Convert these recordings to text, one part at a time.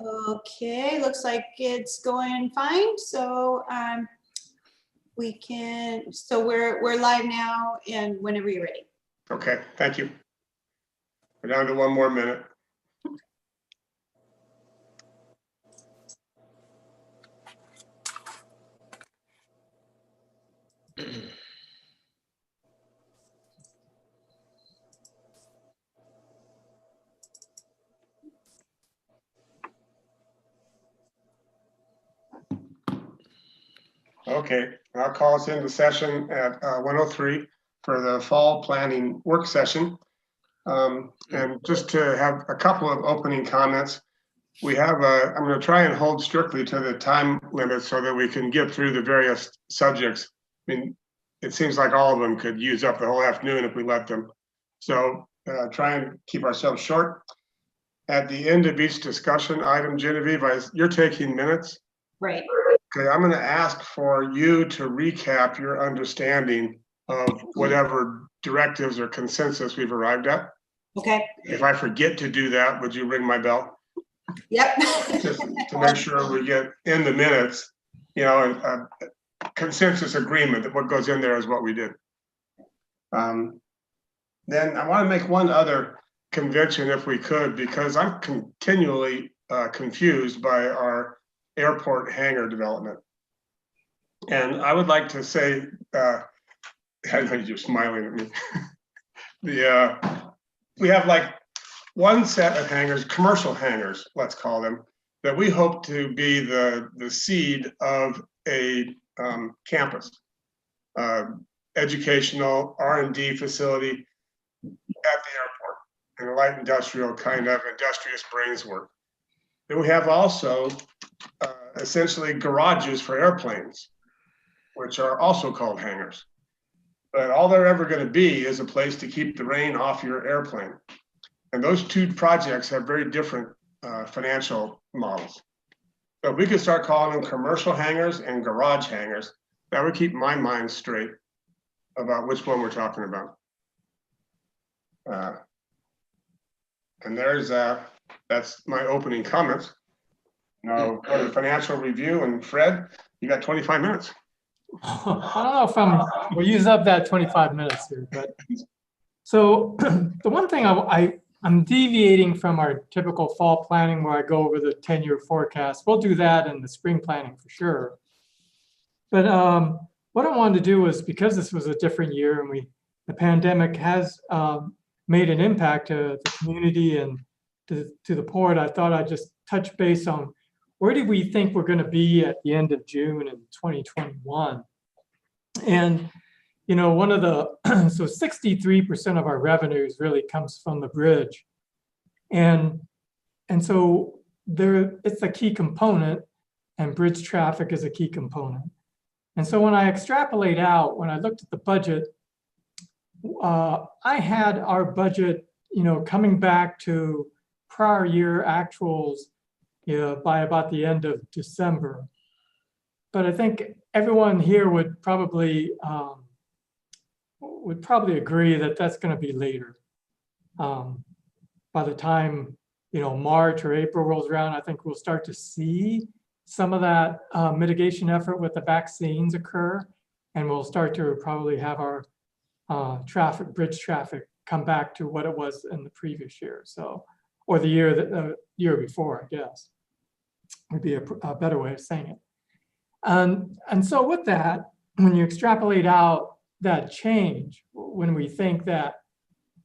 Okay, looks like it's going fine. So we're live now, and whenever you're ready. Okay, thank you. We're down to one more minute. Okay, I'll call us into session at 1:03 for the fall planning work session. And just to have a couple of opening comments, I'm going to try and hold strictly to the time limit so that we can get through the various subjects. I mean, it seems like all of them could use up the whole afternoon if we let them. So try and keep ourselves short. At the end of each discussion item, Genevieve, you're taking minutes. Right. Okay, I'm going to ask for you to recap your understanding of whatever directives or consensus we've arrived at. Okay. If I forget to do that, would you ring my bell? Yep. Just to make sure we get in the minutes, a consensus agreement that what goes in there is what we did. Then I want to make one other convention if we could, because I'm continually confused by our airport hangar development. And I would like to say, I know you're smiling at me. We have like one set of hangars, commercial hangars, let's call them, that we hope to be the seed of a campus, educational R&D facility at the airport, and a light industrial kind of industrious brains work. Then we have also essentially garages for airplanes, which are also called hangars. But all they're ever going to be is a place to keep the rain off your airplane. And those two projects have very different financial models. So if we could start calling them commercial hangars and garage hangars, that would keep my mind straight about which one we're talking about. And that's my opening comments. Now go to the financial review, and Fred, you got 25 minutes. I don't know if we'll use up that 25 minutes here, but so the one thing I'm deviating from our typical fall planning where I go over the 10-year forecast. We'll do that in the spring planning for sure. But what I wanted to do was, because this was a different year and the pandemic has made an impact to the community and to the port, I thought I'd just touch base on where do we think we're going to be at the end of June in 2021. And one of the, so 63% of our revenues really comes from the bridge. And so it's a key component, and bridge traffic is a key component. And so when I extrapolate out, when I looked at the budget, I had our budget, coming back to prior year actuals, by about the end of December. But I think everyone here would probably agree that that's going to be later. By the time March or April rolls around, I think we'll start to see some of that mitigation effort with the vaccines occur, and we'll start to probably have our bridge traffic come back to what it was in the previous year, or the year before, I guess, would be a better way of saying it. And so with that, when you extrapolate out that change, when we think that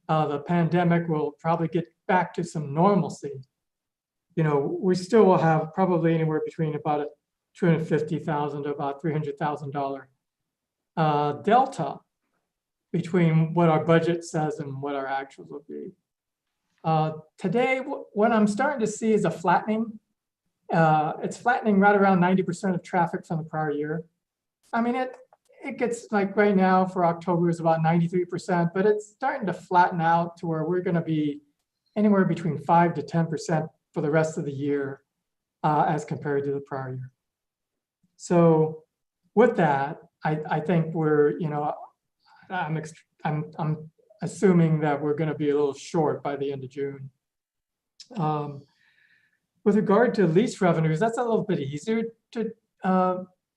the pandemic will probably get back to some normalcy, we still will have probably anywhere between about a $250,000 to about $300,000 delta between what our budget says and what our actuals will be. Today, what I'm starting to see is a flattening. It's flattening right around 90% of traffic from the prior year. I mean, it gets like right now for October is about 93%, but it's starting to flatten out to where we're going to be anywhere between 5 to 10% for the rest of the year as compared to the prior year. So with that, I think we're, I'm assuming that we're going to be a little short by the end of June. with regard to lease revenues, that's a little bit easier to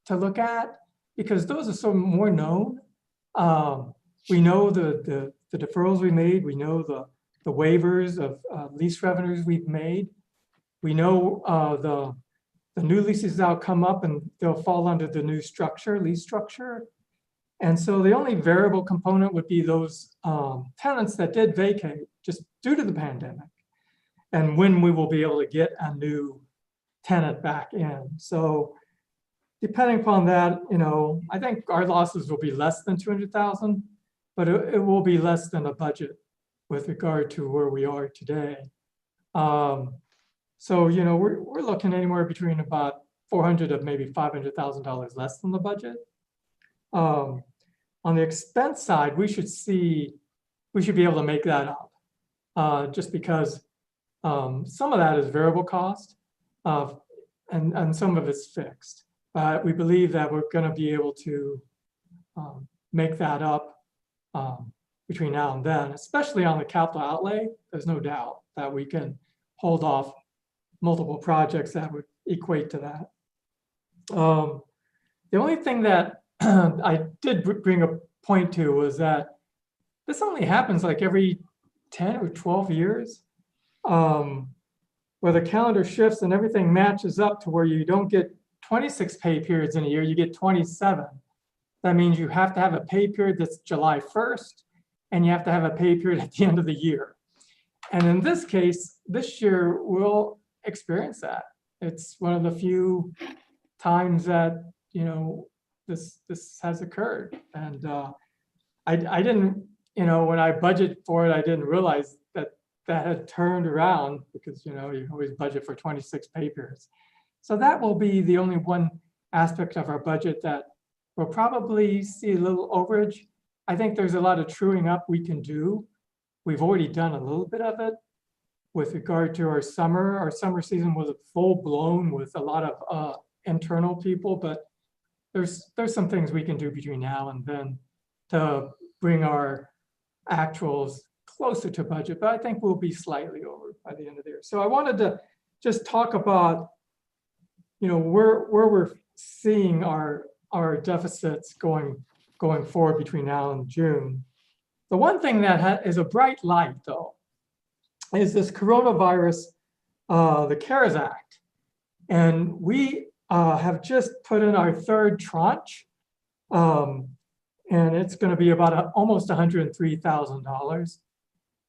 look at because those are so more known. We know the deferrals we made. We know the waivers of lease revenues we've made. We know the new leases that'll come up and they'll fall under the new structure, lease structure. And so the only variable component would be those tenants that did vacate just due to the pandemic and when we will be able to get a new tenant back in. So depending upon that, I think our losses will be less than 200,000, but it will be less than a budget with regard to where we are today. So, we're looking anywhere between about 400 to maybe $500,000 less than the budget. On the expense side, we should be able to make that up just because some of that is variable cost and some of it's fixed. But we believe that we're going to be able to make that up between now and then, especially on the capital outlay. There's no doubt that we can hold off multiple projects that would equate to that. The only thing that I did bring a point to was that this only happens like every 10 or 12 years, where the calendar shifts and everything matches up to where you don't get 26 pay periods in a year, you get 27. That means you have to have a pay period that's July 1st, and you have to have a pay period at the end of the year. And in this case, this year we'll experience that. It's one of the few times that, this has occurred. And I didn't, when I budgeted for it, I didn't realize that had turned around because, you always budget for 26 pay periods. So that will be the only one aspect of our budget that we'll probably see a little overage. I think there's a lot of truing up we can do. We've already done a little bit of it with regard to our summer. Our summer season was full blown with a lot of internal people, but there's some things we can do between now and then to bring our actuals closer to budget, but I think we'll be slightly over by the end of the year. So I wanted to just talk about, where we're seeing our deficits going forward between now and June. The one thing that is a bright light, though, is this coronavirus, the CARES Act. And we have just put in our third tranche, and it's going to be about almost $103,000.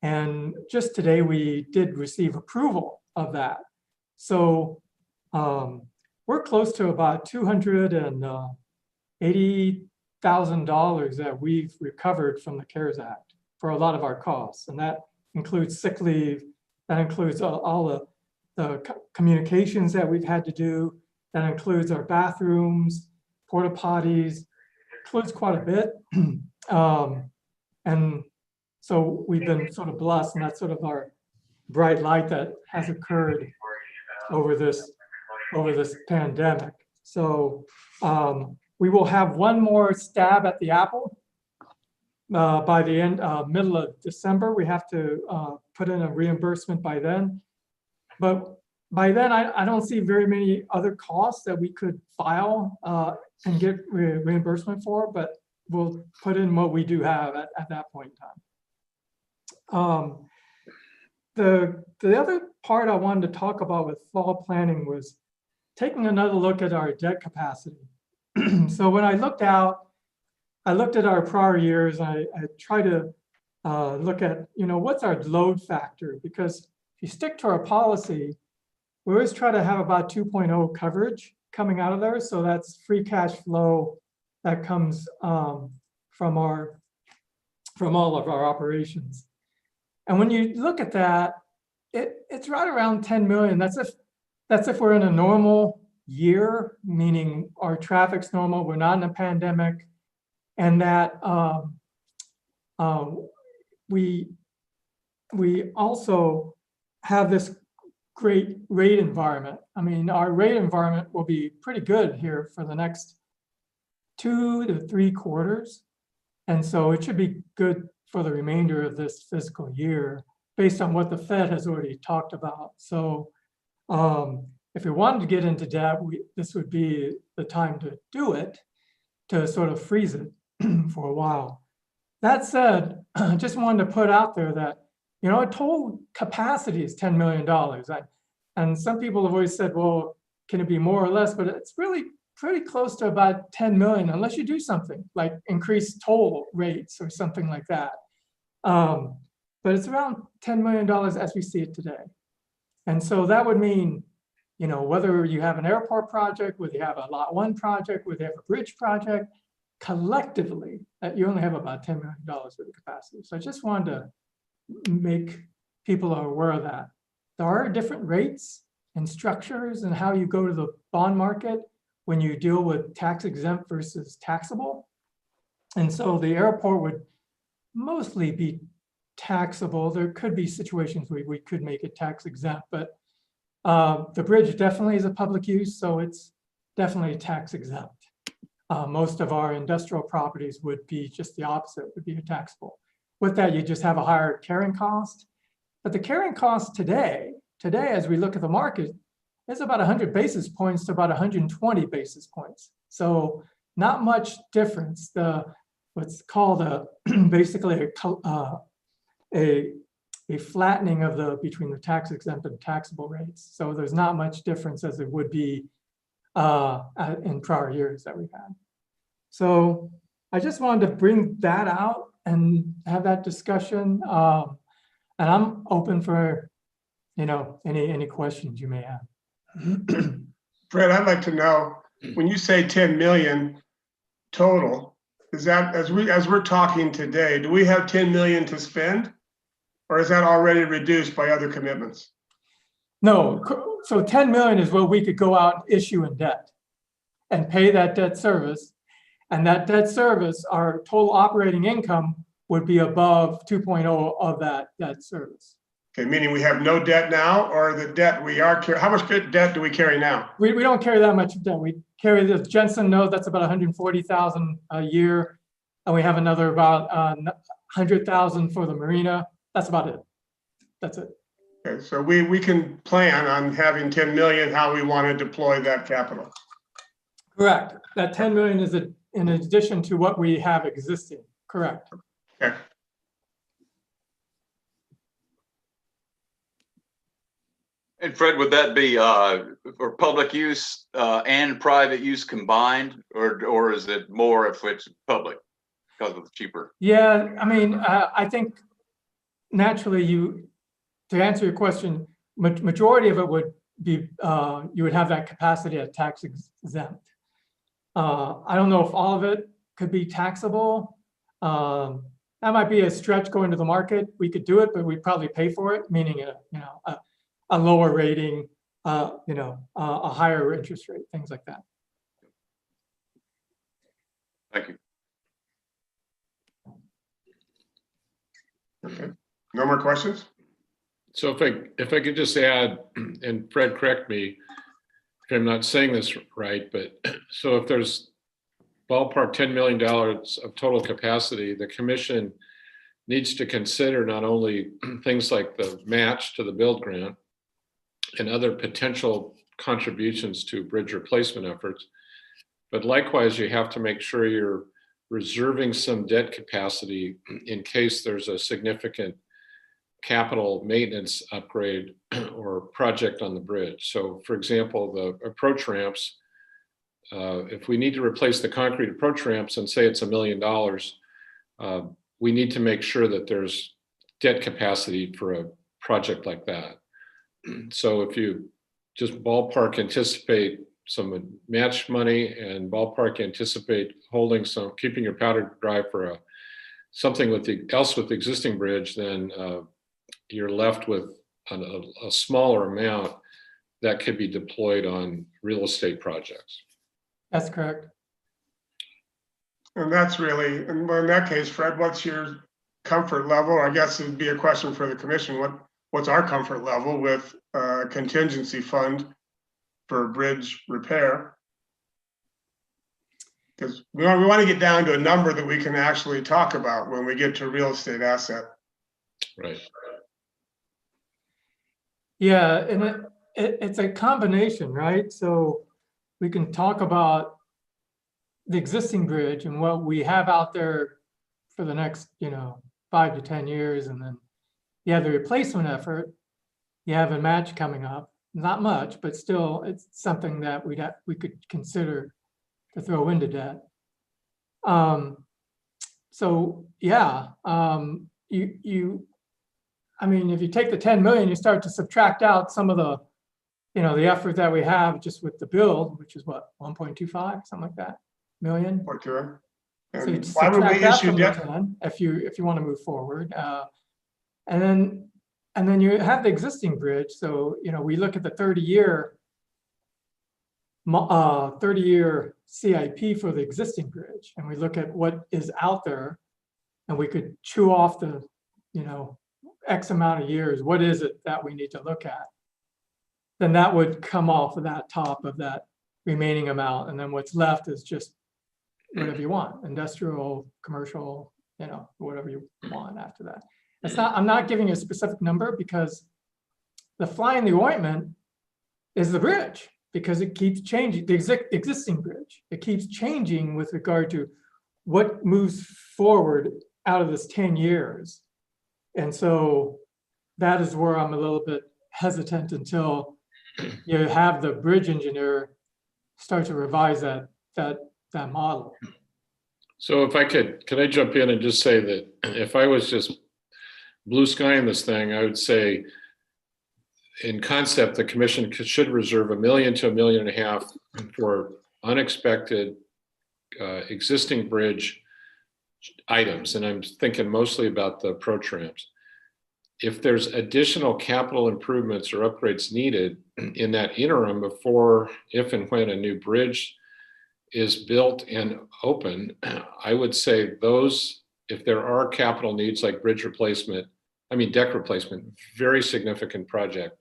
And just today, we did receive approval of that. So we're close to about $280,000 that we've recovered from the CARES Act for a lot of our costs. And that includes sick leave, that includes all the communications that we've had to do, that includes our bathrooms, porta potties, includes quite a bit. And so we've been sort of blessed, and that's sort of our bright light that has occurred over this pandemic. So we will have one more stab at the apple by the middle of December. We have to put in a reimbursement by then. But by then, I don't see very many other costs that we could file and get reimbursement for, but we'll put in what we do have at that point in time. The other part I wanted to talk about with fall planning was taking another look at our debt capacity. So when I looked at our prior years, I tried to look at, what's our load factor? Because if you stick to our policy, we always try to have about 2.0 coverage coming out of there. So that's free cash flow that comes from all of our operations. And when you look at that, it's right around 10 million. That's if we're in a normal year, meaning our traffic's normal, we're not in a pandemic, and that we also have this great rate environment. I mean, our rate environment will be pretty good here for the next 2 to 3 quarters. And so it should be good for the remainder of this fiscal year based on what the Fed has already talked about. So If we wanted to get into debt, this would be the time to do it, to sort of freeze it for a while. That said, I just wanted to put out there that, a total capacity is $10 million. And some people have always said, well, can it be more or less? But it's really pretty close to about 10 million, unless you do something like increase toll rates or something like that. But it's around $10 million as we see it today. And so that would mean, whether you have an airport project, whether you have a Lot 1 project, whether you have a bridge project, collectively, you only have about $10 million worth of capacity. So I just wanted to make people aware of that. There are different rates and structures and how you go to the bond market when you deal with tax exempt versus taxable. And so the airport would mostly be taxable. There could be situations where we could make it tax exempt, but the bridge definitely is a public use, so it's definitely tax exempt. Most of our industrial properties would be just the opposite, would be taxable. With that, you just have a higher carrying cost. But the carrying cost today, as we look at the market, is about 100 basis points to about 120 basis points. So not much difference. What's called basically a flattening of between the tax exempt and taxable rates. So there's not much difference as it would be in prior years that we've had. So I just wanted to bring that out and have that discussion. And I'm open for, any questions you may have. Fred, I'd like to know, when you say 10 million total, is that, as we're talking today, do we have 10 million to spend? Or is that already reduced by other commitments? No, so 10 million is what we could go out and issue in debt and pay that debt service. And that debt service, our total operating income would be above 2.0 of that debt service. Okay, meaning we have no debt now, or the debt we are carrying, how much debt do we carry now? We don't carry that much debt. We carry the Jensen note, that's about 140,000 a year. And we have another about 100,000 for the marina. That's about it. That's it. Okay, so we can plan on having 10 million, how we want to deploy that capital. Correct. That 10 million is in addition to what we have existing. Correct. Okay. And Fred, would that be for public use and private use combined, or is it more if it's public because it's cheaper? Yeah, I mean, I think naturally to answer your question, majority of it would be, you would have that capacity at tax exempt. I don't know if all of it could be taxable. That might be a stretch going to the market. We could do it, but we'd probably pay for it, meaning a lower rating, a higher interest rate, things like that. Thank you. Okay. No more questions? So if I could just add, and Fred, correct me if I'm not saying this right, but so if there's ballpark $10 million of total capacity, the commission needs to consider not only things like the match to the build grant and other potential contributions to bridge replacement efforts, but likewise, you have to make sure you're reserving some debt capacity in case there's a significant capital maintenance upgrade or project on the bridge. So for example, the approach ramps, if we need to replace the concrete approach ramps and say it's $1 million, we need to make sure that there's debt capacity for a project like that. So if you just ballpark anticipate some match money and ballpark anticipate holding some, keeping your powder dry for something with the existing bridge, then you're left with a smaller amount that could be deployed on real estate projects. That's correct. And that's really, and in that case, Fred, what's your comfort level? I guess it would be a question for the commission. What's our comfort level with a contingency fund for bridge repair? Because we want to get down to a number that we can actually talk about when we get to real estate asset. Right. Yeah, and it's a combination, right? So we can talk about the existing bridge and what we have out there for the next, 5 to 10 years. And then you have the replacement effort. You have a match coming up, not much, but still it's something that we could consider to throw into debt. So yeah, I mean, if you take the 10 million, you start to subtract out some of the, the effort that we have just with the build, which is what, 1.25, something like that, million. Or two. So you And why would subtract we that issue from the debt? 10 if you want to move forward. And then you have the existing bridge. So, we look at the 30-year CIP for the existing bridge, and we look at what is out there, and we could chew off the, X amount of years. What is it that we need to look at? Then that would come off of that top of that remaining amount. And then what's left is just whatever you want, industrial, commercial, whatever you want after that. I'm not giving you a specific number because the fly in the ointment is the bridge, because it keeps changing, the existing bridge. It keeps changing with regard to what moves forward out of this 10 years. And so that is where I'm a little bit hesitant until you have the bridge engineer start to revise that model. So if I could I jump in and just say that if I was just blue skying this thing, I would say in concept, the commission should reserve $1 million to $1.5 million for unexpected existing bridge items. And I'm thinking mostly about the pro trams. If there's additional capital improvements or upgrades needed in that interim before, if and when a new bridge is built and open, I would say those, if there are capital needs like bridge replacement, deck replacement, very significant project,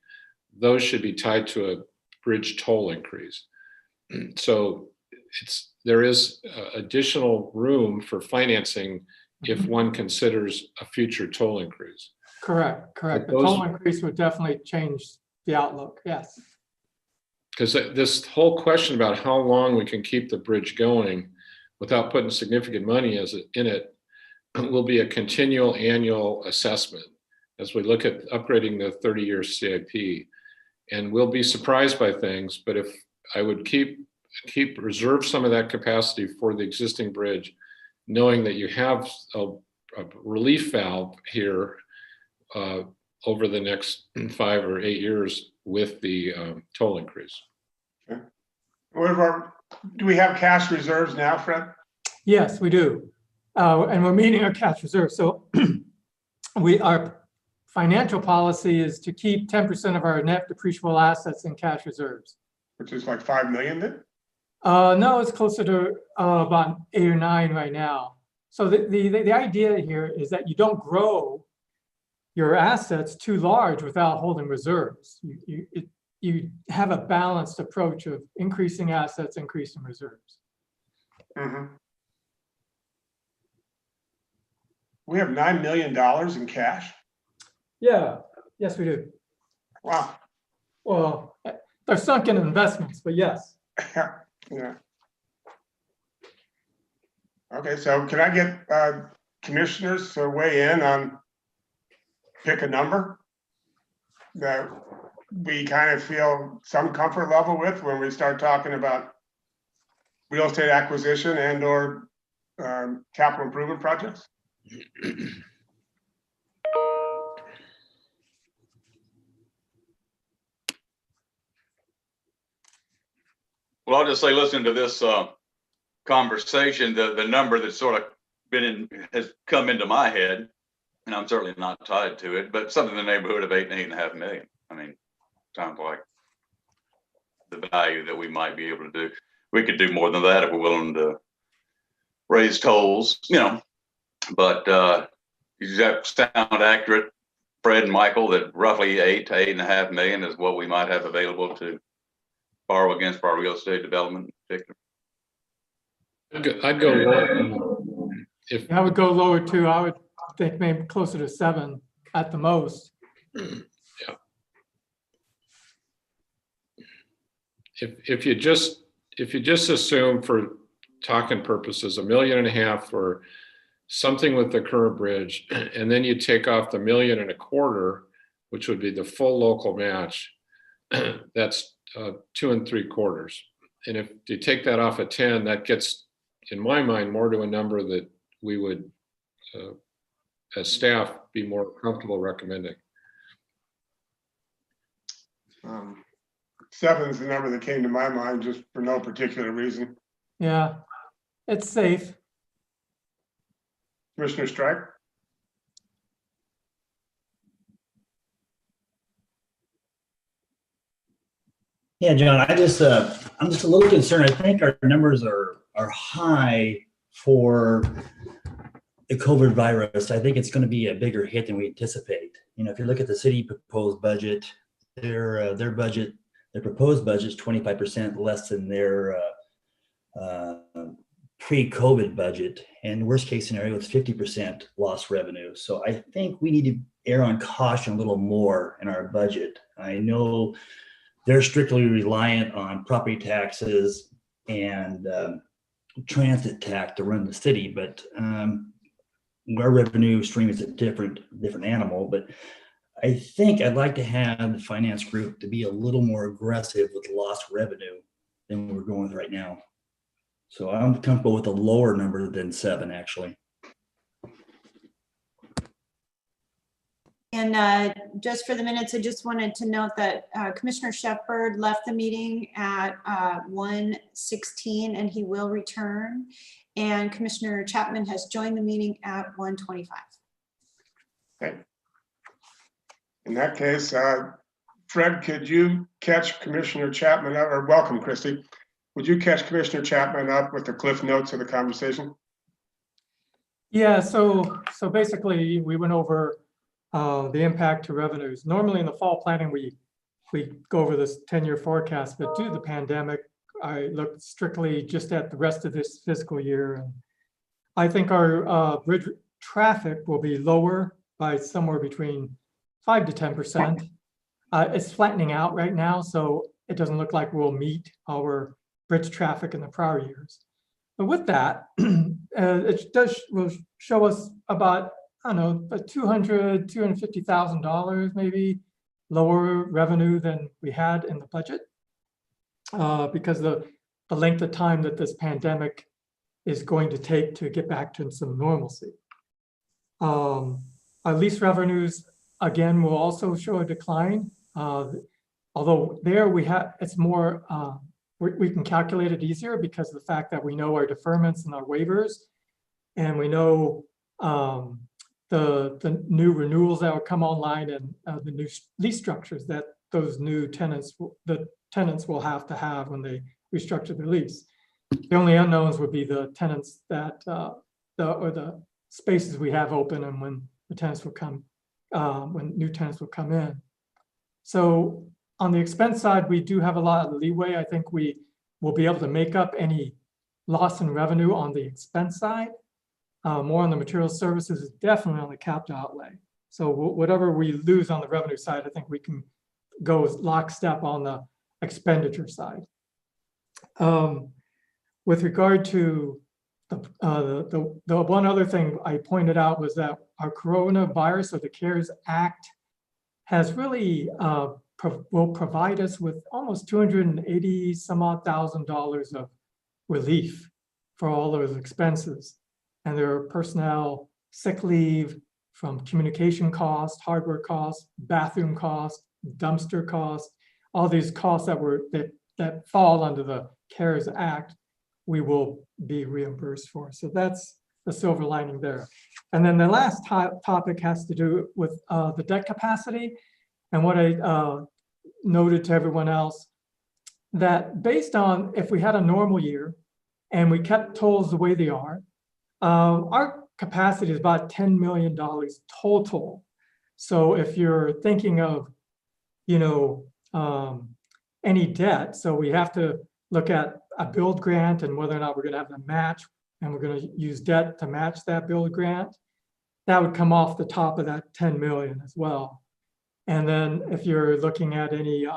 those should be tied to a bridge toll increase. So there is additional room for financing if one considers a future toll increase. Correct. The toll increase would definitely change the outlook, yes. Because this whole question about how long we can keep the bridge going without putting significant money in it will be a continual annual assessment as we look at upgrading the 30-year CIP. And we'll be surprised by things, but if I would reserve some of that capacity for the existing bridge, knowing that you have a relief valve here over the next 5 or 8 years with the toll increase. Okay. Do we have cash reserves now, Fred? Yes, we do. And we're meeting our cash reserve. So our financial policy is to keep 10% of our net depreciable assets in cash reserves. Which is like 5 million then? No, it's closer to about 8 or 9 right now. So the idea here is that you don't grow your assets too large without holding reserves. You have a balanced approach of increasing assets, increasing reserves. Mm-hmm. We have $9 million in cash. Yeah, yes, we do. Wow. Well, they're sunken investments, but yes. Yeah. Okay, so can I get commissioners to weigh in on, pick a number that we kind of feel some comfort level with when we start talking about real estate acquisition and or capital improvement projects? Well, I'll just say, listening to this conversation, the number that's sort of has come into my head, and I'm certainly not tied to it, but something in the neighborhood of 8 and 8.5 million. Sounds like the value that we might be able to do. We could do more than that if we're willing to raise tolls, but you have sound accurate, Fred and Michael, that roughly 8 to 8.5 million is what we might have available to borrow against for our real estate development in particular. I'd go lower. If I would go lower too. I would think maybe closer to 7 at the most. Yeah. if you just assume for talking purposes, $1.5 million for something with the current bridge, and then you take off the $1.25 million, which would be the full local match, that's 2 3/4. And if you take that off at 10, that gets, in my mind, more to a number that we would, as staff, be more comfortable recommending. 7 is the number that came to my mind, just for no particular reason. Yeah, it's safe. Commissioner Strike? Yeah, John, I'm just a little concerned. I think our numbers are high for the COVID virus. I think it's going to be a bigger hit than we anticipate. You know, if you look at the city proposed budget, their proposed budget is 25% less than their pre-COVID budget, and worst case scenario, it's 50% lost revenue. So I think we need to err on caution a little more in our budget. I know they're strictly reliant on property taxes and transit tax to run the city, but our revenue stream is a different animal. But I think I'd like to have the finance group to be a little more aggressive with lost revenue than we're going with right now. So I'm comfortable with a lower number than 7, actually. And just for the minutes, I just wanted to note that Commissioner Shepard left the meeting at 1:16 and he will return. And Commissioner Chapman has joined the meeting at 1:25. Okay. In that case, Fred, could you catch Commissioner Chapman up, or welcome, Christy. Would you catch Commissioner Chapman up with the cliff notes of the conversation? Yeah, so basically we went over the impact to revenues. Normally in the fall planning, we go over this 10-year forecast, but due to the pandemic, I looked strictly just at the rest of this fiscal year. And I think our bridge traffic will be lower by somewhere between 5 to 10%. It's flattening out right now, so it doesn't look like we'll meet our bridge traffic in the prior years. But with that, it will show us about, I don't know, $250,000 maybe lower revenue than we had in the budget, because the length of time that this pandemic is going to take to get back to some normalcy. Our lease revenues, again, will also show a decline, although there it's more, we can calculate it easier because of the fact that we know our deferments and our waivers, and we know the new renewals that will come online and the new lease structures that those new tenants will have to have when they restructure their lease. The only unknowns would be the tenants that the spaces we have open and when the tenants will come, when new tenants will come in. So on the expense side, we do have a lot of leeway. I think we will be able to make up any loss in revenue on the expense side. More on the material services is definitely on the capital outlay. So whatever we lose on the revenue side, I think we can go lockstep on the expenditure side. With regard to the one other thing I pointed out was that our coronavirus, or the CARES Act, has really will provide us with almost $280 some odd thousand of relief for all those expenses. And there are personnel, sick leave, from communication costs, hardware costs, bathroom costs, dumpster costs, all these costs that fall under the CARES Act, we will be reimbursed for. So that's the silver lining there. And then the last topic has to do with the debt capacity. And what I noted to everyone else, that based on if we had a normal year and we kept tolls the way they are, our capacity is about $10 million total. So if you're thinking of, any debt, so we have to look at a build grant and whether or not we're going to have a match, and we're going to use debt to match that build grant, that would come off the top of that 10 million as well. And then if you're looking at any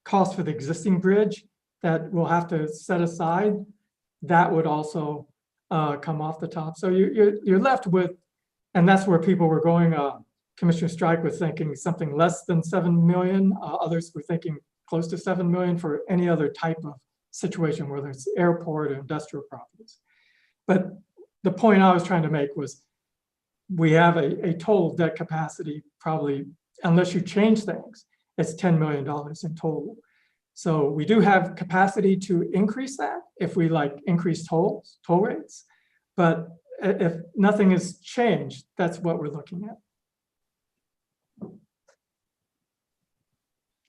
cost for the existing bridge that we'll have to set aside, that would also come off the top. So you're left with, and that's where people were going. Commissioner Strike was thinking something less than 7 million. Others were thinking close to 7 million for any other type of situation, whether it's airport or industrial properties. But the point I was trying to make was we have a total debt capacity, probably, unless you change things, it's $10 million in total. So we do have capacity to increase that if we increase toll rates. But if nothing is changed, that's what we're looking at.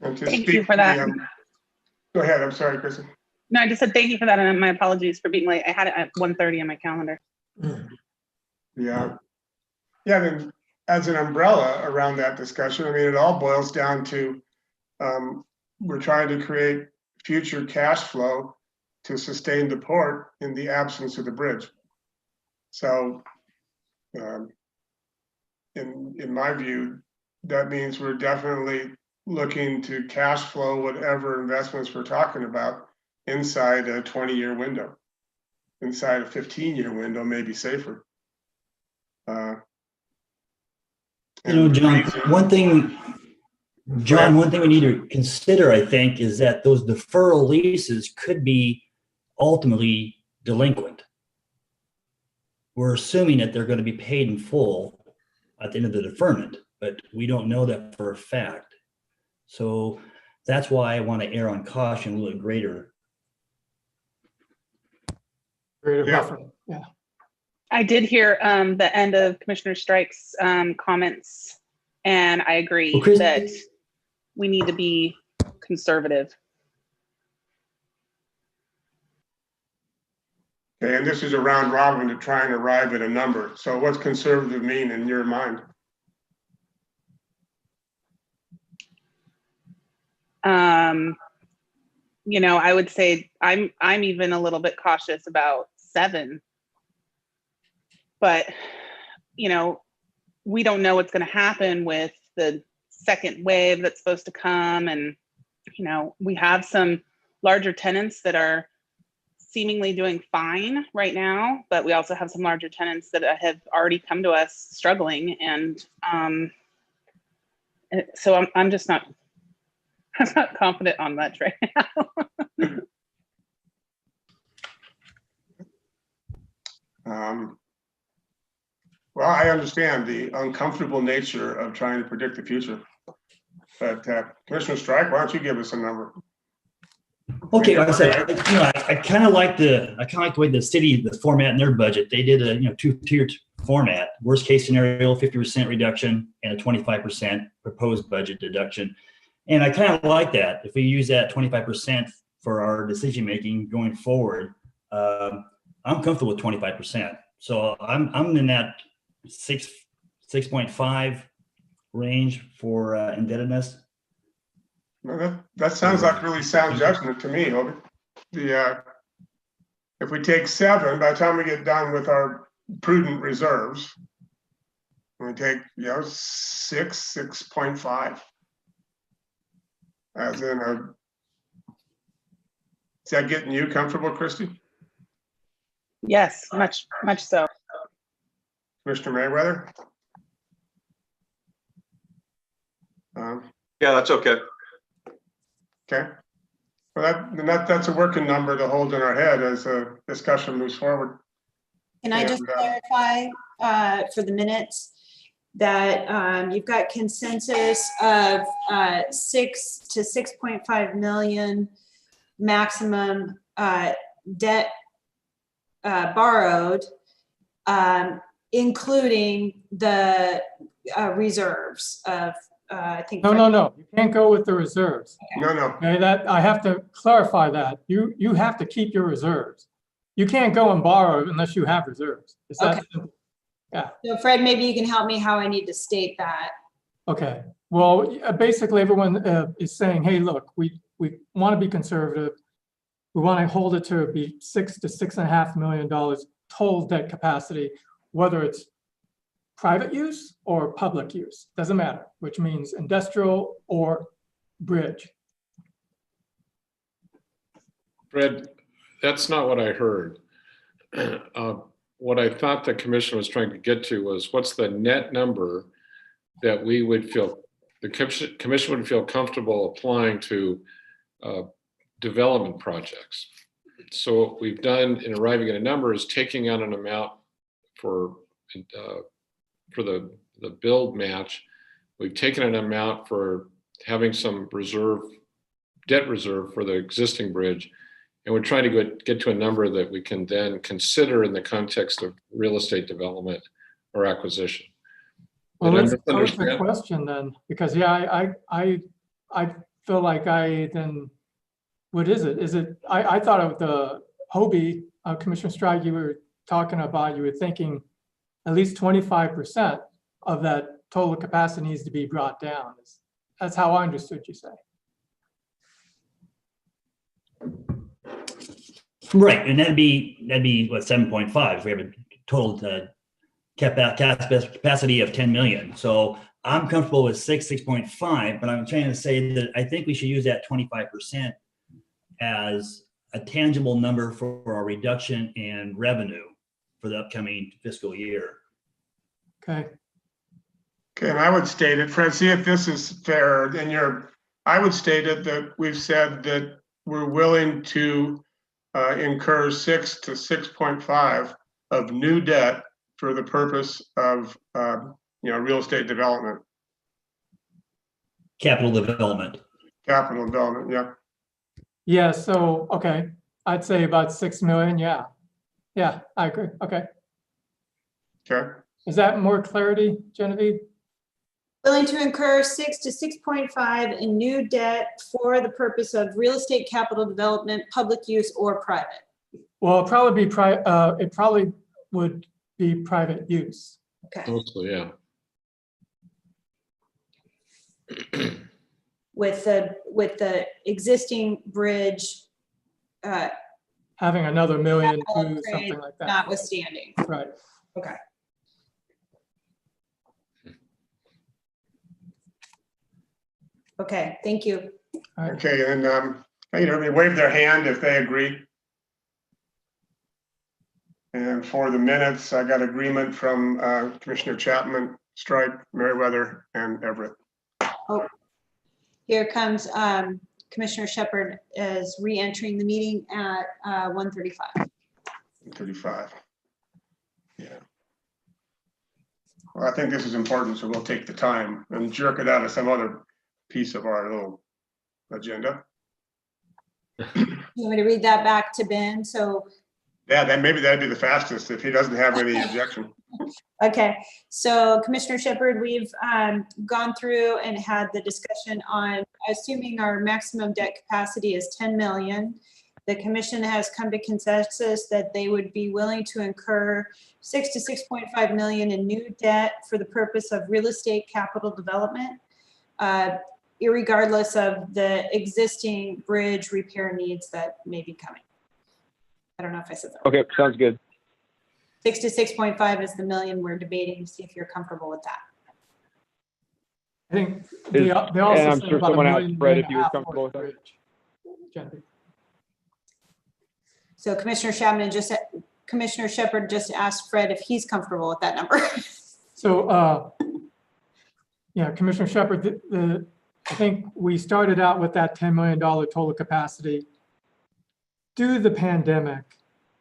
And to Thank speak you for to that. Go ahead, I'm sorry, Kristen. No, I just said thank you for that, and my apologies for being late. I had it at 1:30 on my calendar. Yeah. Yeah, then as an umbrella around that discussion, I mean, it all boils down to we're trying to create future cash flow to sustain the port in the absence of the bridge. So in my view, that means we're definitely looking to cash flow whatever investments we're talking about inside a 20-year window. Inside a 15-year window may be safer. John, one thing we need to consider, I think, is that those deferral leases could be ultimately delinquent. We're assuming that they're going to be paid in full at the end of the deferment, but we don't know that for a fact. So that's why I want to err on caution a little greater. Greater Yeah. buffer. Yeah. I did hear the end of Commissioner Strike's comments, and I agree Well, Chris- that we need to be conservative. Okay, and this is a round robin to try and arrive at a number. So what's conservative mean in your mind? I would say I'm even a little bit cautious about 7. But, we don't know what's going to happen with the second wave that's supposed to come. And, we have some larger tenants that are seemingly doing fine right now, but we also have some larger tenants that have already come to us struggling. And so I'm just not, I'm not confident on much right now. Well, I understand the uncomfortable nature of trying to predict the future. But Commissioner Strike, why don't you give us a number? Okay, like I said, I kind of like the way the city, the format in their budget. They did a two-tiered format. Worst case scenario, 50% reduction and a 25% proposed budget deduction. And I kind of like that. If we use that 25% for our decision making going forward, I'm comfortable with 25%. So I'm in that 6.5 range for indebtedness. Well, that sounds like really sound judgment to me, Obi. If we take 7, by the time we get done with our prudent reserves, we take 6.5. As in is that getting you comfortable, Christy? Yes, much so. Mr. Mayweather? Yeah, that's okay. Okay. Well, that's a working number to hold in our head as a discussion moves forward. Can I just clarify for the minutes that you've got consensus of 6 to 6.5 million maximum debt borrowed, including the reserves of I think. No. You can't go with the reserves. No. Okay, that I have to clarify that. You have to keep your reserves. You can't go and borrow unless you have reserves. Is that Okay. simple? Yeah. So Fred, maybe you can help me how I need to state that. Okay. Well, basically everyone is saying, hey, look, we want to be conservative. We want to hold it to be $6 to $6.5 million total debt capacity, whether it's private use or public use, doesn't matter, which means industrial or bridge. Fred, that's not what I heard. What I thought the commission was trying to get to was what's the net number that we would feel, the commission would feel comfortable applying to development projects. So what we've done in arriving at a number is taking out an amount for the build match. We've taken an amount for having some reserve, debt reserve for the existing bridge. And we're trying to get to a number that we can then consider in the context of real estate development or acquisition. Well, Did I let's pose the misunderstand? question then, because yeah, I feel like what is it? Is it, I thought of the Hobie, Commissioner Strike, you were talking about, you were thinking at least 25% of that total capacity needs to be brought down. That's how I understood you say. Right, and that'd be what, 7.5, if we have a total capacity of 10 million. So I'm comfortable with 6.5, but I'm trying to say that I think we should use that 25% as a tangible number for our reduction in revenue for the upcoming fiscal year. Okay. Okay, and I would state it, Fred, see if this is fair, then I would state it that we've said that we're willing to incur 6 to 6.5 of new debt for the purpose of real estate development. Capital development. Capital development, yeah. Yeah, so, okay, I'd say about 6 million, yeah. Yeah, I agree, okay. Okay. Is that more clarity, Genevieve? Willing to incur 6 to 6.5 in new debt for the purpose of real estate capital development, public use or private. Well, it probably would be private use. Okay. Mostly, yeah. With the existing bridge Having another million to upgrade something like that. notwithstanding. Right. Okay. Okay, thank you. All right. Okay, and everybody wave their hand if they agree. And for the minutes, I got agreement from Commissioner Chapman, Stripe, Merriweather, and Everett. Oh, here comes Commissioner Shepherd is re-entering the meeting at 1:35. 35. Yeah. Well, I think this is important, so we'll take the time and jerk it out of some other piece of our little agenda. You want me to read that back to Ben? So, Yeah, then maybe that'd be the fastest if he doesn't have any objection. okay. So Commissioner Shepherd, we've gone through and had the discussion on assuming our maximum debt capacity is 10 million. The commission has come to consensus that they would be willing to incur 6 to 6.5 million in new debt for the purpose of real estate capital development, irregardless of the existing bridge repair needs that may be coming. I don't know if I said that. Okay, sounds good. 6 to 6.5 is the million we're debating. See if you're comfortable with that. I think they also and I'm said sure about someone $1.5 asked Fred if he was million comfortable for the with that. bridge. Genevieve. So Commissioner Shepherd just asked Fred if he's comfortable with that number. So, yeah, Commissioner Shepherd, I think we started out with that $10 million total capacity. Due to the pandemic,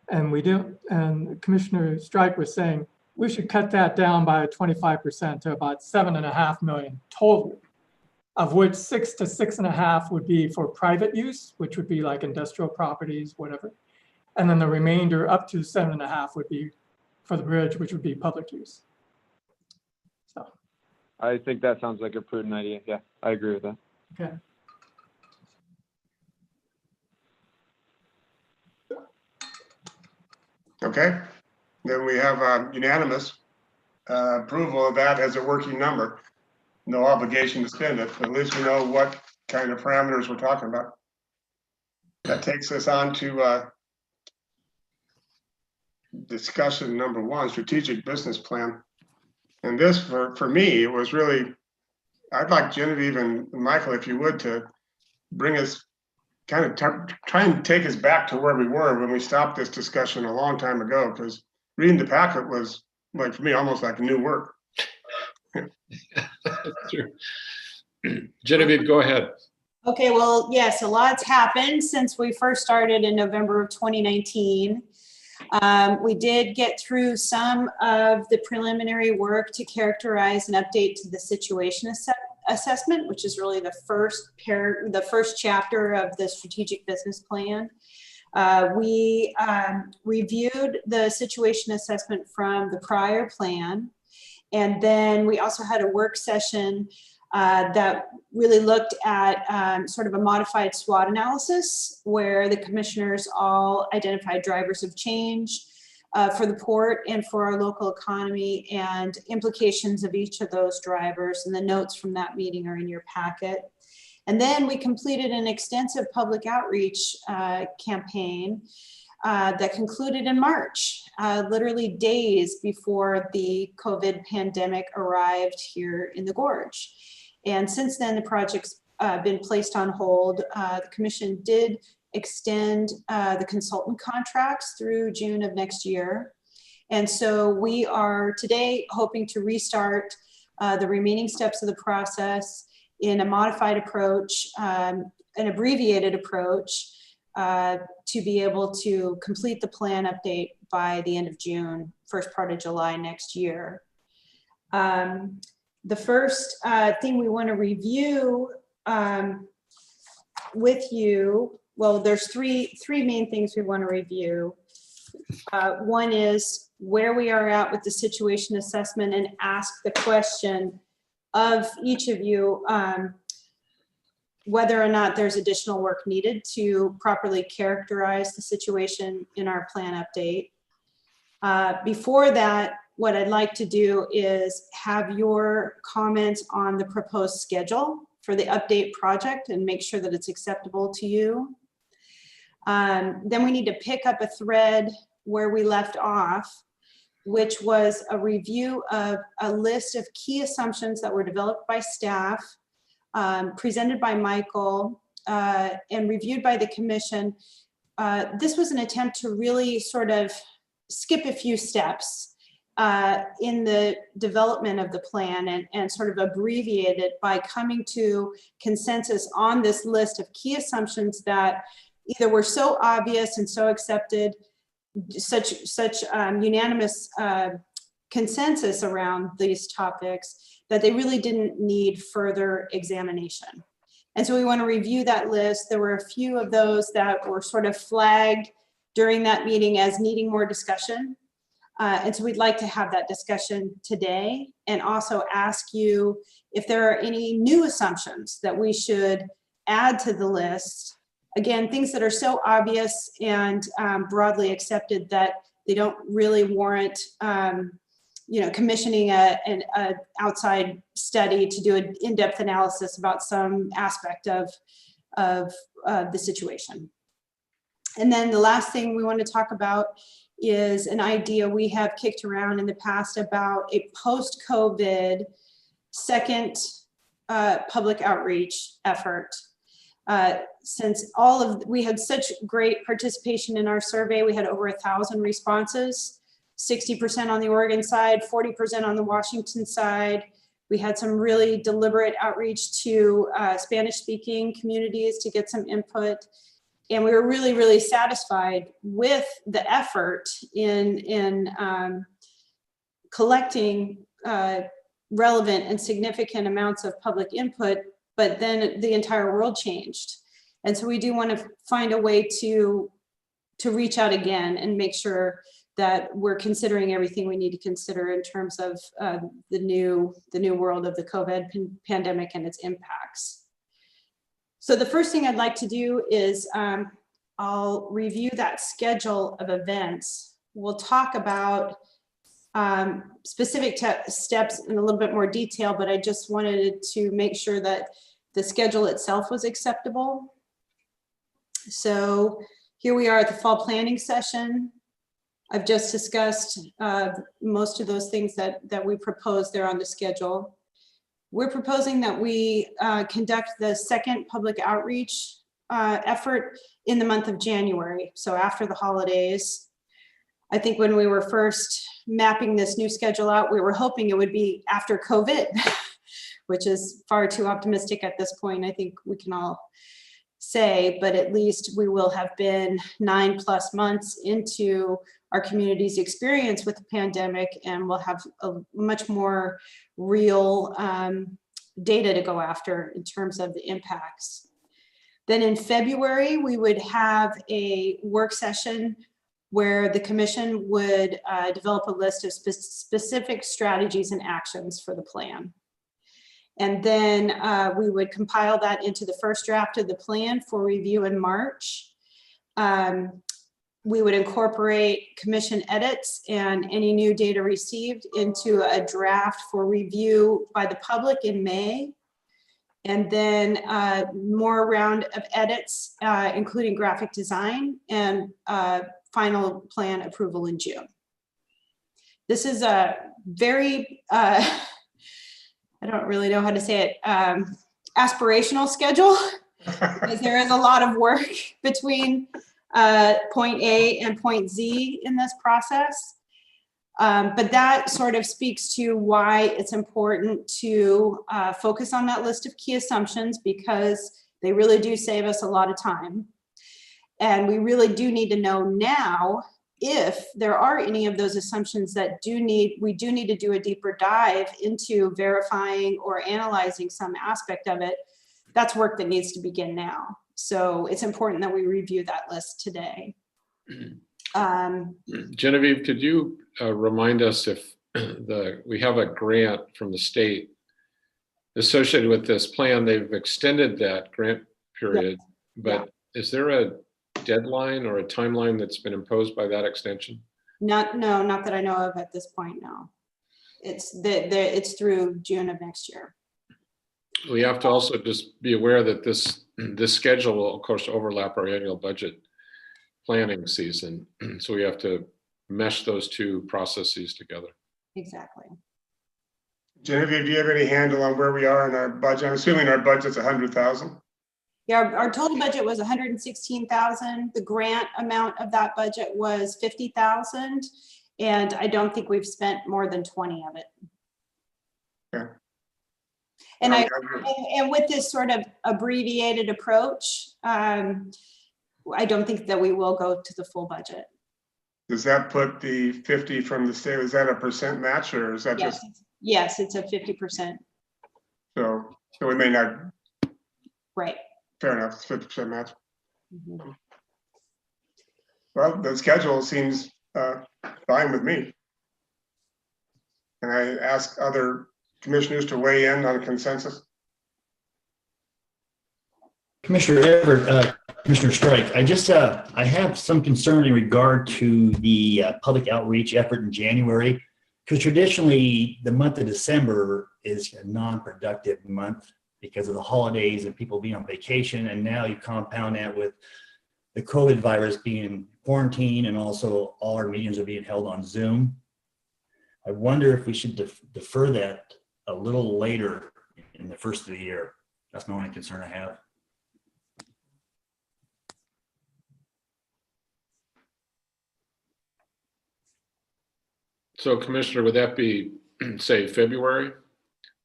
and Commissioner Strike was saying, we should cut that down by 25% to about 7.5 million total, of which 6 to 6.5 would be for private use, which would be like industrial properties, whatever. And then the remainder up to 7.5 would be for the bridge, which would be public use. So, I think that sounds like a prudent idea. Yeah, I agree with that. okay. Okay, then we have unanimous approval of that as a working number. No obligation to spend it, but at least we know what kind of parameters we're talking about. That takes us on to discussion number 1, strategic business plan. And this, for me, it was really, I'd like Genevieve and Michael, if you would, to bring us kind of try and take us back to where we were when we stopped this discussion a long time ago, because reading the packet was, like, for me, almost like new work. Sure. Genevieve, go ahead. Okay, well, yes, a lot's happened since we first started in November of 2019. We did get through some of the preliminary work to characterize and update to the situation assessment, which is really the first chapter of the strategic business plan. We reviewed the situation assessment from the prior plan. And then we also had a work session that really looked at sort of a modified SWOT analysis, where the commissioners all identified drivers of change for the port and for our local economy, and implications of each of those drivers. And the notes from that meeting are in your packet. And then we completed an extensive public outreach campaign that concluded in March, literally days before the COVID pandemic arrived here in the Gorge. And since then, the project's been placed on hold. The commission did extend the consultant contracts through June of next year. And so we are today hoping to restart the remaining steps of the process in a modified approach, an abbreviated approach, to be able to complete the plan update by the end of June, first part of July next year. The first thing we want to review with you, well, there's three main things we want to review. One is where we are at with the situation assessment, and ask the question of each of you whether or not there's additional work needed to properly characterize the situation in our plan update. Before that, what I'd like to do is have your comments on the proposed schedule for the update project and make sure that it's acceptable to you. Then we need to pick up a thread where we left off, which was a review of a list of key assumptions that were developed by staff, presented by Michael, and reviewed by the commission. This was an attempt to really sort of skip a few steps in the development of the plan, and sort of abbreviate it by coming to consensus on this list of key assumptions that either were so obvious and so accepted, such unanimous consensus around these topics, that they really didn't need further examination. And so we want to review that list. There were a few of those that were sort of flagged during that meeting as needing more discussion. And so we'd like to have that discussion today, and also ask you if there are any new assumptions that we should add to the list. Again, things that are so obvious and broadly accepted that they don't really warrant commissioning an outside study to do an in-depth analysis about some aspect of the situation. And then the last thing we want to talk about is an idea we have kicked around in the past about a post-COVID second public outreach effort. Since we had such great participation in our survey, we had over 1,000 responses, 60% on the Oregon side, 40% on the Washington side. We had some really deliberate outreach to Spanish-speaking communities to get some input. And we were really, really satisfied with the effort in collecting relevant and significant amounts of public input, but then the entire world changed. And so we do want to find a way to reach out again and make sure that we're considering everything we need to consider in terms of the new world of the COVID pandemic and its impacts. So the first thing I'd like to do is I'll review that schedule of events. We'll talk about specific steps in a little bit more detail, but I just wanted to make sure that the schedule itself was acceptable. So here we are at the fall planning session. I've just discussed most of those things that we proposed there on the schedule. We're proposing that we conduct the second public outreach effort in the month of January, so after the holidays. I think when we were first mapping this new schedule out, we were hoping it would be after COVID, which is far too optimistic at this point, I think we can all say, but at least we will have been 9+ months into our community's experience with the pandemic, and we'll have a much more real data to go after in terms of the impacts. Then in February, we would have a work session where the commission would develop a list of specific strategies and actions for the plan. And then we would compile that into the first draft of the plan for review in March. We would incorporate commission edits and any new data received into a draft for review by the public in May. And then more round of edits, including graphic design, and final plan approval in June. This is a very, I don't really know how to say it, aspirational schedule, because there is a lot of work between point A and point Z in this process. But that sort of speaks to why it's important to focus on that list of key assumptions, because they really do save us a lot of time. And we really do need to know now if there are any of those assumptions that we do need to do a deeper dive into verifying or analyzing some aspect of it. That's work that needs to begin now. So it's important that we review that list today. Genevieve, could you remind us if we have a grant from the state associated with this plan? They've extended that grant period, but is there a deadline or a timeline that's been imposed by that extension? No, not that I know of at this point, no. It's through June of next year. We have to also just be aware that this schedule will, of course, overlap our annual budget planning season. So we have to mesh those two processes together. Exactly. Genevieve, do you have any handle on where we are in our budget? I'm assuming our budget's 100,000. Yeah, our total budget was 116,000. The grant amount of that budget was 50,000. And I don't think we've spent more than 20 of it. Okay. And and with this sort of abbreviated approach, I don't think that we will go to the full budget. Does that put the 50 from the state, is that a percent match, or is that just? Yes, it's a 50%. So we may not. Right. Fair enough, it's 50% match. Mm-hmm. Well, the schedule seems fine with me. Can I ask other commissioners to weigh in on consensus? Commissioner Everett, Commissioner Strike, I have some concern in regard to the public outreach effort in January, because traditionally the month of December is a non-productive month because of the holidays and people being on vacation. And now you compound that with the COVID virus being quarantined, and also all our meetings are being held on Zoom. I wonder if we should defer that a little later in the first of the year. That's my only concern I have. So Commissioner, would that be, say, February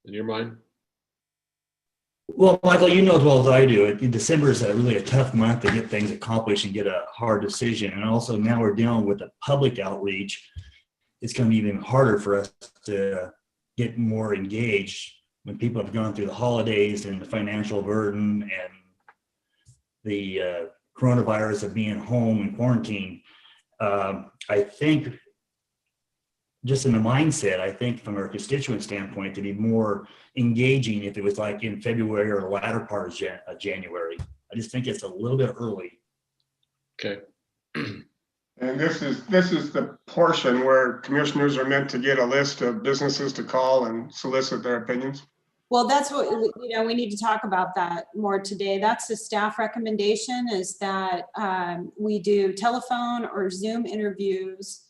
in your mind? Well, Michael, you know as well as I do, December is really a tough month to get things accomplished and get a hard decision. And also now we're dealing with a public outreach. It's going to be even harder for us to get more engaged when people have gone through the holidays and the financial burden and the coronavirus of being home and quarantine. I think just in the mindset, I think from our constituent standpoint, to be more engaging if it was like in February or the latter part of January. I just think it's a little bit early. Okay. And this is the portion where commissioners are meant to get a list of businesses to call and solicit their opinions. Well, that's what, we need to talk about that more today. That's the staff recommendation, is that we do telephone or Zoom interviews.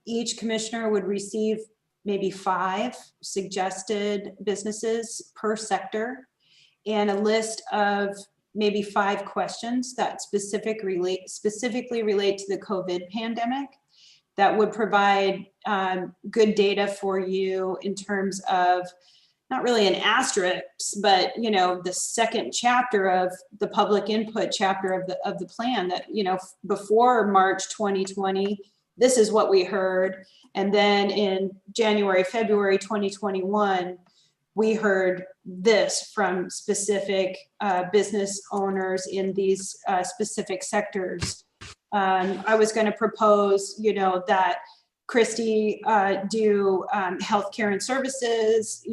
Each commissioner would receive maybe 5 suggested businesses per sector, and a list of maybe 5 questions that specifically relate to the COVID pandemic that would provide good data for you in terms of not really an asterisk, but the second chapter of the public input chapter of the plan that, before March 2020, this is what we heard. And then in January, February 2021, we heard this from specific business owners in these specific sectors. I was going to propose, that Christy do healthcare and services,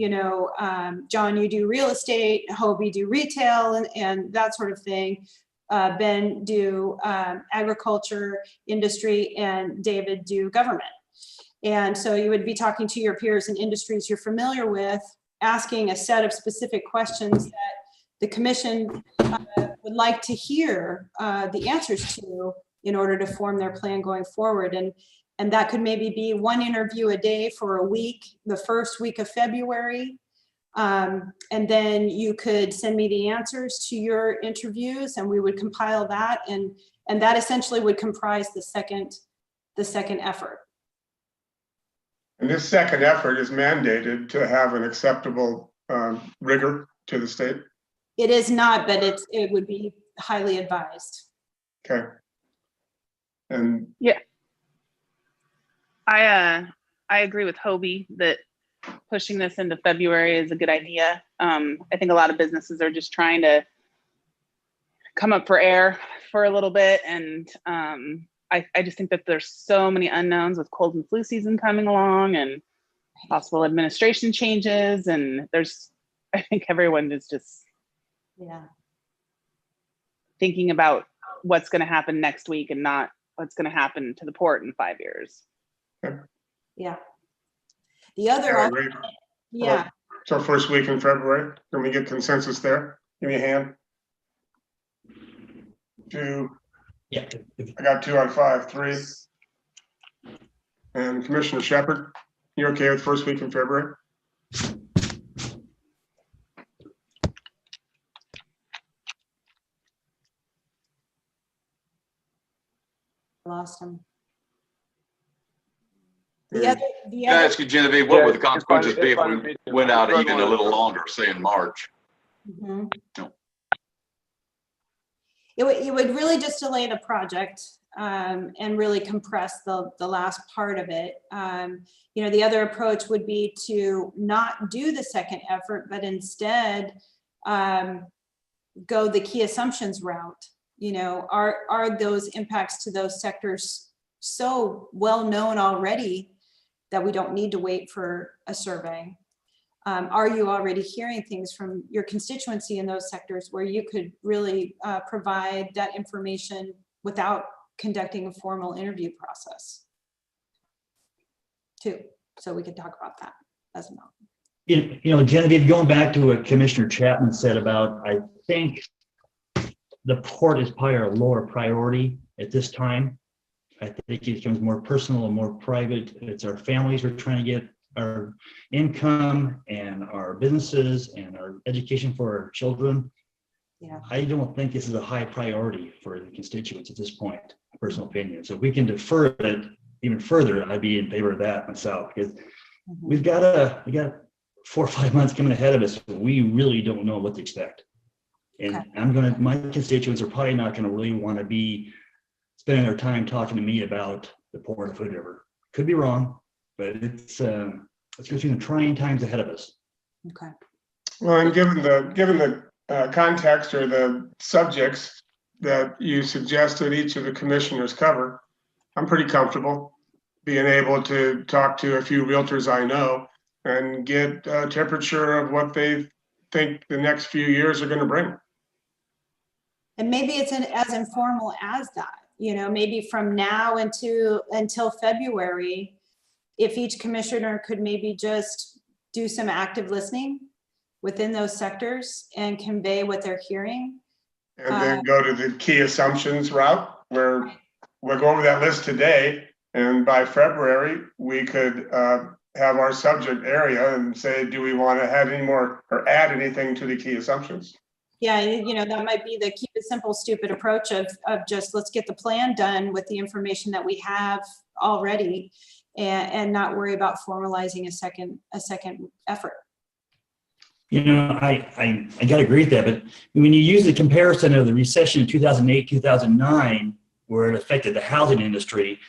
John, you do real estate, Hobie do retail and that sort of thing. Ben do agriculture, industry, and David do government. And so you would be talking to your peers in industries you're familiar with, asking a set of specific questions that the commission would like to hear the answers to in order to form their plan going forward. And that could maybe be 1 interview a day for a week, the first week of February. And then you could send me the answers to your interviews and we would compile that. And that essentially would comprise the second effort. And this second effort is mandated to have an acceptable rigor to the state? It is not, but it would be highly advised. Okay. And Yeah. I agree with Hobie that pushing this into February is a good idea. I think a lot of businesses are just trying to come up for air for a little bit. And I just think that there's so many unknowns with cold and flu season coming along and possible administration changes. And I think everyone is just thinking about what's going to happen next week and not what's going to happen to the port in 5 years. Yeah. The other, So first week in February, can we get consensus there? Give me a hand. 2. Yeah. I got 2 out of 5, 3. And Commissioner Shepard, you okay with first week in February? lost him. Can I ask you, Genevieve, what would the consequences be if we went out even a little longer, say in March? Mm-hmm. No. It would really just delay the project and really compress the last part of it. The other approach would be to not do the second effort, but instead go the key assumptions route. Are those impacts to those sectors so well known already that we don't need to wait for a survey? Are you already hearing things from your constituency in those sectors where you could really provide that information without conducting a formal interview process too? So we could talk about that as well. Genevieve, going back to what Commissioner Chapman said about, I think the port is probably our lower priority at this time. I think it becomes more personal and more private. It's our families we're trying to get our income and our businesses and our education for our children. Yeah. I don't think this is a high priority for the constituents at this point, personal opinion. So if we can defer it even further, I'd be in favor of that myself, because we got 4 or 5 months coming ahead of us. We really don't know what to expect. And my constituents are probably not going to really want to be spending their time talking to me about the port of Hood River. Could be wrong, but it's going to be trying times ahead of us. Okay. Well, and given the context or the subjects that you suggested each of the commissioners cover, I'm pretty comfortable being able to talk to a few realtors I know and get a temperature of what they think the next few years are going to bring. And maybe it's as informal as that, maybe from now until February, if each commissioner could maybe just do some active listening within those sectors and convey what they're hearing. And then go to the key assumptions route, where we'll go over that list today. And by February, we could have our subject area and say, do we want to have any more or add anything to the key assumptions? Yeah, that might be the keep it simple, stupid approach of just let's get the plan done with the information that we have already and not worry about formalizing a second effort. I got to agree with that, but when you use the comparison of the recession in 2008, 2009, where it affected the housing industry,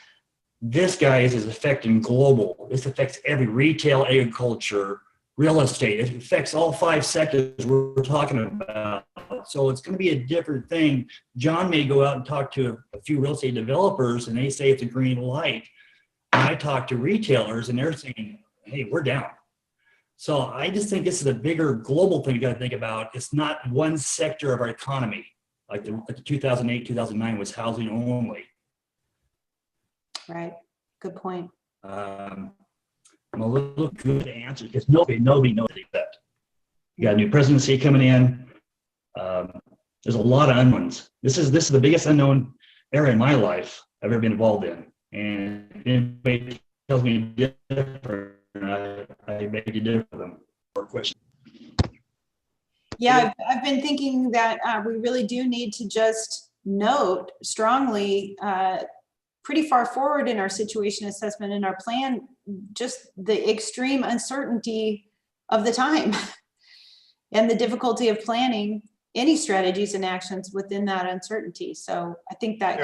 this, guys, is affecting global. This affects every retail, agriculture, real estate. It affects all 5 sectors we're talking about. So it's going to be a different thing. John may go out and talk to a few real estate developers and they say it's a green light. And I talk to retailers and they're saying, hey, we're down. So I just think this is a bigger global thing you got to think about. It's not one sector of our economy, like the 2008, 2009 was housing only. Right. Good point. I'm a little good to answer because nobody knows that. You got a new presidency coming in. There's a lot of unknowns. This is the biggest unknown area in my life I've ever been involved in. And if anybody tells me different, I beg to differ with them. Or question. Yeah, I've been thinking that we really do need to just note strongly, pretty far forward in our situation assessment and our plan, just the extreme uncertainty of the time and the difficulty of planning any strategies and actions within that uncertainty. So I think that,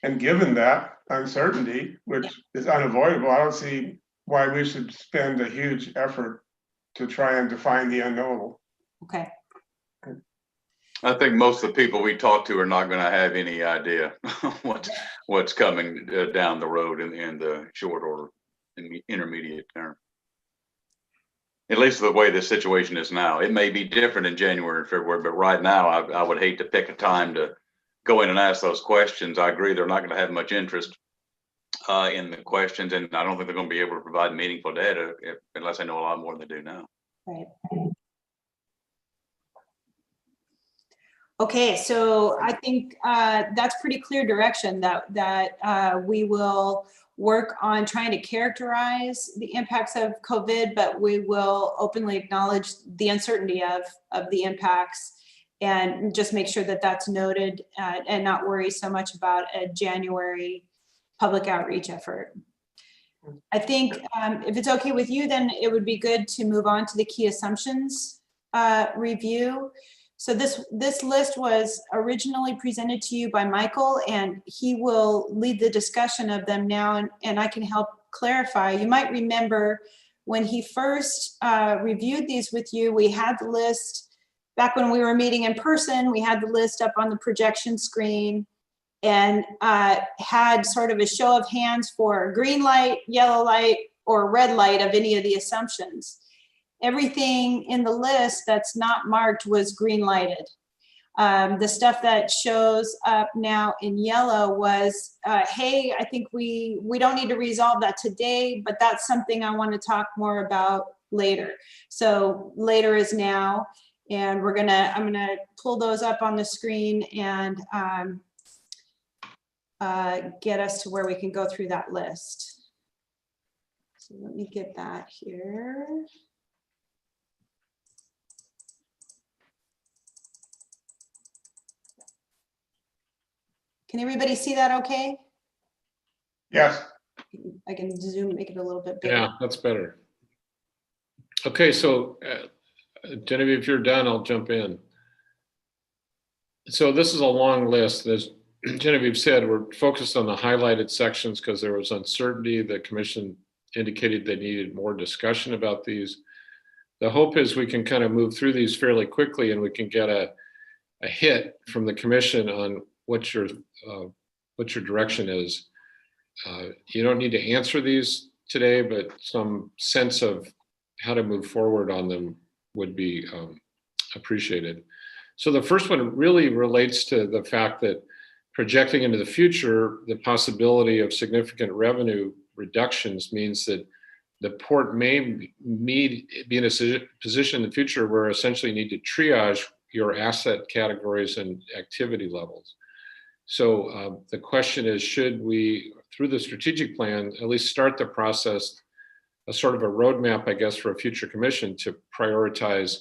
And given that uncertainty, which is unavoidable, I don't see why we should spend a huge effort to try and define the unknowable. Okay. I think most of the people we talk to are not going to have any idea what's coming down the road in the short or in the intermediate term. At least the way the situation is now. It may be different in January and February, but right now I would hate to pick a time to go in and ask those questions. I agree they're not going to have much interest in the questions, and I don't think they're going to be able to provide meaningful data unless they know a lot more than they do now. Right. Okay, so I think that's pretty clear direction that we will work on trying to characterize the impacts of COVID, but we will openly acknowledge the uncertainty of the impacts and just make sure that that's noted and not worry so much about a January public outreach effort. I think if it's okay with you, then it would be good to move on to the key assumptions review. So this list was originally presented to you by Michael, and he will lead the discussion of them now, and I can help clarify. You might remember when he first reviewed these with you, we had the list, back when we were meeting in person, we had the list up on the projection screen and had sort of a show of hands for green light, yellow light, or red light of any of the assumptions. Everything in the list that's not marked was green lighted. The stuff that shows up now in yellow was, hey, I think we don't need to resolve that today, but that's something I want to talk more about later. So later is now, and I'm gonna pull those up on the screen and get us to where we can go through that list. So let me get that here. Can everybody see that okay? Yes. I can zoom, make it a little bit bigger. Yeah, that's better. Okay, so Genevieve, if you're done, I'll jump in. So this is a long list. As Genevieve said, we're focused on the highlighted sections because there was uncertainty. The commission indicated they needed more discussion about these. The hope is we can kind of move through these fairly quickly and we can get a hit from the commission on what your direction is. You don't need to answer these today, but some sense of how to move forward on them would be appreciated. So the first one really relates to the fact that projecting into the future, the possibility of significant revenue reductions means that the port may be in a position in the future where essentially you need to triage your asset categories and activity levels. So the question is, should we, through the strategic plan, at least start the process, a sort of a roadmap, I guess, for a future commission to prioritize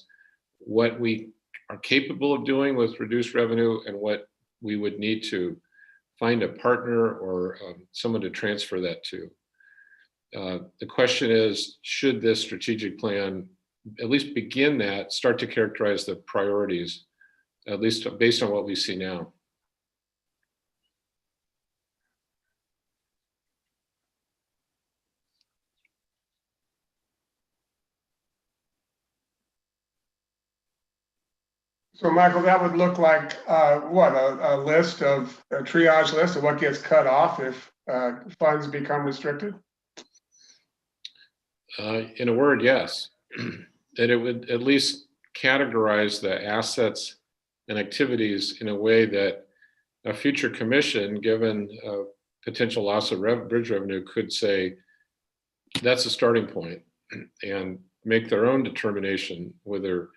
what we are capable of doing with reduced revenue and what we would need to find a partner or someone to transfer that to. The question is, should this strategic plan at least begin that, start to characterize the priorities, at least based on what we see now? So Michael, that would look like what, a list of, a triage list of what gets cut off if funds become restricted? In a word, yes. That it would at least categorize the assets and activities in a way that a future commission, given potential loss of bridge revenue, could say that's a starting point and make their own determination whether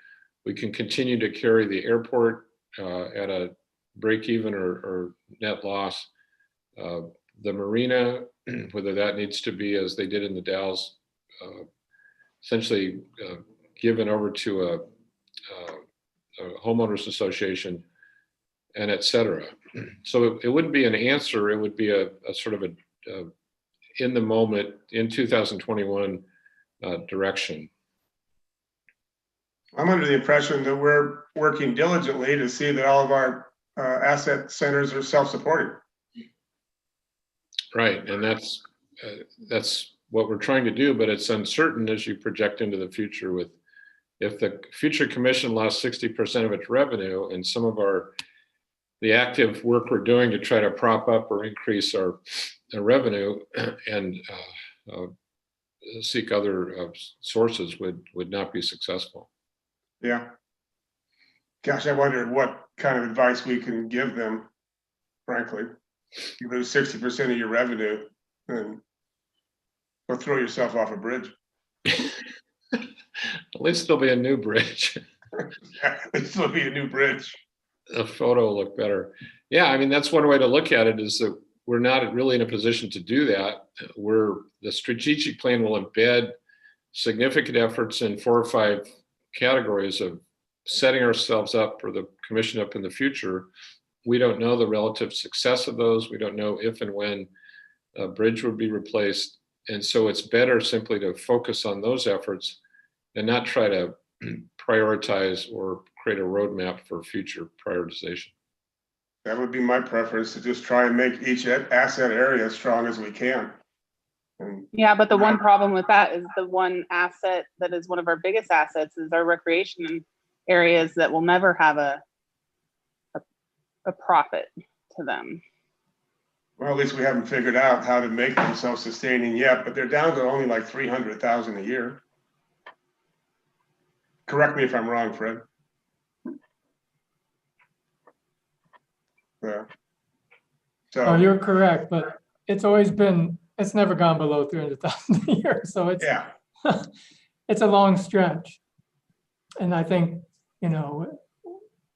we can continue to carry the airport at a break even or net loss. The marina, whether that needs to be, as they did in the Dalles, essentially given over to a homeowners association, and et cetera. So it wouldn't be an answer, it would be a sort of a in the moment, in 2021 direction. I'm under the impression that we're working diligently to see that all of our asset centers are self-supporting. Right, and that's what we're trying to do, but it's uncertain as you project into the future. With if the future commission lost 60% of its revenue, and some of the active work we're doing to try to prop up or increase our revenue and seek other sources would not be successful. Yeah. Gosh, I wonder what kind of advice we can give them, frankly. You lose 60% of your revenue, and go throw yourself off a bridge. At least there'll be a new bridge. At least there'll be a new bridge. The photo will look better. Yeah, I mean, that's one way to look at it, is that we're not really in a position to do that. The strategic plan will embed significant efforts in 4 or 5 categories of setting ourselves up for the commission up in the future. We don't know the relative success of those. We don't know if and when a bridge would be replaced. And so it's better simply to focus on those efforts and not try to prioritize or create a roadmap for future prioritization. That would be my preference, to just try and make each asset area as strong as we can. And Yeah, but the one problem with that is the one asset that is one of our biggest assets is our recreation areas that will never have a profit to them. well, at least we haven't figured out how to make them self-sustaining yet, but they're down to only like 300,000 a year. Correct me if I'm wrong, Fred. Yeah. Oh, So, you're correct, but it's never gone below 300,000 a year. So it's, yeah, it's a long stretch. And I think,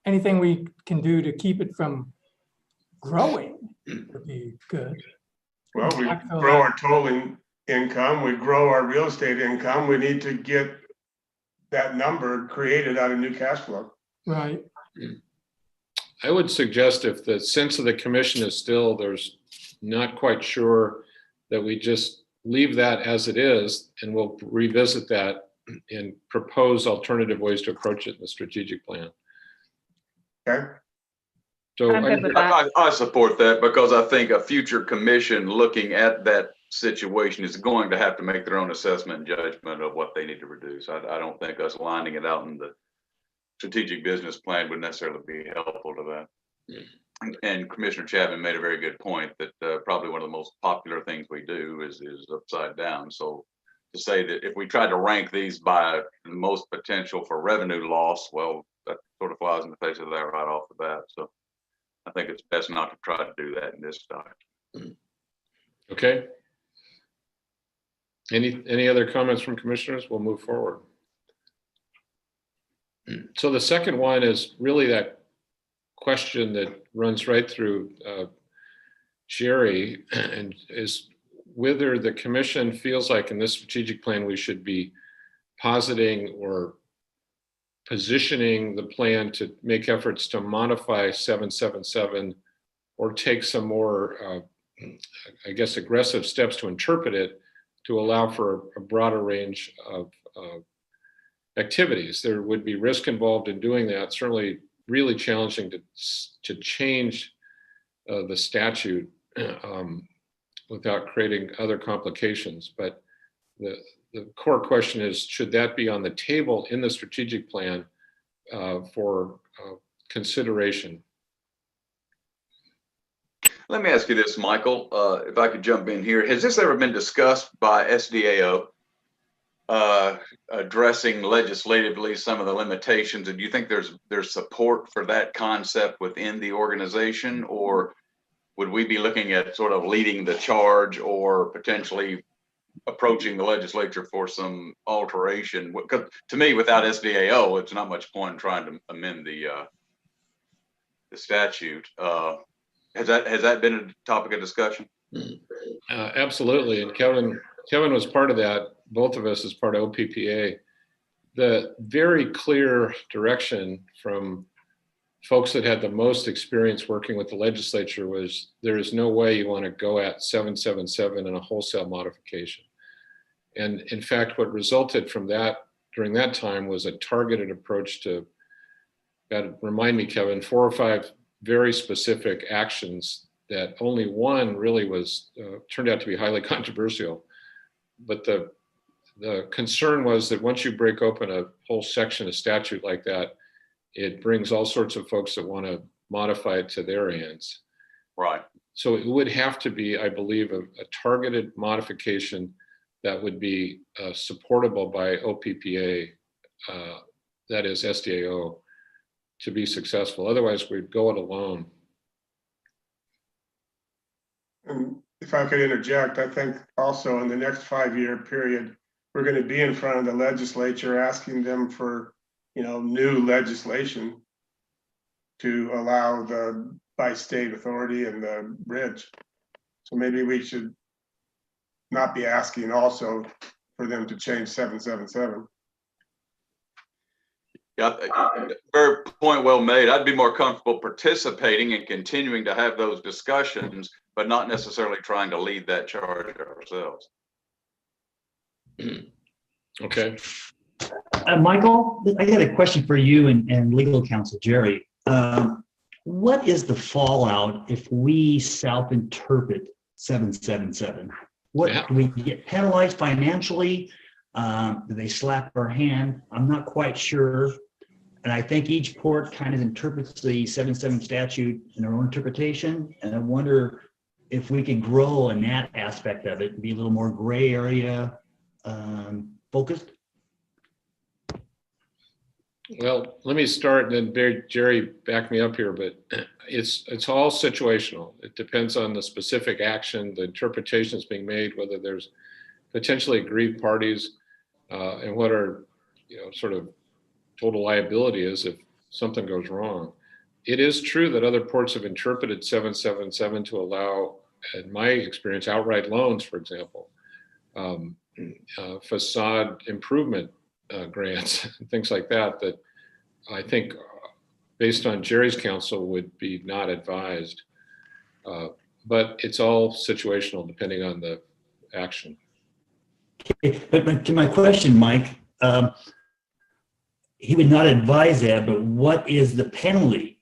anything we can do to keep it from growing would be good. well, we grow our tolling income, we grow our real estate income, we need to get that number created out of new cash flow. Right. I would suggest, if the sense of the commission is still there's not quite sure, that we just leave that as it is, and we'll revisit that and propose alternative ways to approach it in the strategic plan. Okay. So I'm good with that. I support that, because I think a future commission looking at that situation is going to have to make their own assessment and judgment of what they need to reduce. I don't think us lining it out in the strategic business plan would necessarily be helpful to that. And Commissioner Chapman made a very good point that probably one of the most popular things we do is upside down. So to say that if we tried to rank these by the most potential for revenue loss, well, that sort of flies in the face of that right off the bat. So I think it's best not to try to do that in this document. Okay. Any other comments from commissioners? We'll move forward. So the second one is really that question that runs right through Jerry, and is whether the commission feels like in this strategic plan we should be positing or positioning the plan to make efforts to modify 777 or take some more, I guess, aggressive steps to interpret it to allow for a broader range of activities. There would be risk involved in doing that. Certainly really challenging to change the statute without creating other complications. But the core question is, should that be on the table in the strategic plan for consideration? Let me ask you this, Michael, if I could jump in here. Has this ever been discussed by SDAO, addressing legislatively some of the limitations? And do you think there's support for that concept within the organization, or would we be looking at sort of leading the charge or potentially approaching the legislature for some alteration? Because to me, without SDAO, it's not much point in trying to amend the statute. Has that been a topic of discussion? Absolutely, and Kevin was part of that. Both of us as part of OPPA. The very clear direction from folks that had the most experience working with the legislature was there is no way you want to go at 777 in a wholesale modification. And in fact, what resulted from that during that time was a targeted approach to, remind me, Kevin, 4 or 5 very specific actions that only one really was turned out to be highly controversial. But the concern was that once you break open a whole section of statute like that, it brings all sorts of folks that want to modify it to their ends. Right. So it would have to be, I believe, a targeted modification that would be supportable by OPPA, that is SDAO, to be successful. Otherwise, we'd go it alone. And if I could interject, I think also in the next 5-year period, we're going to be in front of the legislature asking them for, new legislation to allow the by-state authority and the bridge. So maybe we should not be asking also for them to change 777. Yeah, very point well made. I'd be more comfortable participating and continuing to have those discussions, but not necessarily trying to lead that charge ourselves. Okay. Michael, I got a question for you and legal counsel, Jerry. What is the fallout if we self-interpret 777? Do we get penalized financially? Do they slap our hand? I'm not quite sure. And I think each court kind of interprets the 77 statute in their own interpretation. And I wonder if we can grow in that aspect of it and be a little more gray area focused. Well, let me start and then Jerry back me up here, but it's all situational. It depends on the specific action, the interpretations being made, whether there's potentially aggrieved parties, and what our sort of total liability is if something goes wrong. It is true that other courts have interpreted 777 to allow, in my experience, outright loans, for example, facade improvement grants, things like that, that I think, based on Jerry's counsel, would be not advised. But it's all situational depending on the action. Okay. But to my question, Mike, he would not advise that, but what is the penalty?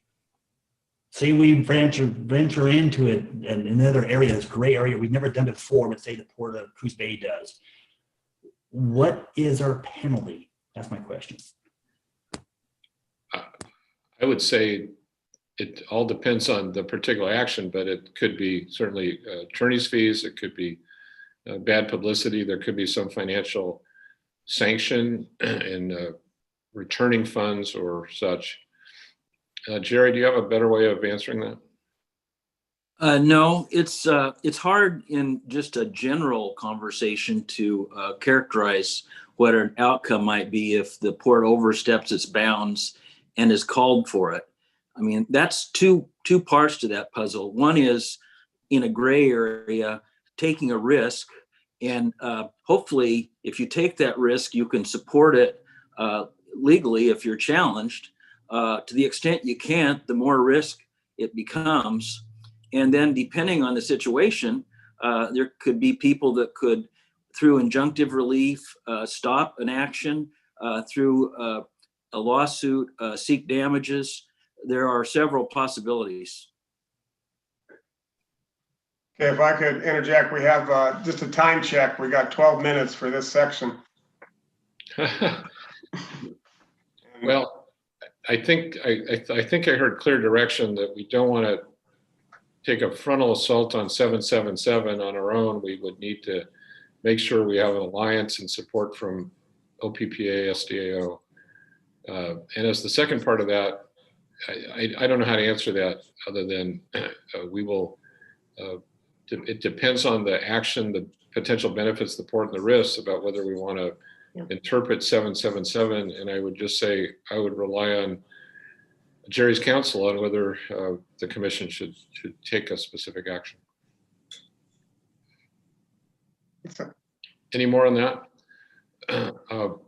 Say we venture into it in another area, this gray area we've never done before, but say the Port of Coos Bay does. What is our penalty? That's my question. I would say it all depends on the particular action, but it could be certainly attorney's fees. It could be bad publicity. There could be some financial sanction in returning funds or such. Jerry, do you have a better way of answering that? No, it's hard in just a general conversation to characterize what an outcome might be if the port oversteps its bounds and is called for it. I mean, that's two parts to that puzzle. One is in a gray area, taking a risk, and hopefully, if you take that risk, you can support it legally if you're challenged. To the extent you can't, the more risk it becomes. And then depending on the situation, there could be people that could, through injunctive relief, stop an action, through a lawsuit, seek damages. There are several possibilities. Okay, if I could interject, we have just a time check. We got 12 minutes for this section. Well, I think I heard clear direction that we don't want to take a frontal assault on 777 on our own. We would need to make sure we have an alliance and support from OPPA, SDAO. And as the second part of that, I don't know how to answer that other than we will, it depends on the action, the potential benefits, the port and the risks about whether we want to interpret 777. And I would just say, I would rely on Jerry's counsel on whether the commission should take a specific action. Any more on that?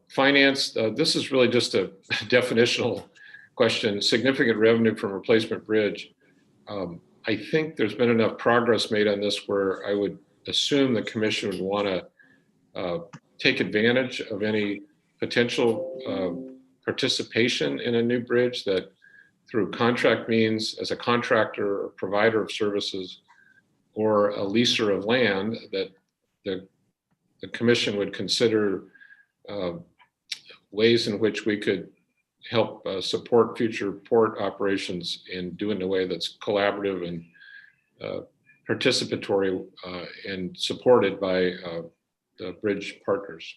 Finance, this is really just a definitional question. Significant revenue from replacement bridge. I think there's been enough progress made on this where I would assume the commission would want to take advantage of any potential participation in a new bridge that through contract means as a contractor or provider of services or a leaser of land, that the commission would consider ways in which we could help support future port operations and do it in a way that's collaborative and participatory and supported by the bridge partners.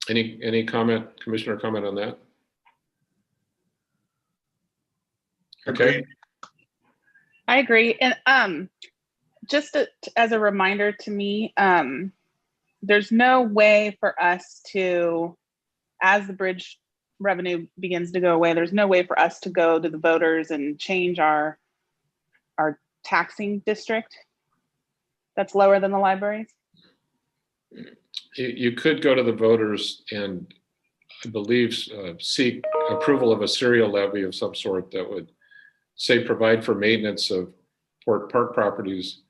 Any comment, Commissioner, comment on that? Okay. I agree. And just as a reminder to me, there's no way for us to, as the bridge revenue begins to go away, there's no way for us to go to the voters and change our taxing district that's lower than the libraries. You could go to the voters and I believe seek approval of a serial levy of some sort that would say provide for maintenance of port park properties.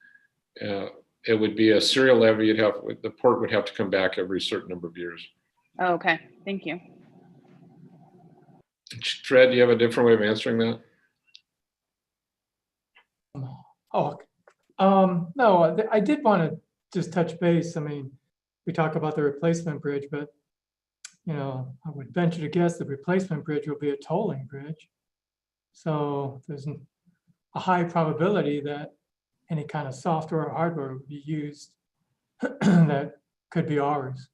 It would be a serial levy. The port would have to come back every certain number of years. Oh, okay, thank you. Fred, do you have a different way of answering that? No, I did want to just touch base. I mean, we talk about the replacement bridge, but you know, I would venture to guess the replacement bridge will be a tolling bridge. So there's a high probability that any kind of software or hardware would be used that could be ours.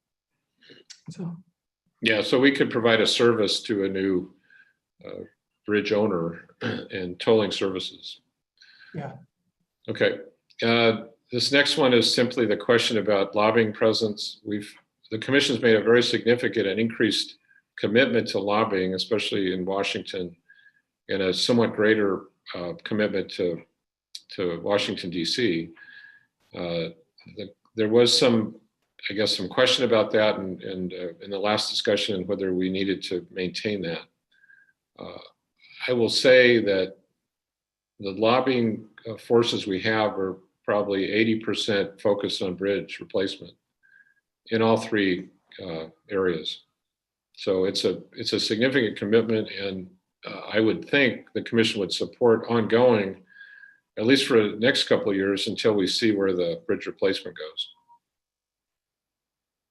So yeah, so we could provide a service to a new bridge owner and tolling services. yeah. Okay. This next one is simply the question about lobbying presence. The commission's made a very significant and increased commitment to lobbying, especially in Washington, and a somewhat greater commitment to Washington, D.C. There was some question about that and in the last discussion, whether we needed to maintain that. I will say that the lobbying forces we have are probably 80% focused on bridge replacement in all three areas. So it's a significant commitment, and I would think the commission would support ongoing, at least for the next couple of years until we see where the bridge replacement goes.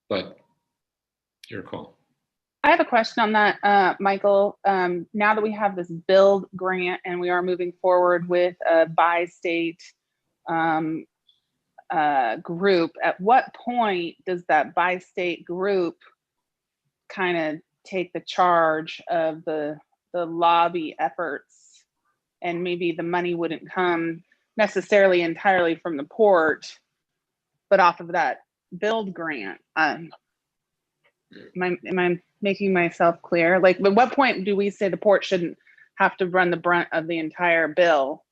But your call. I have a question on that, Michael. Now that we have this build grant and we are moving forward with a bi-state group, at what point does that bi-state group kind of take the charge of the lobby efforts, and maybe the money wouldn't come necessarily entirely from the port, but off of that build grant? Am I making myself clear? Like, at what point do we say the port shouldn't have to run the brunt of the entire bill,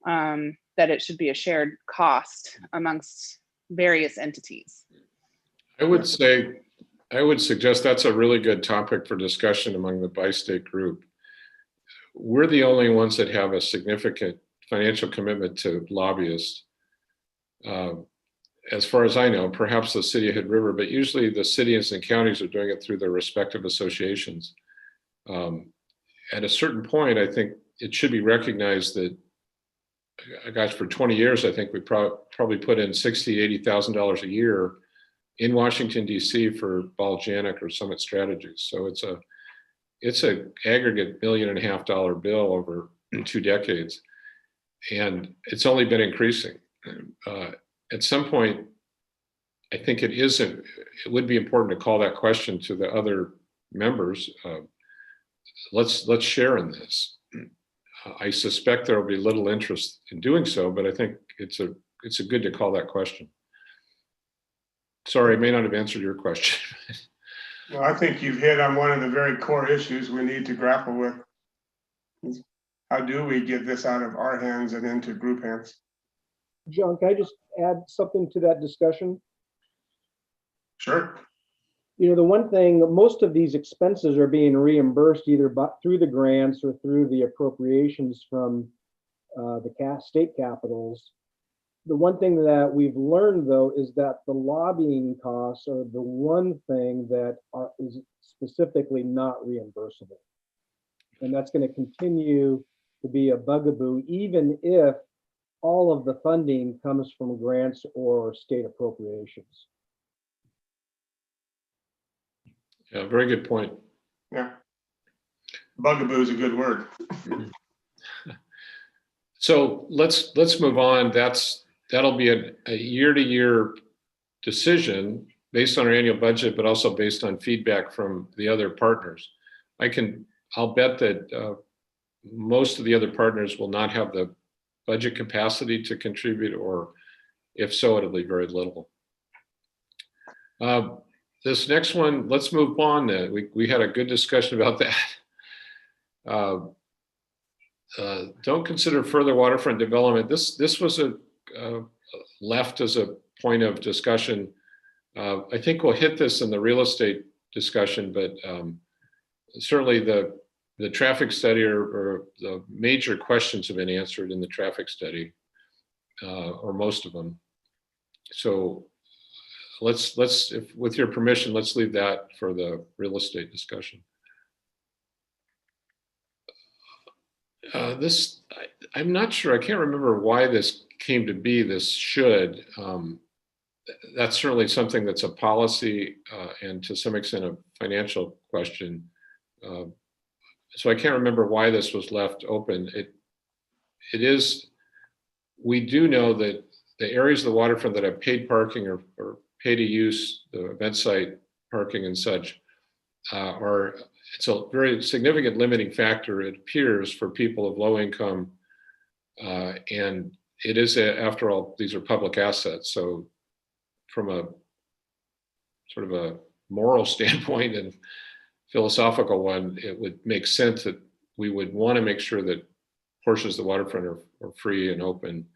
that it should be a shared cost amongst various entities? I would say, I would suggest that's a really good topic for discussion among the bi-state group. We're the only ones that have a significant financial commitment to lobbyists. As far as I know, perhaps the city of Hood River, but usually the cities and counties are doing it through their respective associations. At a certain point, I think it should be recognized that, gosh, for 20 years, I think we probably put in $60,000, $80,000 a year in Washington, D.C. for Volcanic or Summit Strategies. So it's a aggregate $1.5 million bill over 2 decades. And it's only been increasing. At some point, I think it would be important to call that question to the other members. Let's share in this. I suspect there will be little interest in doing so, but I think it's a good to call that question. Sorry, I may not have answered your question. No, I think you've hit on one of the very core issues we need to grapple with. How do we get this out of our hands and into group hands? John, can I just add something to that discussion? Sure. You know, the one thing, most of these expenses are being reimbursed either through the grants or through the appropriations from the state capitals. The one thing that we've learned, though, is that the lobbying costs are the one thing that is specifically not reimbursable. And that's going to continue to be a bugaboo, even if all of the funding comes from grants or state appropriations. Yeah, very good point. Yeah. Bugaboo is a good word. So let's move on. That'll be a year-to-year decision based on our annual budget, but also based on feedback from the other partners. I'll bet that most of the other partners will not have the budget capacity to contribute, or if so, it'll be very little. This next one, let's move on. We had a good discussion about that. Don't consider further waterfront development. This was left as a point of discussion. I think we'll hit this in the real estate discussion, but certainly the traffic study or the major questions have been answered in the traffic study, or most of them. So let's, if with your permission, let's leave that for the real estate discussion. I'm not sure, I can't remember why this came to be, this should. That's certainly something that's a policy and to some extent a financial question. So I can't remember why this was left open. It is, we do know that the areas of the waterfront that have paid parking or pay to use the event site parking and such it's a very significant limiting factor, it appears, for people of low income. And it is, after all, these are public assets. So from a sort of a moral standpoint and philosophical one, it would make sense that we would want to make sure that portions of the waterfront are free and open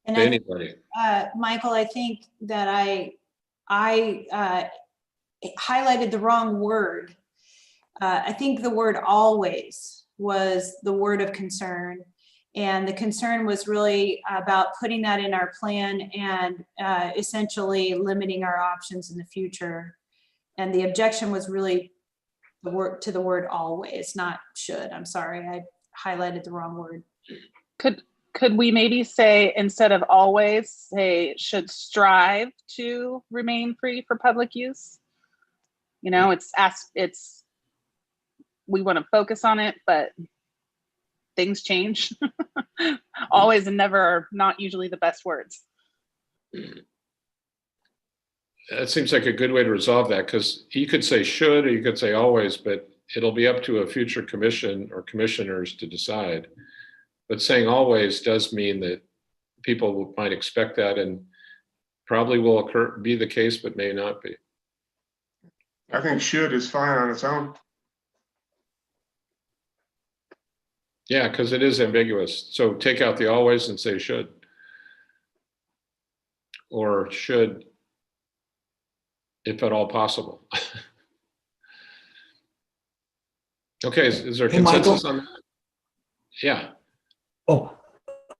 to anybody. Michael, I think that I highlighted the wrong word. I think the word always was the word of concern. And the concern was really about putting that in our plan and essentially limiting our options in the future. And the objection was really the word always, not should. I'm sorry, I highlighted the wrong word. Could we maybe say, instead of always, say should strive to remain free for public use? You know, we want to focus on it, but things change. Always and never are not usually the best words. That seems like a good way to resolve that, because you could say should or you could say always, but it'll be up to a future commission or commissioners to decide. But saying always does mean that people might expect that, and probably will be the case, but may not be. I think should is fine on its own. Yeah, because it is ambiguous. So take out the always and say should. Or should. if at all possible. Okay, is there Hey, Michael? consensus on that? Yeah, Oh,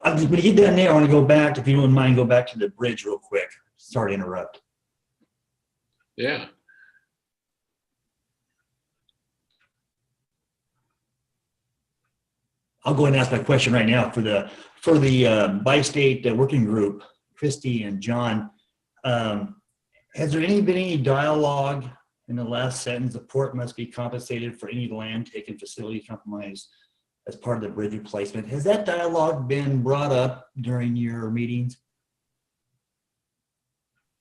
when you get down there, I want to go back, if you wouldn't mind, go back to the bridge real quick. Sorry to interrupt. yeah. I'll go ahead and ask my question right now for the bi-state working group, Christy and John. Has there been any dialogue in the last sentence? The port must be compensated for any land taken facility compromised as part of the bridge replacement. Has that dialogue been brought up during your meetings?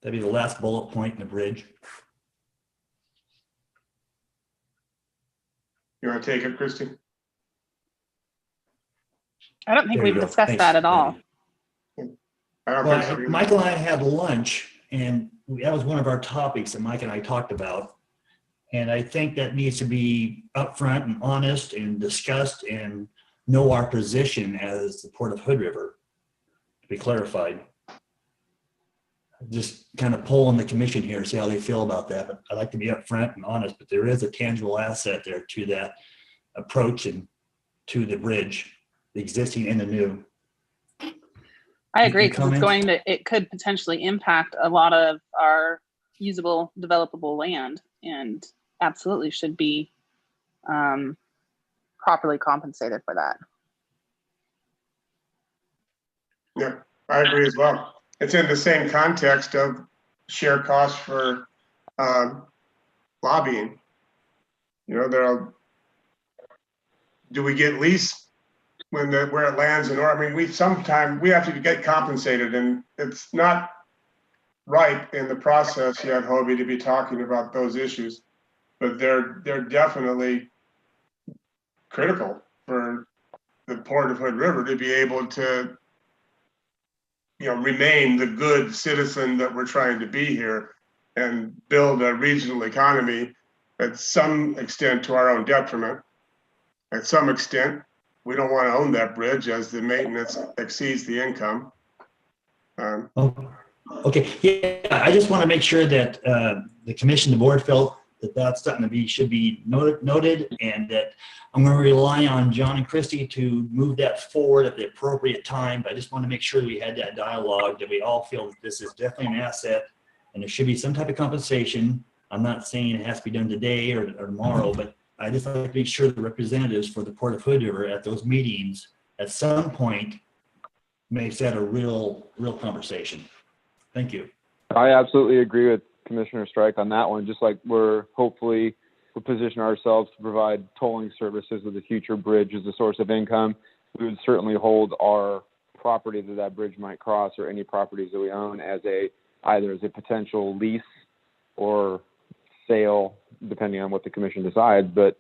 That'd be the last bullet point in the bridge. You want to take it, Christy? I don't think There you we've go. discussed Thanks. that at all. I don't Well, think so either. Michael and I had lunch, and that was one of our topics that Mike and I talked about. And I think that needs to be upfront and honest and discussed and know our position as the Port of Hood River to be clarified. Just kind of polling the commission here, see how they feel about that. But I'd like to be upfront and honest, but there is a tangible asset there to that approach and to the bridge, the existing and the new. I agree, Any because it could potentially impact a lot of our usable, developable land, and absolutely should be properly compensated for that. Yeah, I agree as well. It's in the same context of share costs for lobbying. You know, do we get lease where it lands in order? I mean, we have to get compensated, and it's not right in the process yet, Hobie, to be talking about those issues, but they're definitely critical for the Port of Hood River to be able to, remain the good citizen that we're trying to be here and build a regional economy at some extent to our own detriment. At some extent, we don't want to own that bridge as the maintenance exceeds the income. Okay, yeah, I just want to make sure that the commission, the board felt that that's something should be noted, and that I'm going to rely on John and Christy to move that forward at the appropriate time. But I just want to make sure that we had that dialogue, that we all feel that this is definitely an asset and there should be some type of compensation. I'm not saying it has to be done today or tomorrow, but I just like to make sure the representatives for the Port of Hood River at those meetings at some point makes that a real conversation. Thank you. I absolutely agree with Commissioner Strike on that one. Just like we're positioning ourselves to provide tolling services with the future bridge as a source of income, we would certainly hold our property that bridge might cross, or any properties that we own, as either as a potential lease or sale, depending on what the commission decides. But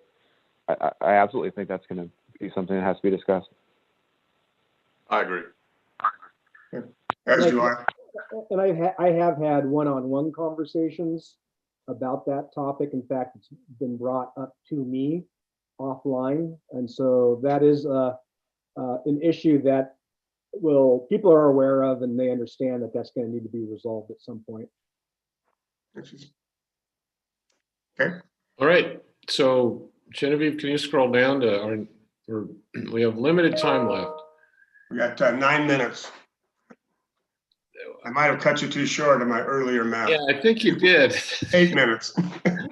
I absolutely think that's going to be something that has to be discussed. I agree. As do I. And I have had one-on-one conversations about that topic. In fact, it's been brought up to me offline. And so that is an issue that people are aware of, and they understand that that's going to need to be resolved at some point. Okay. All right. So Genevieve, can you scroll down to we have limited time left. We got 9 minutes. I might have cut you too short in my earlier math. Yeah, I think you did. 8 minutes.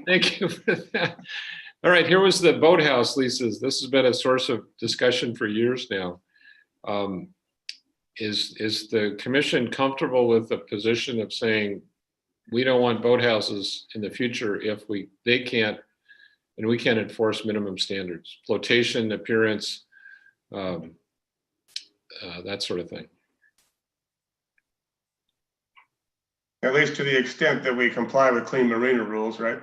Thank you for that. All right, here was the boathouse leases. This has been a source of discussion for years now. Is the commission comfortable with the position of saying we don't want boathouses in the future if they can't enforce minimum standards, flotation, appearance, that sort of thing? At least to the extent that we comply with clean marina rules, right?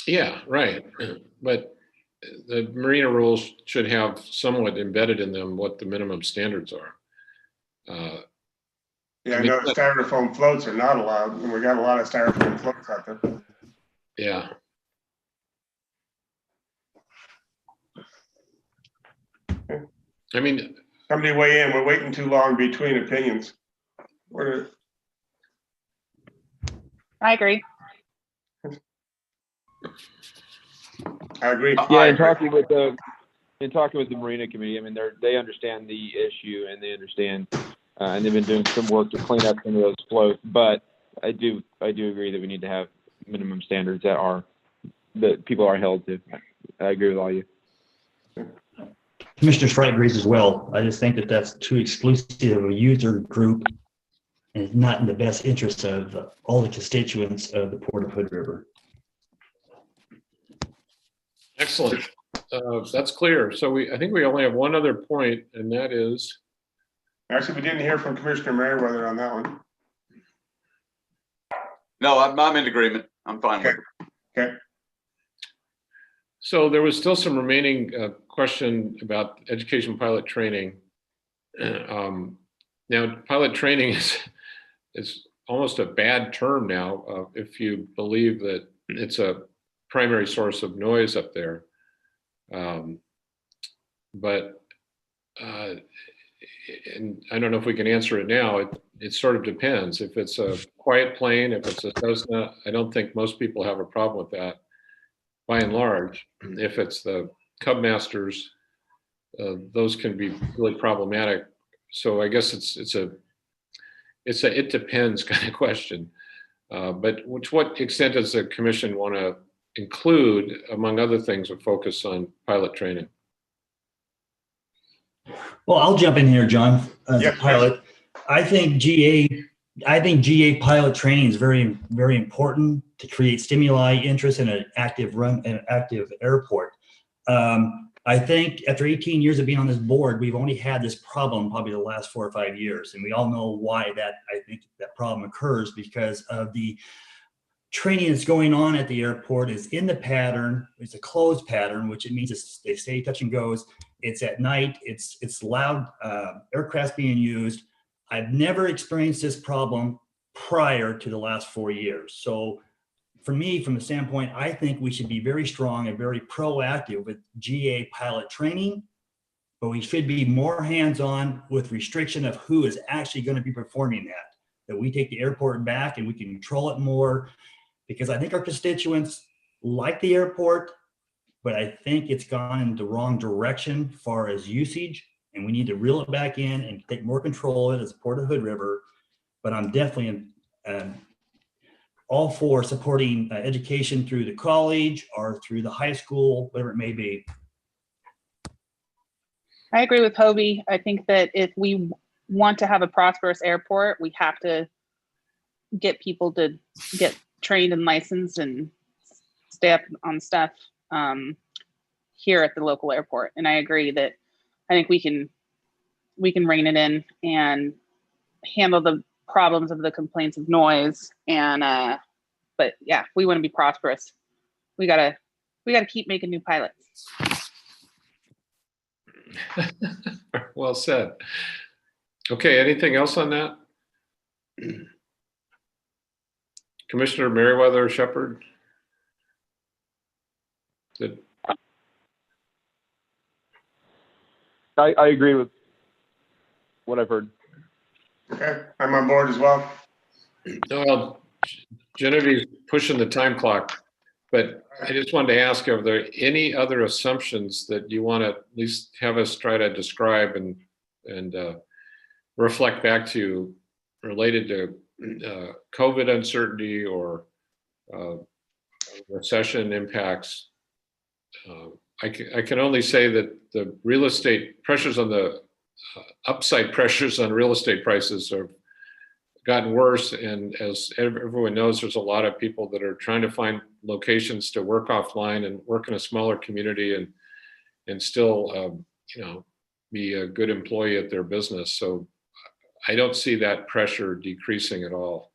Yeah, right. But the marina rules should have somewhat embedded in them what the minimum standards are. Yeah, I know styrofoam floats are not allowed, and we got a lot of styrofoam floats out there. Yeah. I mean, somebody weigh in. We're waiting too long between opinions. I agree. I agree. Yeah, I and agree. talking with the Marina Committee, I mean, they understand the issue and they understand, and they've been doing some work to clean up some of those floats. But I do agree that we need to have minimum standards that people are held to. I agree with all you. Commissioner Strike agrees as well. I just think that that's too exclusive of a user group and it's not in the best interest of all the constituents of the Port of Hood River. Excellent. That's clear. So I think we only have one other point, and that is, Actually, we didn't hear from Commissioner Merriweather on that one. No, I'm in agreement. I'm fine with it. Okay. so there was still some remaining question about education pilot training. Now, pilot training is almost a bad term now, if you believe that it's a primary source of noise up there. But and I don't know if we can answer it now. It sort of depends. If it's a quiet plane, if it's a Cessna, I don't think most people have a problem with that, by and large. If it's the Cub Masters, those can be really problematic. So I guess it's a it depends kind of question. But to what extent does the commission want to include, among other things, a focus on pilot training? Well, I'll jump in here, John, as Yes, a pilot. I think GA pilot training is very, very important to create stimuli, interest in an active airport. I think after 18 years of being on this board, we've only had this problem probably the last 4 or 5 years. And we all know why I think that problem occurs, because of the training that's going on at the airport is in the pattern. It's a closed pattern, which it means they stay touch and goes. It's at night. It's loud aircraft being used. I've never experienced this problem prior to the last 4 years. So for me, from the standpoint, I think we should be very strong and very proactive with GA pilot training, but we should be more hands-on with restriction of who is actually going to be performing that we take the airport back and we can control it more, because I think our constituents like the airport, but I think it's gone in the wrong direction as far as usage, and we need to reel it back in and take more control of it as Port of Hood River. But I'm definitely all for supporting education through the college or through the high school, whatever it may be. I agree with Hobie. I think that if we want to have a prosperous airport, we have to get people to get trained and licensed and stay up on stuff here at the local airport. And I agree that I think we can rein it in and handle the problems of the complaints of noise. And but yeah, we want to be prosperous. We gotta keep making new pilots. Well said. Okay, anything else on that? Commissioner Merriweather, Shepherd? I agree with what I've heard. Okay, I'm on board as well. Well, Genevieve's pushing the time clock, but I just wanted to ask, are there any other assumptions that you want to at least have us try to describe and reflect back to, related to COVID uncertainty or recession impacts? I can only say that the real estate pressures on the upside pressures on real estate prices have gotten worse. And as everyone knows, there's a lot of people that are trying to find locations to work offline and work in a smaller community and still, be a good employee at their business. So I don't see that pressure decreasing at all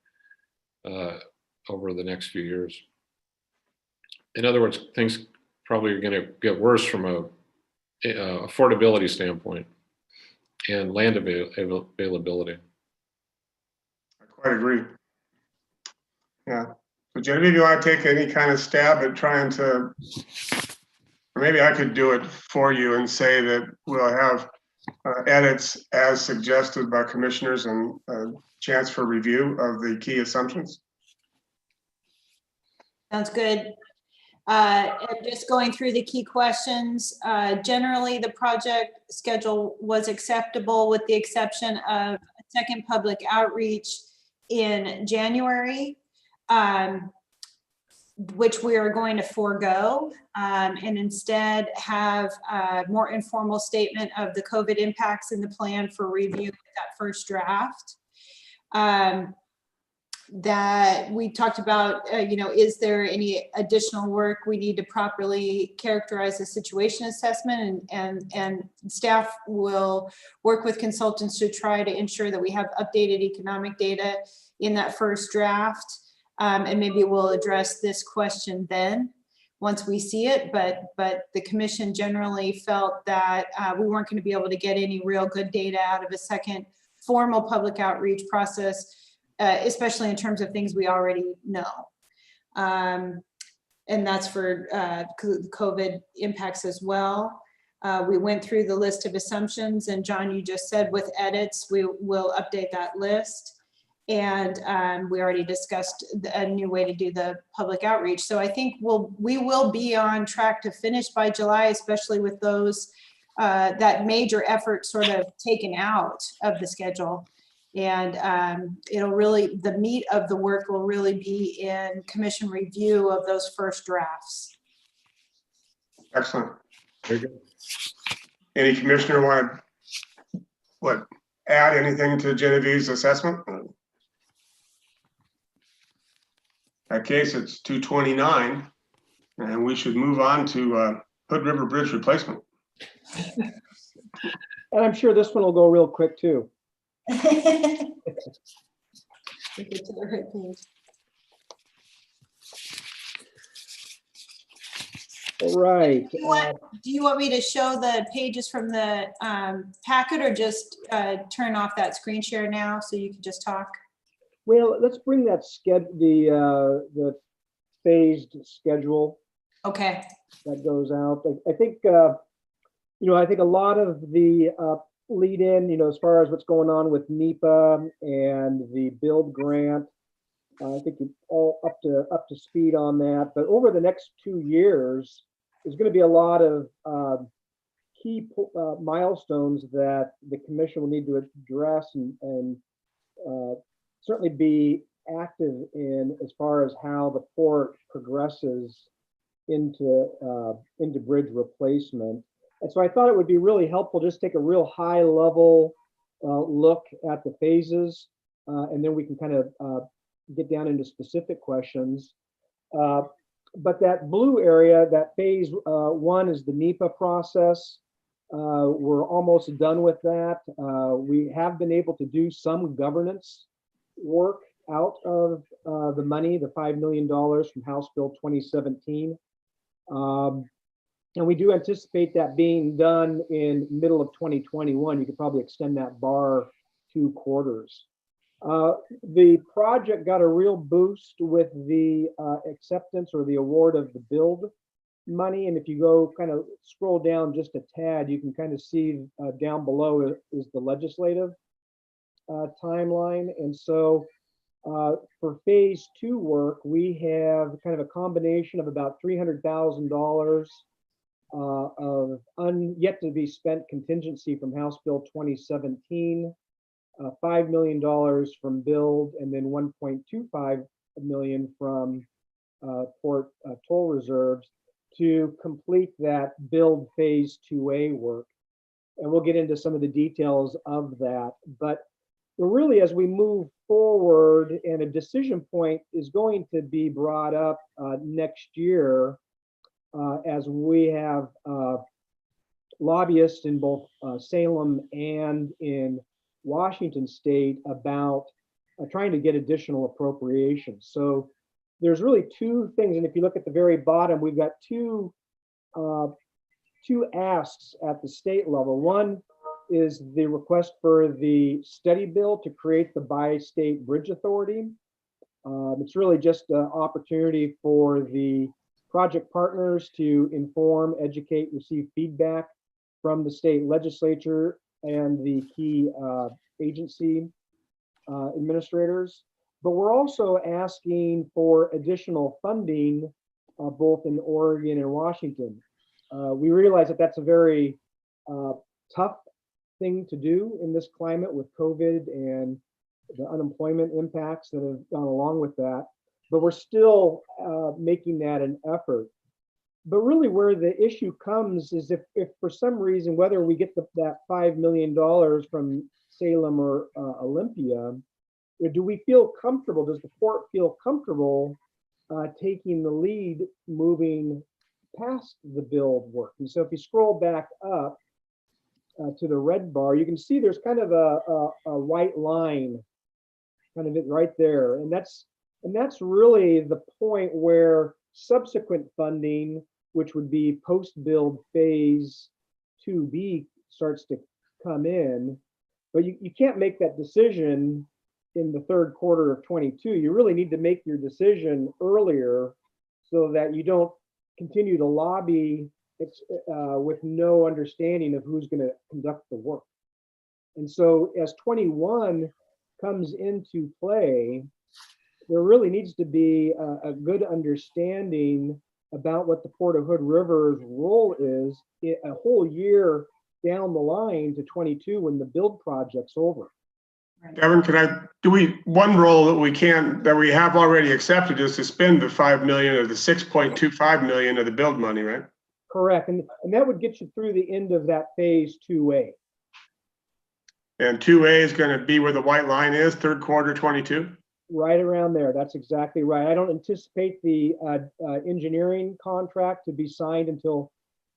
over the next few years. In other words, things probably are going to get worse from a affordability standpoint and land availability. I quite agree. Yeah. So Genevieve, you want to take any kind of stab at trying to, or maybe I could do it for you and say that we'll have edits as suggested by commissioners and a chance for review of the key assumptions? Sounds good. And just going through the key questions, generally the project schedule was acceptable with the exception of a second public outreach in January, which we are going to forego, and instead have a more informal statement of the COVID impacts in the plan for review with that first draft. That we talked about, is there any additional work we need to properly characterize the situation assessment, and staff will work with consultants to try to ensure that we have updated economic data in that first draft. And maybe we'll address this question then once we see it, but the commission generally felt that we weren't going to be able to get any real good data out of a second formal public outreach process, especially in terms of things we already know. And that's for COVID impacts as well. We went through the list of assumptions, and John, you just said with edits, we will update that list. And we already discussed a new way to do the public outreach. So I think we will be on track to finish by July, especially with those, that major effort sort of taken out of the schedule. And it'll really, the meat of the work will really be in commission review of those first drafts. Excellent. Very good. Any commissioner want to add anything to Genevieve's assessment? In that case, it's 2:29, and we should move on to Hood River Bridge replacement. And I'm sure this one will go real quick too. Get to the right page. All right. Do you want me to show the pages from the packet, or just turn off that screen share now so you can just talk? Well, let's bring that the phased schedule Okay. that goes out. I think I think a lot of the lead in, as far as what's going on with NEPA and the build grant, I think you're all up to speed on that. But over the next 2 years, there's going to be a lot of key milestones that the commission will need to address and certainly be active in as far as how the port progresses into bridge replacement. And so I thought it would be really helpful just take a real high level look at the phases, and then we can kind of get down into specific questions. But that blue area, that phase 1 is the NEPA process. We're almost done with that. We have been able to do some governance work out of the money, the $5 million from House Bill 2017. And we do anticipate that being done in middle of 2021. You could probably extend that bar 2 quarters. The project got a real boost with the acceptance or the award of the build money. And if you go kind of scroll down just a tad, you can kind of see down below is the legislative timeline. And so for phase 2 work, we have kind of a combination of about $300,000 of yet to be spent contingency from House Bill 2017, $5 million from build, and then $1.25 million from port toll reserves to complete that build phase 2A work. And we'll get into some of the details of that. But really, as we move forward, and a decision point is going to be brought up next year, as we have lobbyists in both Salem and in Washington State about trying to get additional appropriations. So there's really 2 things, and if you look at the very bottom, we've got two asks at the state level. One is the request for the study bill to create the bi-state bridge authority. It's really just an opportunity for the project partners to inform, educate, receive feedback from the state legislature and the key agency administrators. but we're also asking for additional funding, both in Oregon and Washington. We realize that that's a very tough thing to do in this climate with COVID and the unemployment impacts that have gone along with that. But we're still making that an effort. But really where the issue comes is if for some reason, whether we get that $5 million from Salem or Olympia, do we feel comfortable, does the port feel comfortable taking the lead moving past the build work? And so if you scroll back up to the red bar, you can see there's kind of a white line, kind of it right there. And that's really the point where subsequent funding, which would be post-build phase 2B, starts to come in. But you can't make that decision in the third quarter of 22. You really need to make your decision earlier so that you don't continue to lobby with no understanding of who's going to conduct the work. And so as 21 comes into play, there really needs to be a good understanding about what the Port of Hood River's role is a whole year down the line to 22 when the build project's over. Kevin, one role that we have already accepted is to spend the 5 million of the 6.25 million of the build money, right? Correct. And that would get you through the end of that phase 2A. And 2A is going to be where the white line is, third quarter 22? Right around there. That's exactly right. I don't anticipate the engineering contract to be signed until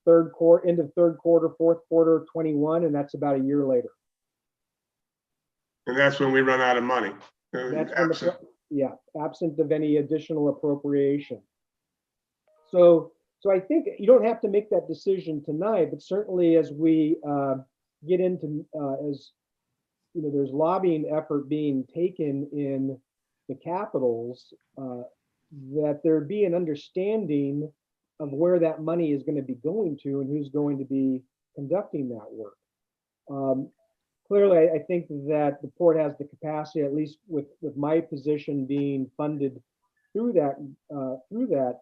end of third quarter, fourth quarter 21, and that's about a year later. And that's when we run out of money. That's absent of any additional appropriation. So I think you don't have to make that decision tonight, but certainly as we get into, as you know, there's lobbying effort being taken in the capitals, that there be an understanding of where that money is going to be going to and who's going to be conducting that work. Clearly, I think that the port has the capacity, at least with my position being funded through that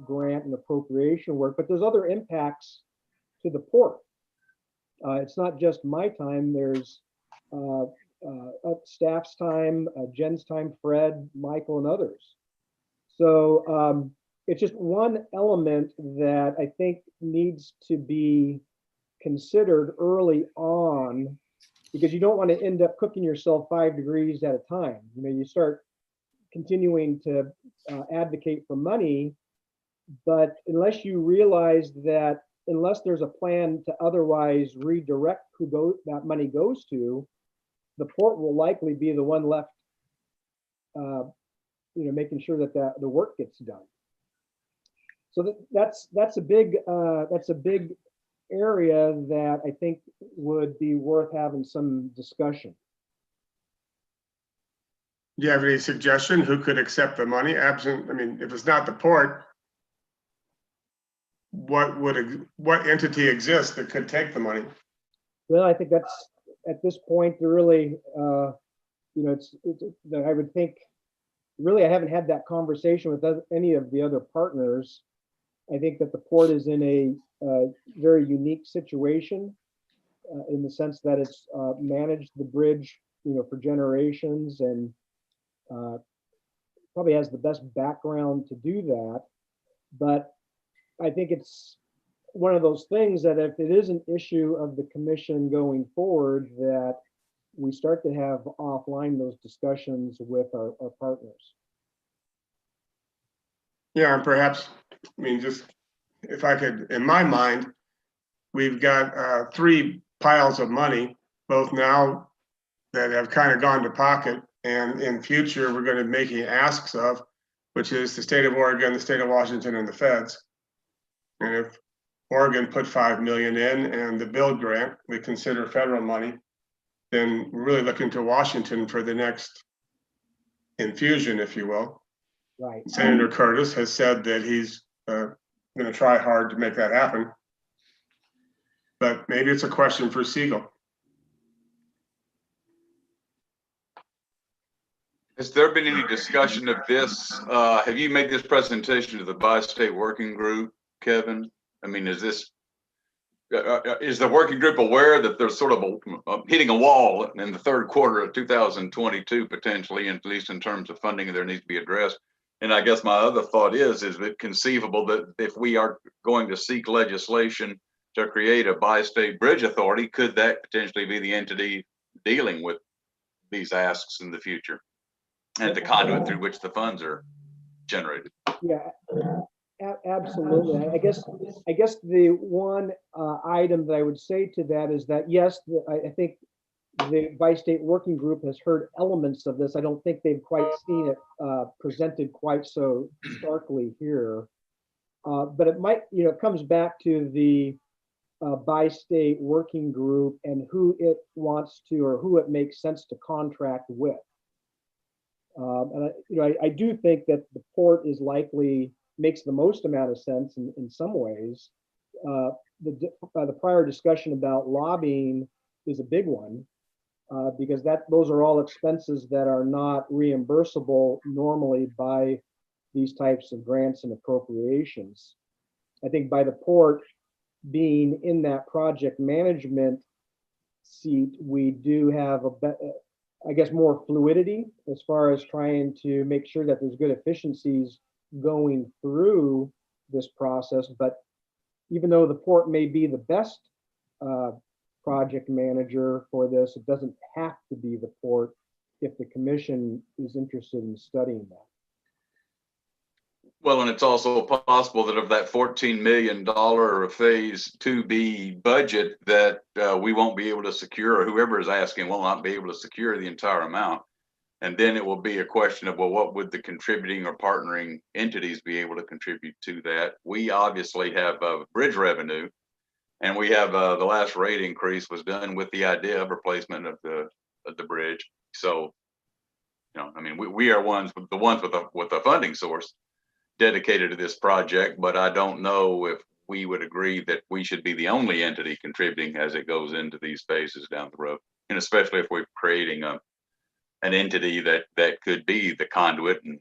grant and appropriation work, but there's other impacts to the port. It's not just my time. There's staff's time, Jen's time, Fred, Michael, and others. So it's just one element that I think needs to be considered early on, because you don't want to end up cooking yourself 5 degrees at a time. You know, you start continuing to advocate for money, but unless you realize that unless there's a plan to otherwise redirect who that money goes to, the port will likely be the one left, making sure that the work gets done. So that's a big area that I think would be worth having some discussion. Do you have any suggestion who could accept the money? Absent, I mean, if it's not the port, what entity exists that could take the money? Well, I think that's at this point to really, I would think, really, I haven't had that conversation with any of the other partners. I think that the port is in a very unique situation in the sense that it's managed the bridge, for generations, and probably has the best background to do that. But I think it's one of those things that if it is an issue of the commission going forward, that we start to have offline those discussions with our partners. Yeah, and perhaps, just if I could, in my mind, we've got 3 piles of money, both now that have kind of gone to pocket, and in future we're going to be making asks of, which is the state of Oregon, the state of Washington, and the feds. And if Oregon put 5 million in and the build grant we consider federal money, then we're really looking to Washington for the next infusion, if you will. Right. Senator Curtis has said that he's going to try hard to make that happen. But maybe it's a question for Siegel. Has there been any discussion of this? Have you made this presentation to the bi-state working group, Kevin? I mean, is the working group aware that there's sort of hitting a wall in the third quarter of 2022 potentially, at least in terms of funding there needs to be addressed? And I guess my other thought is it conceivable that if we are going to seek legislation to create a bi-state bridge authority, could that potentially be the entity dealing with these asks in the future and the conduit through which the funds are generated? Yeah, absolutely. I guess the one item that I would say to that is that, yes, I think the bi-state working group has heard elements of this. I don't think they've quite seen it presented quite so starkly here. But it might, it comes back to the bi-state working group and who it wants to, or who it makes sense to contract with. And I do think that the port is likely makes the most amount of sense in some ways. The prior discussion about lobbying is a big one. Because those are all expenses that are not reimbursable normally by these types of grants and appropriations. I think by the port being in that project management seat, we do have I guess more fluidity as far as trying to make sure that there's good efficiencies going through this process. But even though the port may be the best project manager for this, it doesn't have to be the port if the commission is interested in studying that. Well, and it's also possible that of that $14 million phase 2B budget that we won't be able to secure, or whoever is asking will not be able to secure the entire amount. And then it will be a question of, well, what would the contributing or partnering entities be able to contribute to that? We obviously have bridge revenue. And we have the last rate increase was done with the idea of replacement of the bridge. So, I mean, we are the ones with the funding source dedicated to this project. But I don't know if we would agree that we should be the only entity contributing as it goes into these phases down the road, and especially if we're creating an entity that could be the conduit and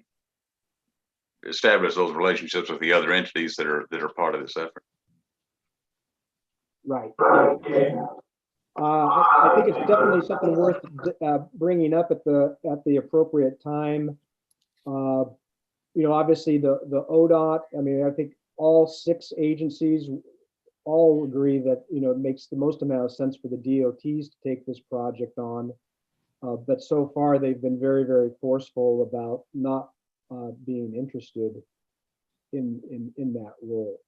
establish those relationships with the other entities that are part of this effort. Right. I think it's definitely something worth bringing up at the appropriate time. Obviously the ODOT. I mean, I think all 6 agencies all agree that it makes the most amount of sense for the DOTs to take this project on. But so far they've been very, very forceful about not being interested in that role.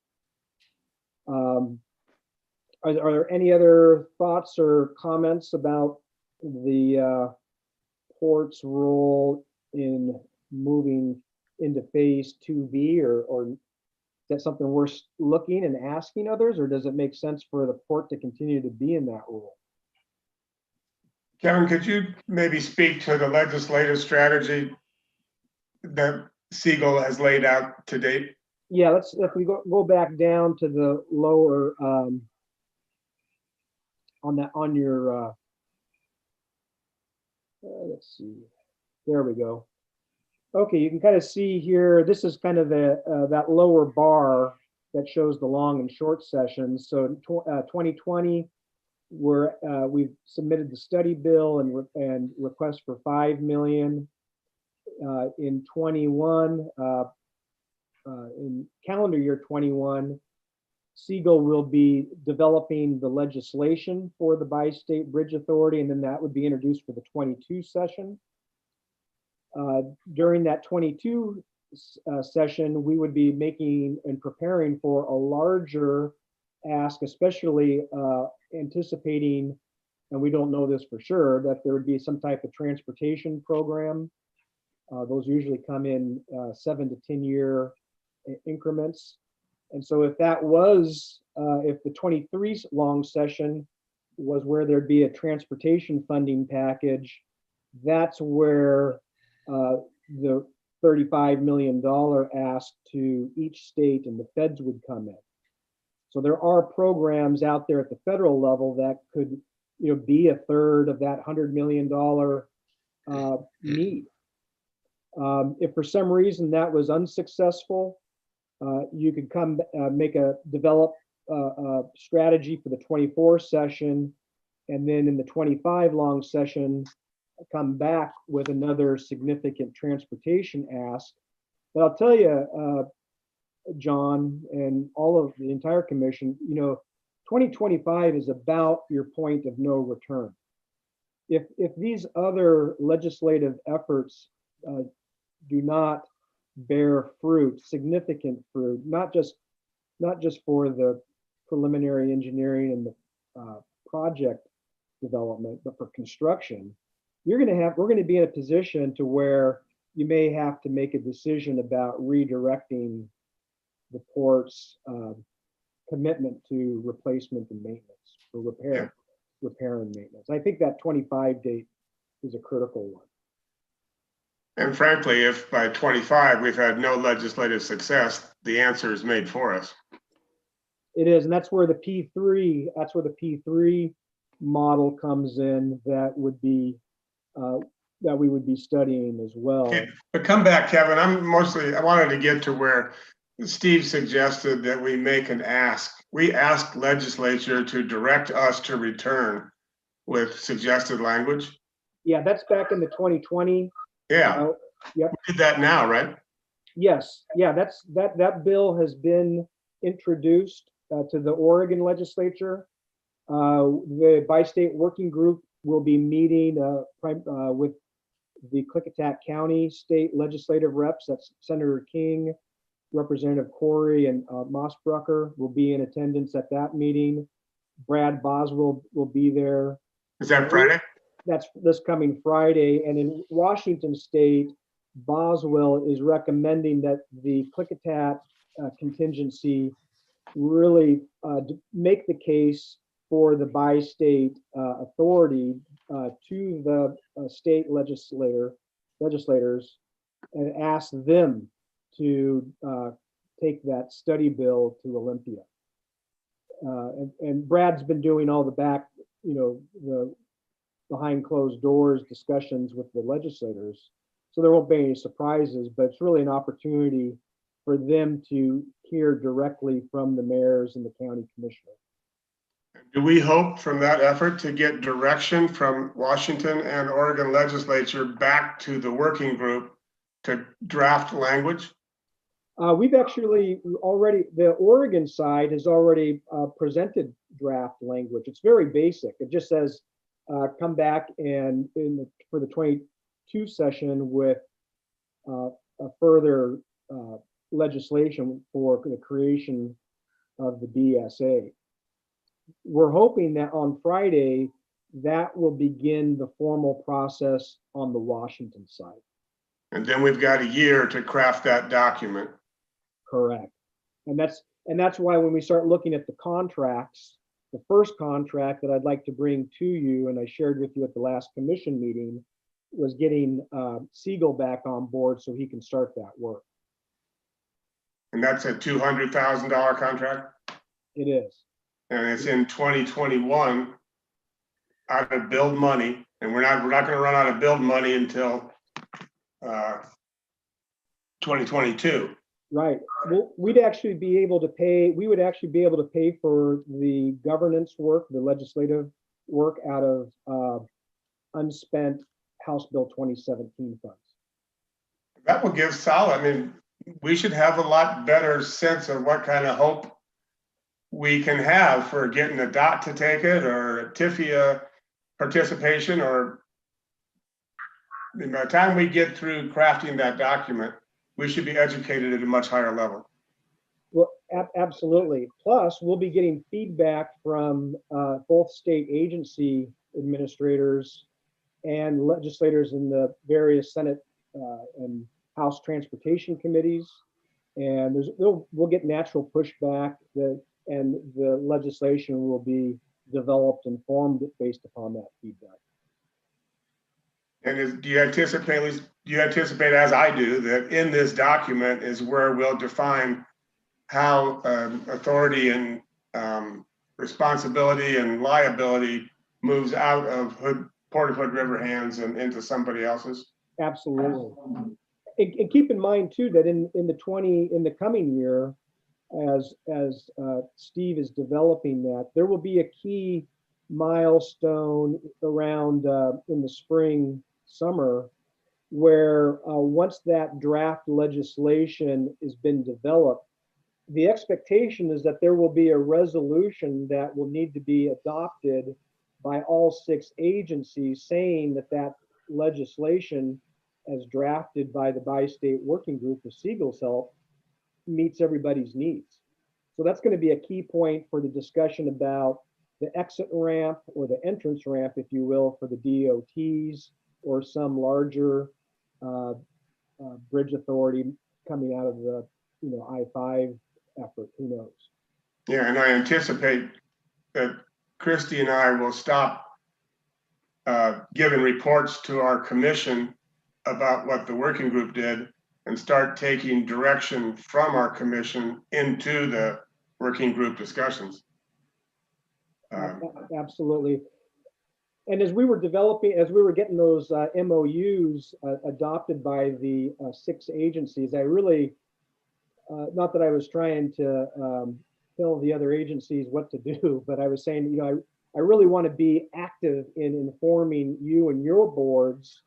Are there any other thoughts or comments about the port's role in moving into phase 2B, or is that something worth looking and asking others, or does it make sense for the port to continue to be in that role? Kevin, could you maybe speak to the legislative strategy that Siegel has laid out to date? Yeah, if we go back down to the lower on your let's see, there we go. Okay, you can kind of see here, this is kind of that lower bar that shows the long and short sessions. So 2020, we've submitted the study bill and request for $5 million. In 21, in calendar year 21, Siegel will be developing the legislation for the Bi-State Bridge Authority, and then that would be introduced for the 22 session. During that 22 session, we would be making and preparing for a larger ask, especially anticipating, and we don't know this for sure, that there would be some type of transportation program. Those usually come in 7 to 10 year increments. And so if that was, if the 23 long session was where there'd be a transportation funding package, that's where the $35 million ask to each state and the feds would come in. So there are programs out there at the federal level that could, be a third of that $100 million need. If for some reason that was unsuccessful, you could develop a strategy for the 24 session, and then in the 25 long session, come back with another significant transportation ask. But I'll tell you, John, and all of the entire commission, 2025 is about your point of no return. If these other legislative efforts do not bear fruit, significant fruit, not just for the preliminary engineering and the project development, but for construction, we're going to be in a position to where you may have to make a decision about redirecting the port's commitment to replacement and maintenance, for repair and maintenance. I think that 25 date is a critical one. And frankly, if by 25 we've had no legislative success, the answer is made for us. It is, and that's where the P3 model comes in. That we would be studying as well. Okay, but come back, Kevin. I wanted to get to where Steve suggested that we make an ask. We asked legislature to direct us to return with suggested language. Yeah, that's back in the 2020. Yeah. Yep. We did that now, right? Yes. Yeah, that bill has been introduced to the Oregon legislature. The bi-state working group will be meeting with the Klickitat County state legislative reps. That's Senator King, Representative Corey, and Mossbrucker will be in attendance at that meeting. Brad Boswell will be there. Is that Friday? That's this coming Friday. And in Washington State, Boswell is recommending that the Klickitat contingency really make the case for the bi-state authority to the state legislators and ask them to take that study bill to Olympia. And Brad's been doing all the the behind closed doors discussions with the legislators. So there won't be any surprises, but it's really an opportunity for them to hear directly from the mayors and the county commissioner. Do we hope from that effort to get direction from Washington and Oregon legislature back to the working group to draft language? We've actually the Oregon side has already presented draft language. It's very basic. It just says, come back and for the 22 session with a further legislation for the creation of the BSA. We're hoping that on Friday, that will begin the formal process on the Washington side. And then we've got a year to craft that document. Correct. And that's why when we start looking at the contracts, the first contract that I'd like to bring to you, and I shared with you at the last commission meeting, was getting Siegel back on board so he can start that work. And that's a $200,000 contract? It is. And it's in 2021 out of build money, and we're not going to run out of build money until 2022. Right. Well, we would actually be able to pay for the governance work, the legislative work out of unspent House Bill 2017 funds. That will give solid. I mean, we should have a lot better sense of what kind of hope we can have for getting a DOT to take it, or a TIFIA participation, or by the time we get through crafting that document, we should be educated at a much higher level. Well, absolutely. Plus, we'll be getting feedback from both state agency administrators and legislators in the various Senate and House transportation committees. And we'll get natural pushback, and the legislation will be developed and formed based upon that feedback. And do you anticipate, as I do, that in this document is where we'll define how authority and responsibility and liability moves out of Port of Hood River hands and into somebody else's? Absolutely. And keep in mind too, that in the coming year, as Steve is developing that, there will be a key milestone around in the spring, summer, where once that draft legislation has been developed, the expectation is that there will be a resolution that will need to be adopted by all 6 agencies, saying that that legislation, as drafted by the bi-state working group with Siegel's help, meets everybody's needs. So that's going to be a key point for the discussion about the exit ramp or the entrance ramp, if you will, for the DOTs or some larger bridge authority coming out of the I-5 effort. Who knows? Yeah, and I anticipate that Christy and I will stop giving reports to our commission about what the working group did and start taking direction from our commission into the working group discussions. Absolutely. And as we were getting those MOUs adopted by the 6 agencies, I really, not that I was trying to tell the other agencies what to do, but I was saying, I really want to be active in informing you and your boards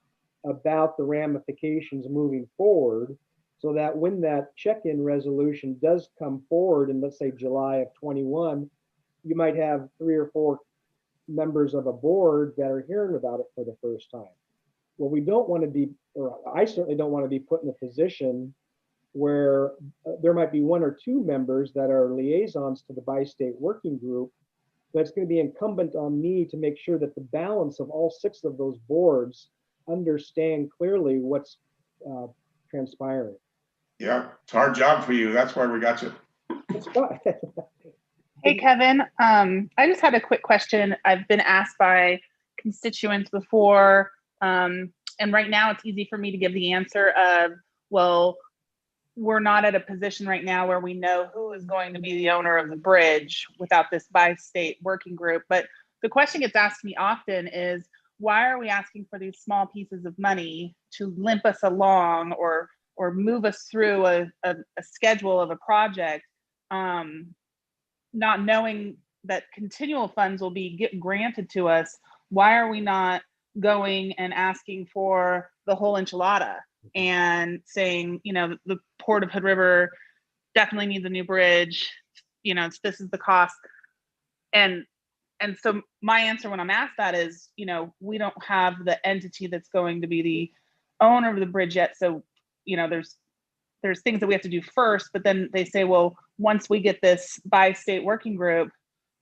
about the ramifications moving forward, so that when that check-in resolution does come forward in, let's say, July of 21, you might have 3 or 4 members of a board that are hearing about it for the first time. Well, we don't want to be, or I certainly don't want to be put in a position where there might be 1 or 2 members that are liaisons to the bi-state working group. But it's going to be incumbent on me to make sure that the balance of all 6 of those boards understand clearly what's transpiring. Yeah, it's a hard job for you. That's why we got you. Hey, Kevin, I just had a quick question. I've been asked by constituents before, and right now it's easy for me to give the answer of, well, we're not at a position right now where we know who is going to be the owner of the bridge without this bi-state working group. But the question gets asked me often is, why are we asking for these small pieces of money to limp us along or move us through a schedule of a project, not knowing that continual funds will be granted to us? Why are we not going and asking for the whole enchilada and saying, the Port of Hood River definitely needs a new bridge, this is the cost? And so my answer when I'm asked that is, we don't have the entity that's going to be the owner of the bridge yet. So, there's things that we have to do first, but then they say, well, once we get this bi-state working group,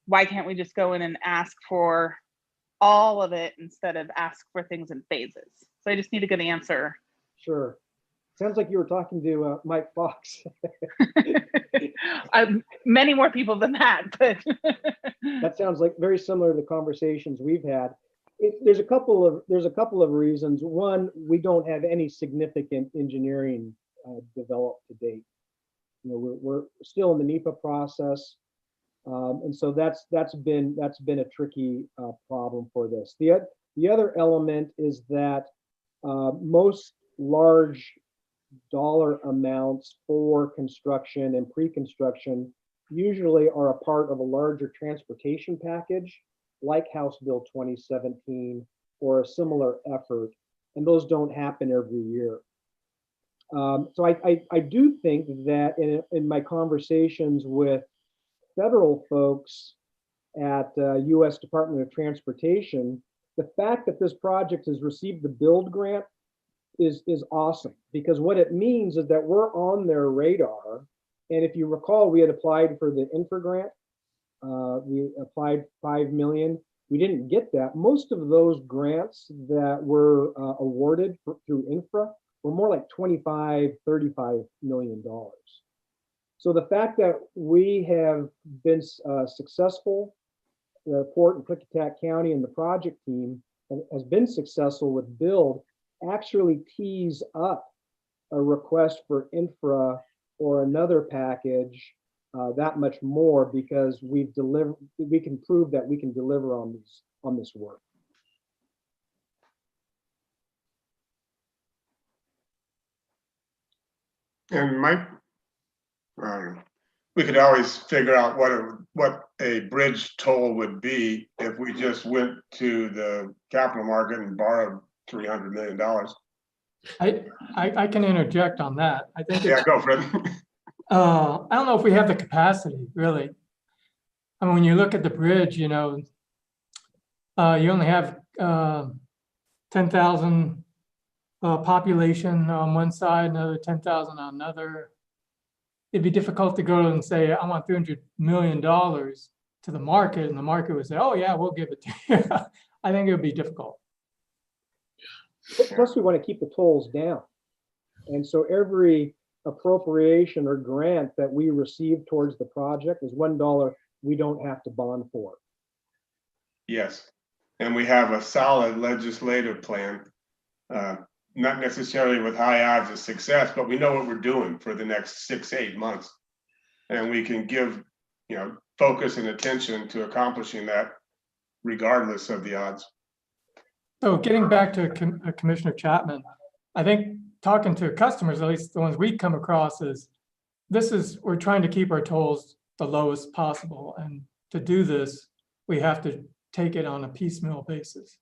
why can't we just go in and ask for all of it instead of ask for things in phases? So I just need a good answer. Sure. Sounds like you were talking to Mike Fox. Many more people than that, but that sounds like very similar to the conversations we've had. There's a couple of reasons. One, we don't have any significant engineering developed to date. We're still in the NEPA process, and so that's been a tricky problem for this. The other element is that most large dollar amounts for construction and pre-construction usually are a part of a larger transportation package, like House Bill 2017 or a similar effort, and those don't happen every year. So I do think that in my conversations with federal folks at U.S. Department of Transportation, the fact that this project has received the build grant is awesome, because what it means is that we're on their radar. And if you recall, we had applied for the infra grant. We applied $5 million. We didn't get that. Most of those grants that were awarded through infra were more like $25, $35 million. So the fact that we have been successful, the Port and Klickitat County and the project team has been successful with build, actually tees up a request for infra or another package that much more, because we can prove that we can deliver on this work. And Mike, we could always figure out what a bridge toll would be if we just went to the capital market and borrowed $300 million. I can interject on that. I think Yeah, it's, go Fred. I don't know if we have the capacity, really. I mean, when you look at the bridge, you know, you only have 10,000 population on one side, another 10,000 on another. It'd be difficult to go and say, I want $300 million to the market, and the market would say, oh yeah, we'll give it to you. I think it would be difficult. Plus, we want to keep the tolls down. And so every appropriation or grant that we receive towards the project is $1 we don't have to bond for. Yes, and we have a solid legislative plan, not necessarily with high odds of success, but we know what we're doing for the next 6 to 8 months. And we can give, focus and attention to accomplishing that regardless of the odds. So getting back to Commissioner Chapman, I think talking to customers, at least the ones we come across, is we're trying to keep our tolls the lowest possible. And to do this, we have to take it on a piecemeal basis.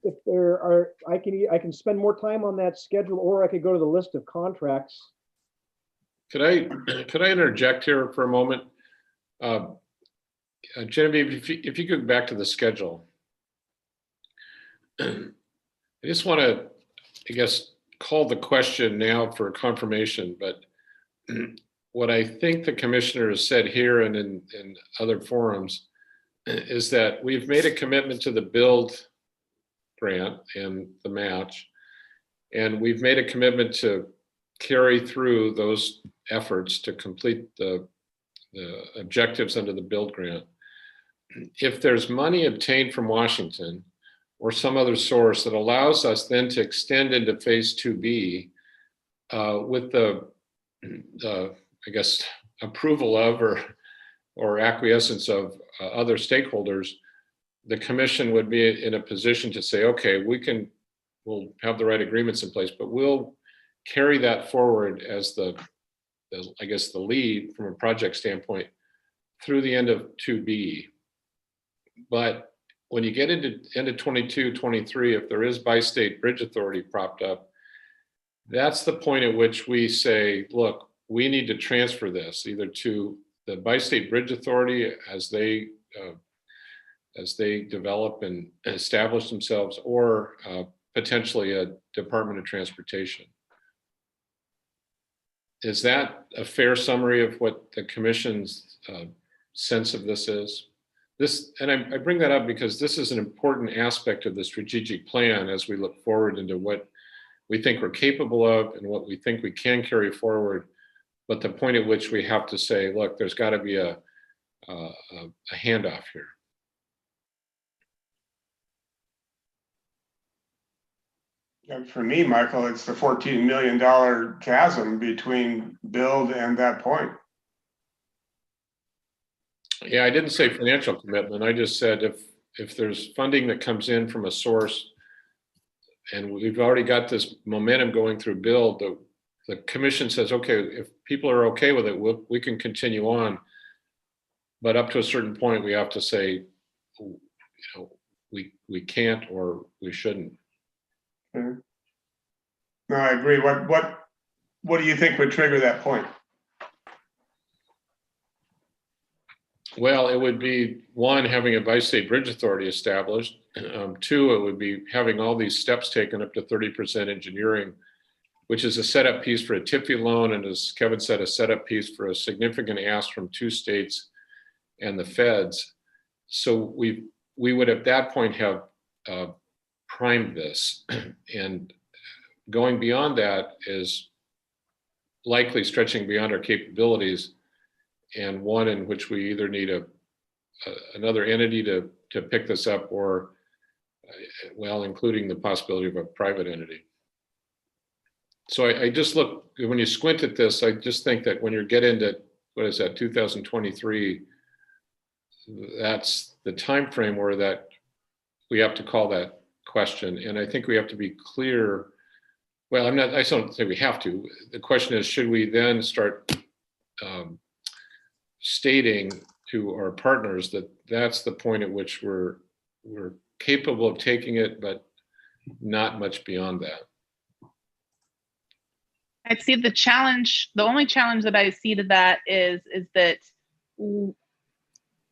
If there are, I can spend more time on that schedule, or I could go to the list of contracts. Could I interject here for a moment? Genevieve, if you go back to the schedule, I just want to, I guess, call the question now for confirmation, but what I think the commissioner has said here and in other forums is that we've made a commitment to the build grant and the match, and we've made a commitment to carry through those efforts to complete the objectives under the build grant. If there's money obtained from Washington or some other source that allows us then to extend into phase 2B with the I guess approval of or acquiescence of other stakeholders, the commission would be in a position to say, okay, we'll have the right agreements in place, but we'll carry that forward as I guess the lead from a project standpoint through the end of 2B. But when you get into end of 22, 23, if there is bi-state bridge authority propped up, that's the point at which we say, look, we need to transfer this either to the bi-state bridge authority as they develop and establish themselves, or potentially a Department of Transportation. Is that a fair summary of what the commission's sense of this is? And I bring that up because this is an important aspect of the strategic plan as we look forward into what we think we're capable of and what we think we can carry forward. But the point at which we have to say, look, there's got to be a handoff here. And for me, Michael, it's the $14 million chasm between build and that point. Yeah, I didn't say financial commitment. I just said if there's funding that comes in from a source and we've already got this momentum going through build, the commission says, okay, if people are okay with it, we can continue on. But up to a certain point, we have to say, we can't or we shouldn't. No, I agree. What do you think would trigger that point? Well, it would be one, having a bi-state bridge authority established. Two, it would be having all these steps taken up to 30% engineering, which is a setup piece for a TIFI loan. And as Kevin said, a setup piece for a significant ask from 2 states and the feds. So we would at that point have primed this. And going beyond that is likely stretching beyond our capabilities, and one in which we either need another entity to pick this up, or well, including the possibility of a private entity. So I just look, when you squint at this, I just think that when you get into, what is that, 2023, that's the time frame where that we have to call that question. And I think we have to be clear. Well, I don't think we have to. The question is, should we then start stating to our partners that that's the point at which we're capable of taking it, but not much beyond that? I see the challenge. The only challenge that I see to that is that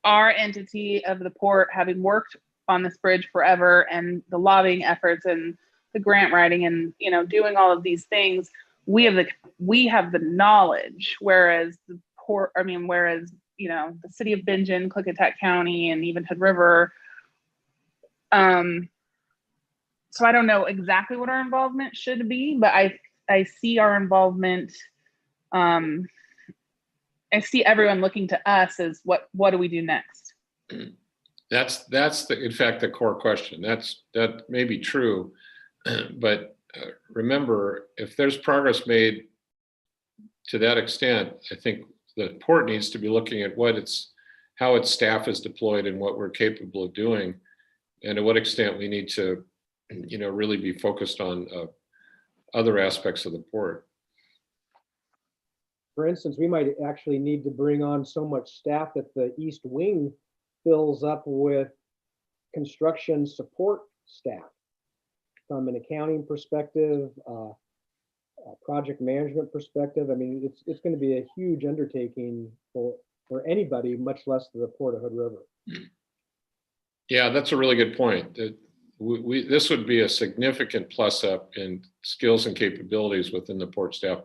our entity of the port, having worked on this bridge forever, and the lobbying efforts and the grant writing and doing all of these things, we have the knowledge, whereas the port, whereas the city of Bingen, Clickitat County, and even Hood River. So I don't know exactly what our involvement should be, but I see our involvement. I see everyone looking to us as what do we do next? That's in fact the core question. That may be true, but remember, if there's progress made to that extent, I think the port needs to be looking at how its staff is deployed and what we're capable of doing, and to what extent we need to, really be focused on other aspects of the port. For instance, we might actually need to bring on so much staff that the East Wing fills up with construction support staff from an accounting perspective, a project management perspective. I mean, it's going to be a huge undertaking for anybody, much less the Port of Hood River. Yeah, that's a really good point. This would be a significant plus up in skills and capabilities within the port staff.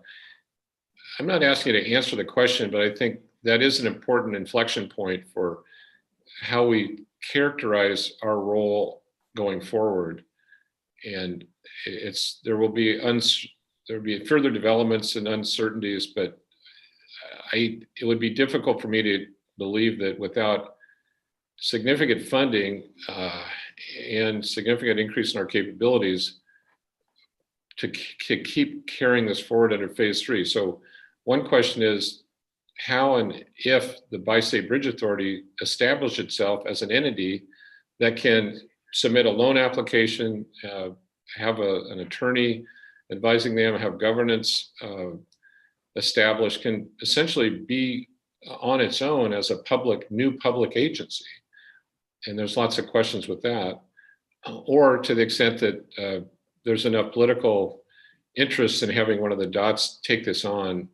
I'm not asking you to answer the question, but I think that is an important inflection point for how we characterize our role going forward. And there will be further developments and uncertainties, but it would be difficult for me to believe that without significant funding and significant increase in our capabilities to keep carrying this forward under phase 3. So one question is how and if the Bi-State Bridge Authority established itself as an entity that can submit a loan application, have an attorney advising them, have governance established, can essentially be on its own as a new public agency. And there's lots of questions with that. Or to the extent that there's enough political interest in having one of the dots take this on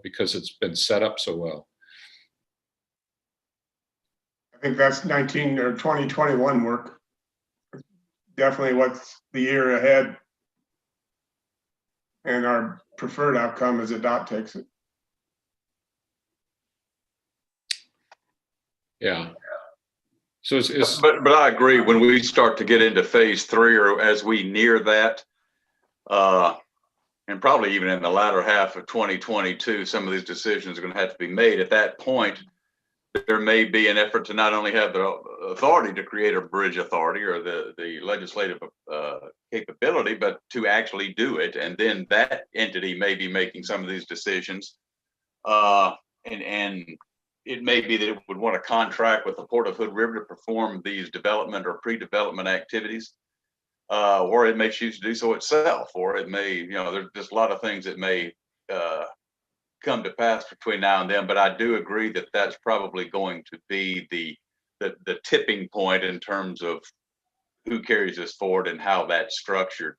because it's been set up so well. I think that's 19 or 2021 work. Definitely what's the year ahead. And our preferred outcome is a dot takes it. Yeah. So but I agree, when we start to get into phase 3, or as we near that, and probably even in the latter half of 2022, some of these decisions are going to have to be made. At that point, there may be an effort to not only have the authority to create a bridge authority or the legislative capability, but to actually do it. And then that entity may be making some of these decisions. And it may be that it would want to contract with the Port of Hood River to perform these development or pre-development activities. Or it may choose to do so itself, or it may, there's just a lot of things that may come to pass between now and then. But I do agree that that's probably going to be the tipping point in terms of who carries this forward and how that's structured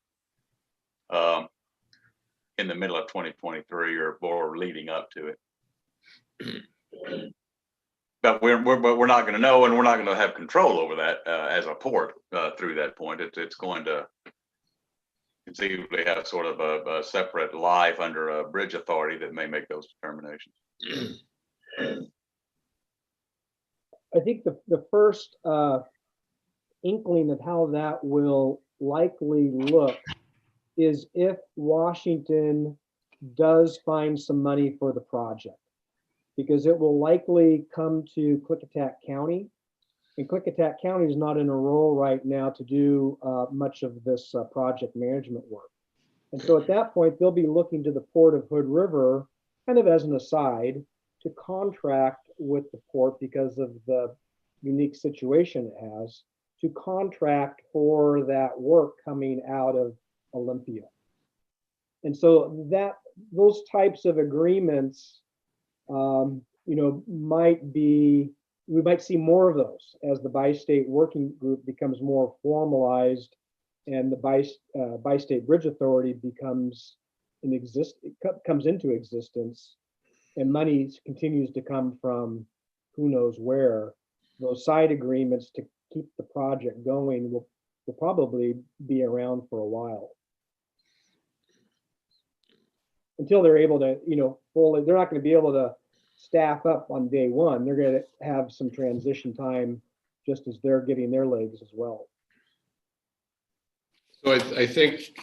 in the middle of 2023 or leading up to it. But we're not going to know, and we're not going to have control over that as a port through that point. It's going to conceivably have sort of a separate life under a bridge authority that may make those determinations. I think the first inkling of how that will likely look is if Washington does find some money for the project, because it will likely come to Clickitat County, and Clickitat County is not in a role right now to do much of this project management work. And so at that point, they'll be looking to the Port of Hood River, kind of as an aside, to contract with the port because of the unique situation it has to contract for that work coming out of Olympia. And so those types of agreements, we might see more of those as the bi-state working group becomes more formalized and the bi-state bridge authority comes into existence, and money continues to come from who knows where. Those side agreements to keep the project going will probably be around for a while. Until they're able to, they're not going to be able to staff up on day one. They're going to have some transition time just as they're getting their legs as well. So I think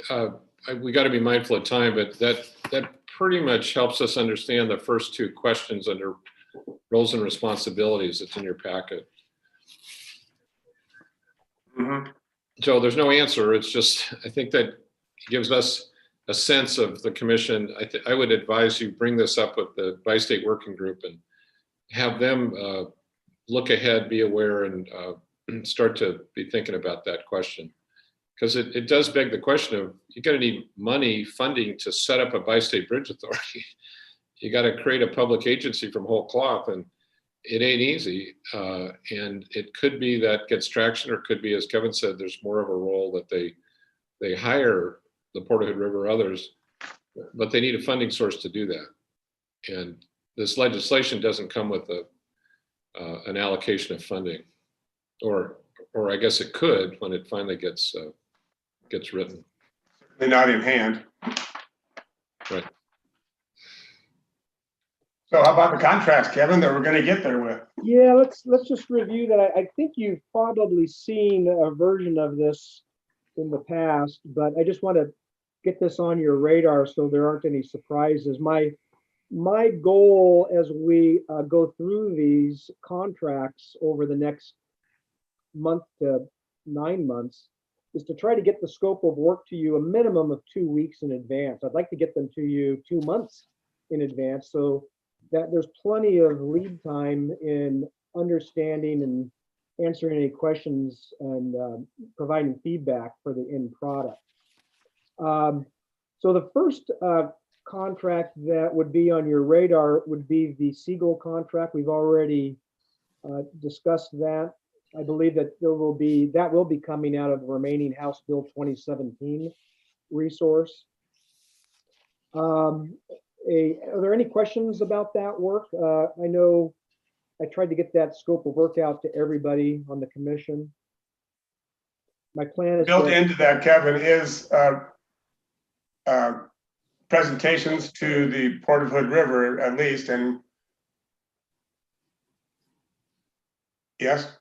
we got to be mindful of time, but that pretty much helps us understand the first two questions under roles and responsibilities that's in your packet. Mhm. So there's no answer. It's just, I think that gives us a sense of the commission. I would advise you bring this up with the bi-state working group and have them look ahead, be aware, and start to be thinking about that question. Because it does beg the question of, you're going to need money, funding to set up a bi-state bridge authority. You got to create a public agency from whole cloth, and it ain't easy. And it could be that gets traction, or it could be, as Kevin said, there's more of a role that they hire the Port Hood River, others, but they need a funding source to do that. And this legislation doesn't come with an allocation of funding, or I guess it could when it finally gets written. They're not in hand. Right. So how about the contracts, Kevin, that we're going to get there with? Yeah, let's just review that. I think you've probably seen a version of this in the past, but I just want to get this on your radar so there aren't any surprises. My goal as we go through these contracts over the next month to 9 months is to try to get the scope of work to you a minimum of 2 weeks in advance. I'd like to get them to you 2 months in advance so that there's plenty of lead time in understanding and answering any questions and providing feedback for the end product. So the first contract that would be on your radar would be the Siegel contract. We've already discussed that. I believe that will be coming out of the remaining House Bill 2017 resource. Are there any questions about that work? I know I tried to get that scope of work out to everybody on the commission. My plan is Built into that, Kevin, is presentations to the Port of Hood River at least, and yes?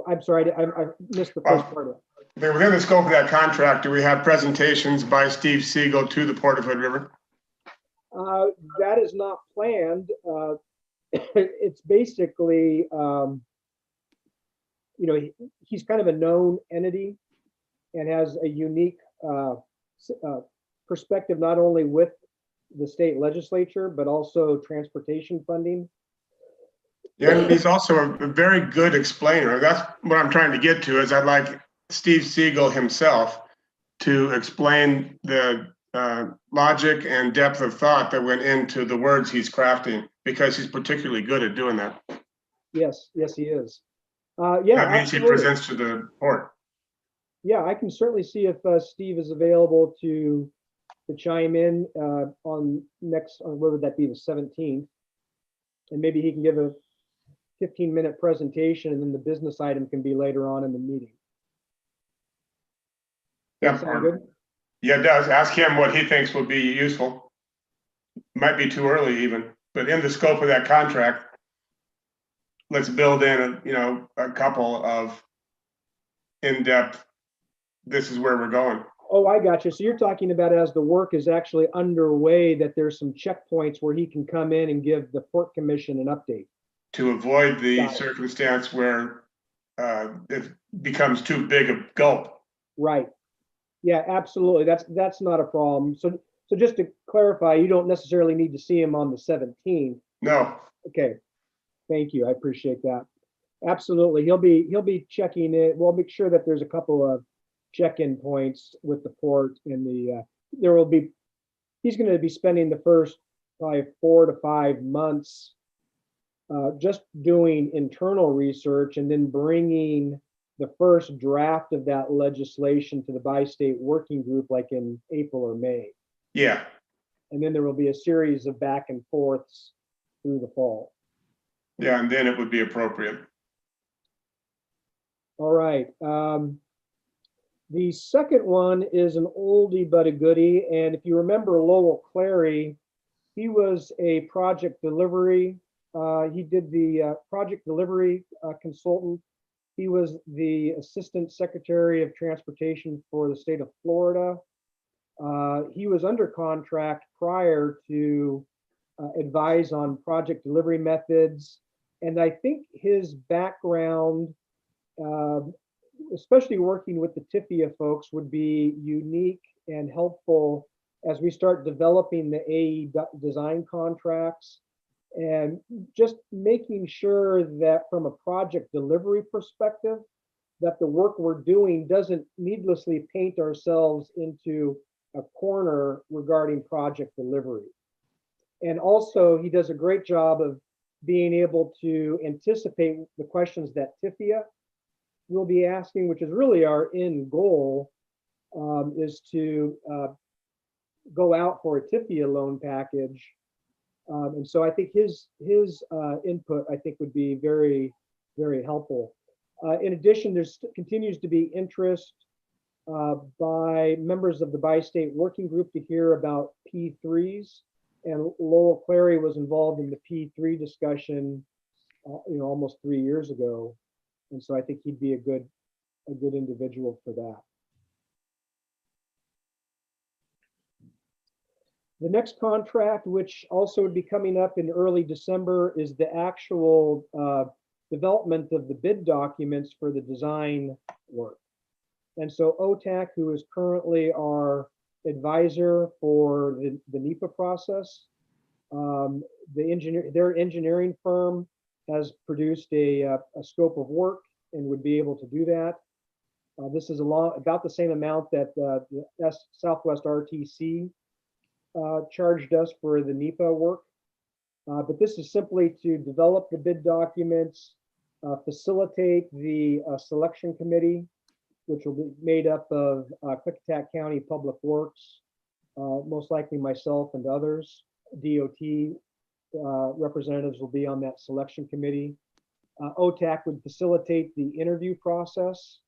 I'm sorry, I missed the first part of it. Within the scope of that contract, do we have presentations by Steve Siegel to the Port of Hood River? That is not planned. It's basically, he's kind of a known entity and has a unique perspective, not only with the state legislature, but also transportation funding. Yeah, and he's also a very good explainer. That's what I'm trying to get to, is I'd like Steve Siegel himself to explain the logic and depth of thought that went into the words he's crafting, because he's particularly good at doing that. Yes, he is. Yeah, that means absolutely. He presents to the port. Yeah, I can certainly see if Steve is available to chime in on what would that be, the 17th, and maybe he can give a 15-minute presentation, and then the business item can be later on in the meeting. Yeah, sound good? Yeah, it does. Ask him what he thinks would be useful. Might be too early even, but in the scope of that contract, let's build in a couple of in-depth, this is where we're going. Oh, I got you. So you're talking about as the work is actually underway, that there's some checkpoints where he can come in and give the Port Commission an update. To avoid the circumstance where it becomes too big a gulp. Right. Yeah, absolutely. That's not a problem. So just to clarify, you don't necessarily need to see him on the 17th. No. Okay. Thank you. I appreciate that. Absolutely. He'll be checking it. We'll make sure that there's a couple of check-in points with the port and there will be, he's going to be spending the first probably 4 to 5 months just doing internal research and then bringing the first draft of that legislation to the bi-state working group like in April or May. Yeah, And then there will be a series of back and forths through the fall. yeah, and then it would be appropriate. All right. The second one is an oldie but a goodie. And if you remember Lowell Clary, he was a project delivery. He did the project delivery consultant. He was the Assistant Secretary of Transportation for the state of Florida. He was under contract prior to advise on project delivery methods. And I think his background, especially working with the TIFIA folks, would be unique and helpful as we start developing the AE design contracts and just making sure that from a project delivery perspective, that the work we're doing doesn't needlessly paint ourselves into a corner regarding project delivery. And also, he does a great job of being able to anticipate the questions that TIFIA will be asking, which is really our end goal, is to go out for a TIFIA loan package. And so I think his input, I think, would be very, very helpful. In addition, there continues to be interest by members of the bi-state working group to hear about P3s. And Lowell Clary was involved in the P3 discussion, almost 3 years ago. And so I think he'd be a good individual for that. The next contract, which also would be coming up in early December, is the actual development of the bid documents for the design work. And so OTAC, who is currently our advisor for the NEPA process, their engineering firm has produced a scope of work and would be able to do that. This is about the same amount that the Southwest RTC charged us for the NEPA work. But this is simply to develop the bid documents, facilitate the selection committee, which will be made up of Clickitat County Public Works, most likely myself and others. DOT representatives will be on that selection committee. OTAC would facilitate the interview process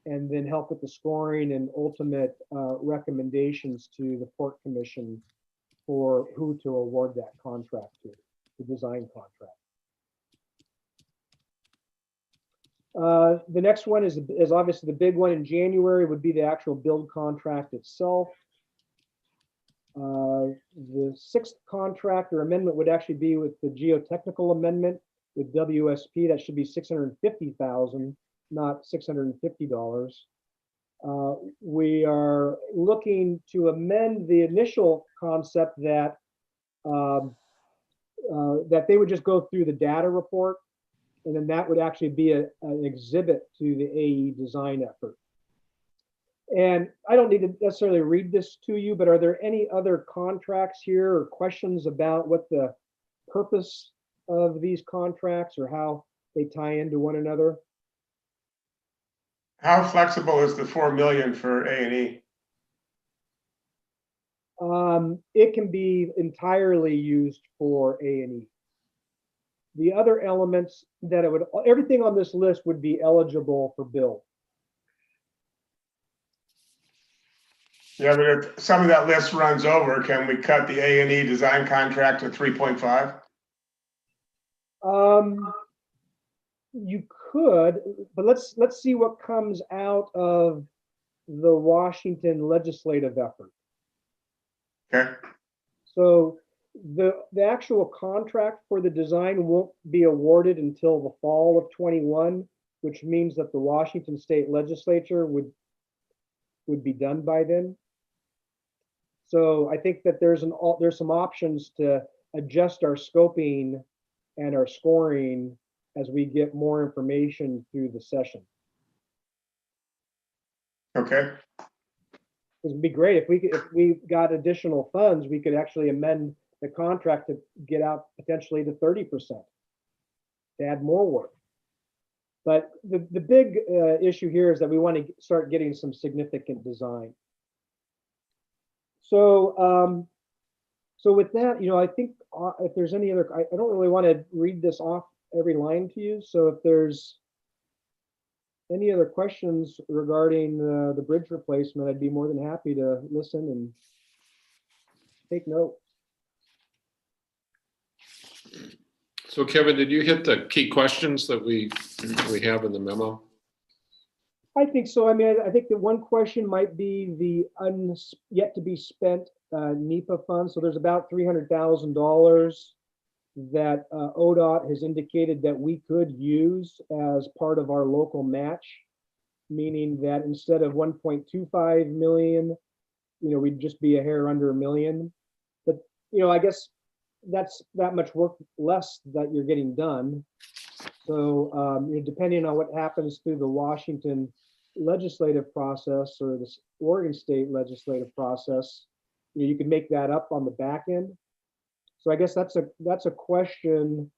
and then help with the scoring and ultimate recommendations to the Port Commission for who to award that contract to, the design contract. The next one is obviously the big one in January, would be the actual build contract itself. The sixth contract or amendment would actually be with the geotechnical amendment with WSP. That should be $650,000, not $650. We are looking to amend the initial concept that that they would just go through the data report, and then that would actually be an exhibit to the AE design effort. And I don't need to necessarily read this to you, but are there any other contracts here or questions about what the purpose of these contracts or how they tie into one another? How flexible is the 4 million for A&E? It can be entirely used for A&E. The other elements that it would, everything on this list would be eligible for bill. Yeah, but if some of that list runs over, can we cut the A&E design contract to 3.5? You could, but let's see what comes out of the Washington legislative effort. Okay. So the actual contract for the design won't be awarded until the fall of 21, which means that the Washington State Legislature would be done by then. So I think that there's some options to adjust our scoping and our scoring as we get more information through the session. Okay, It'd be great if we got additional funds, we could actually amend the contract to get out potentially to 30%, to add more work. But the big issue here is that we want to start getting some significant design. So so with that, I think if there's any other, I don't really want to read this off every line to you. So if there's any other questions regarding the bridge replacement, I'd be more than happy to listen and take note. So Kevin, did you hit the key questions that we have in the memo? I think so. I mean, I think that one question might be the yet to be spent NEPA funds. So there's about $300,000 that ODOT has indicated that we could use as part of our local match, meaning that instead of 1.25 million, we'd just be a hair under $1 million. But, I guess that's that much work less that you're getting done. So depending on what happens through the Washington legislative process or the Oregon state legislative process, you can make that up on the back end. So I guess that's a question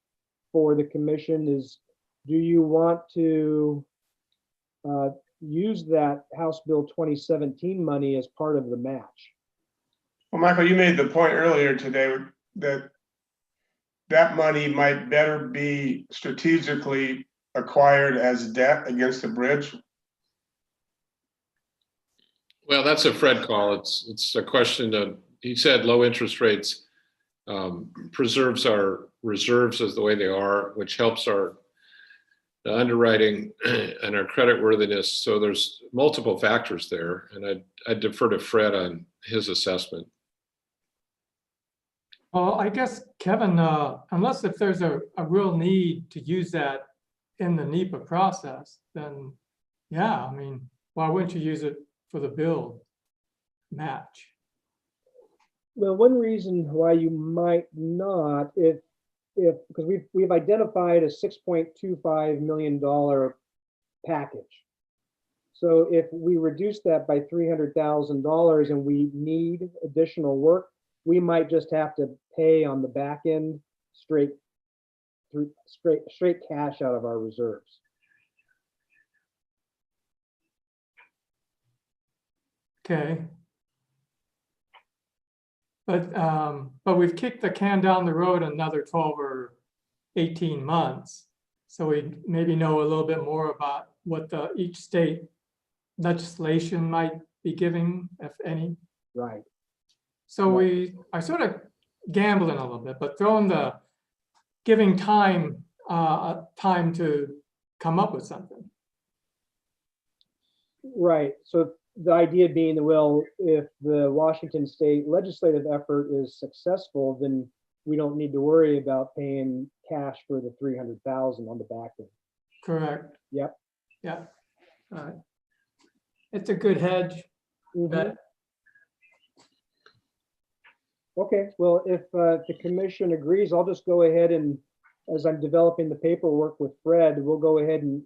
for the commission is, do you want to use that House Bill 2017 money as part of the match? well, Michael, you made the point earlier today that money might better be strategically acquired as debt against the bridge. Well, that's a Fred call. It's a question of, he said low interest rates preserves our reserves as the way they are, which helps our underwriting and our credit worthiness. So there's multiple factors there, and I'd defer to Fred on his assessment. Well, I guess, Kevin, unless if there's a real need to use that in the NEPA process, then yeah, I mean, why wouldn't you use it for the build match? Well, one reason why you might not, if because we've identified a $6.25 million package. So if we reduce that by $300,000 and we need additional work, we might just have to pay on the back end straight cash out of our reserves. Okay. But we've kicked the can down the road another 12 or 18 months. So we maybe know a little bit more about what each state legislation might be giving, if any. Right. So I sort of gambling a little bit, but giving time to come up with something. Right. So the idea being that, well, if the Washington state legislative effort is successful, then we don't need to worry about paying cash for the $300,000 on the back end. Correct. Yep. Yep. It's a good hedge. Bet. Okay, well, if the commission agrees, I'll just go ahead and, as I'm developing the paperwork with Fred, we'll go ahead and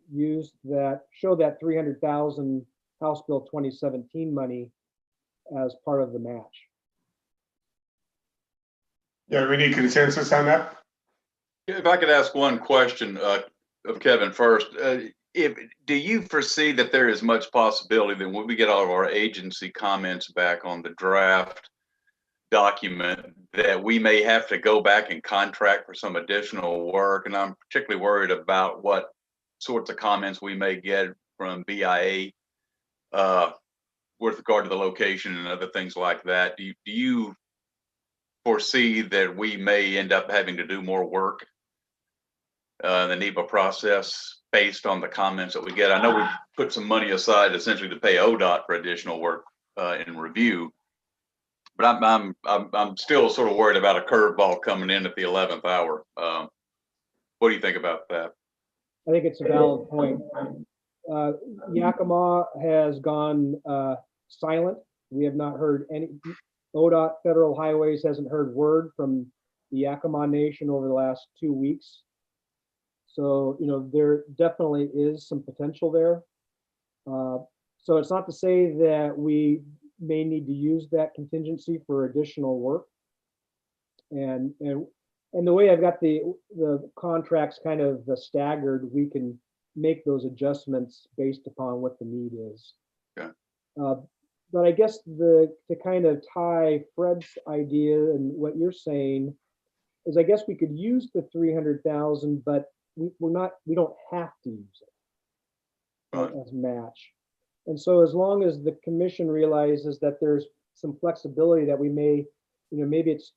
show that 300,000 House Bill 2017 money as part of the match. Yeah, we need consensus on that. If I could ask one question of Kevin first, do you foresee that there is much possibility that when we get all of our agency comments back on the draft document, that we may have to go back and contract for some additional work? And I'm particularly worried about what sorts of comments we may get from BIA with regard to the location and other things like that. Do you foresee that we may end up having to do more work in the NEPA process based on the comments that we get? I know we put some money aside essentially to pay ODOT for additional work in review, but I'm still sort of worried about a curveball coming in at the 11th hour. What do you think about that? I think it's a valid point. Yakima has gone silent. We have not heard any. ODOT Federal Highways hasn't heard word from the Yakima Nation over the last 2 weeks. So, there definitely is some potential there. So it's not to say that we may need to use that contingency for additional work. And the way I've got the contracts kind of staggered, we can make those adjustments based upon what the need is. Yeah. But I guess to kind of tie Fred's idea and what you're saying is, I guess we could use the 300,000, but we don't have to use it as match. And so as long as the commission realizes that there's some flexibility that we may, maybe it's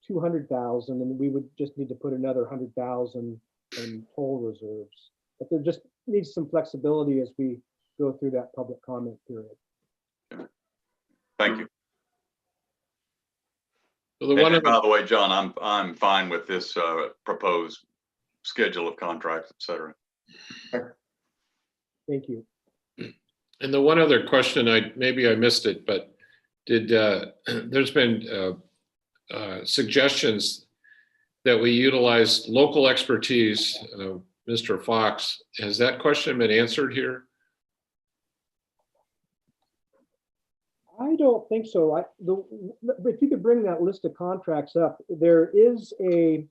200,000 and we would just need to put another 100,000 in toll reserves. But there just needs some flexibility as we go through that public comment period. Thank you. So the one And by the way, John, I'm fine with this proposed schedule of contracts, et cetera. Thank you. And the one other question, maybe I missed it, but there's been suggestions that we utilize local expertise, Mr. Fox. Has that question been answered here? I don't think so. If you could bring that list of contracts up, there is a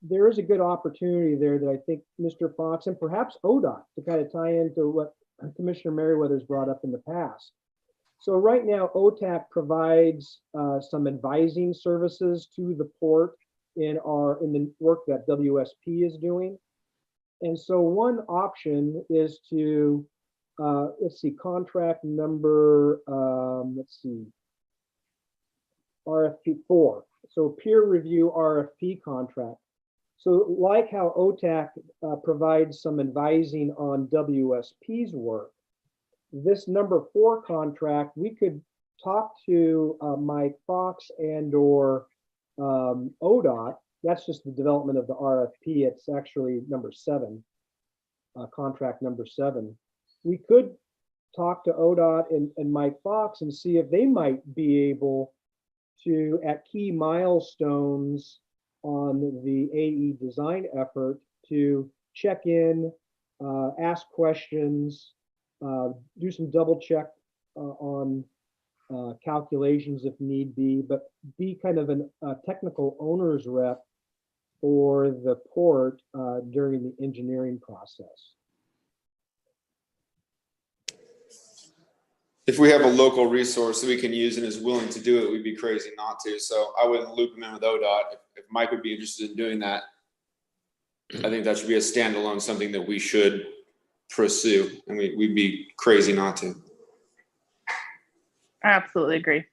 good opportunity there that I think Mr. Fox and perhaps ODOT to kind of tie into what Commissioner Merriweather's brought up in the past. So right now, OTAC provides some advising services to the port in the work that WSP is doing. And so one option is to let's see, contract number, RFP 4. So peer review RFP contract. So like how OTAC provides some advising on WSP's work, this number 4 contract, we could talk to Mike Fox and/or ODOT. That's just the development of the RFP. It's actually number 7, contract number 7. We could talk to ODOT and Mike Fox and see if they might be able to, at key milestones on the AE design effort, to check in, ask questions, do some double check on calculations if need be, but be kind of a technical owner's rep for the port during the engineering process. If we have a local resource that we can use and is willing to do it, we'd be crazy not to. So I wouldn't loop him in with ODOT. If Mike would be interested in doing that, I think that should be a standalone, something that we should pursue, and we'd be crazy not to. I absolutely agree.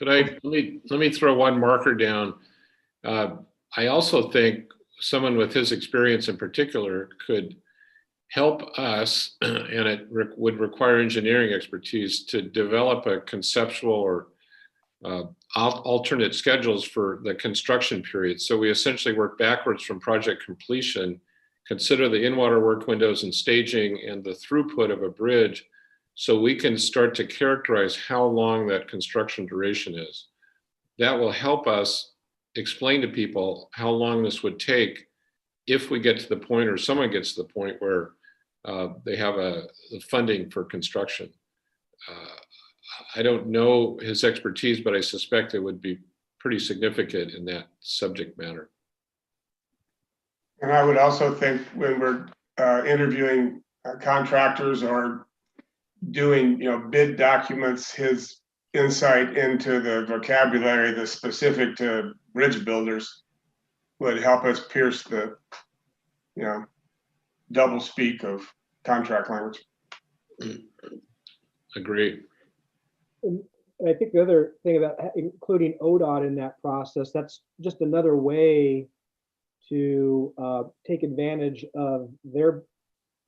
Let me throw one marker down. I also think someone with his experience in particular could help us, and it would require engineering expertise to develop a conceptual or alternate schedules for the construction period. So we essentially work backwards from project completion, consider the in-water work windows and staging and the throughput of a bridge, so we can start to characterize how long that construction duration is. That will help us explain to people how long this would take if we get to the point, or someone gets to the point where they have the funding for construction. I don't know his expertise, but I suspect it would be pretty significant in that subject matter. And I would also think when we're interviewing contractors or doing, bid documents, his insight into the vocabulary that's specific to bridge builders would help us pierce the, double speak of contract language. Agree. And I think the other thing about including ODOT in that process, that's just another way to take advantage of their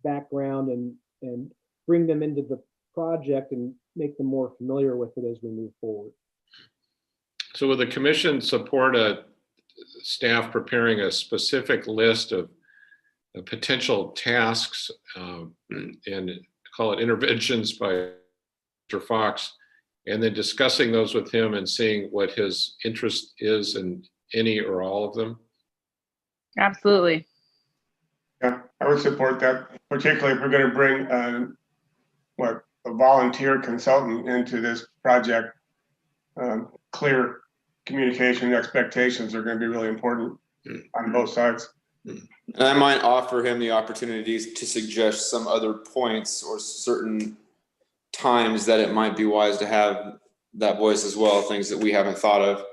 background and bring them into the project and make them more familiar with it as we move forward. So will the commission support staff preparing a specific list of potential tasks and call it interventions by Mr. Fox, and then discussing those with him and seeing what his interest is in any or all of them? Absolutely. Yeah, I would support that, particularly if we're going to bring a volunteer consultant into this project. Clear communication and expectations are going to be really important on both sides. And I might offer him the opportunities to suggest some other points or certain times that it might be wise to have that voice as well, things that we haven't thought of.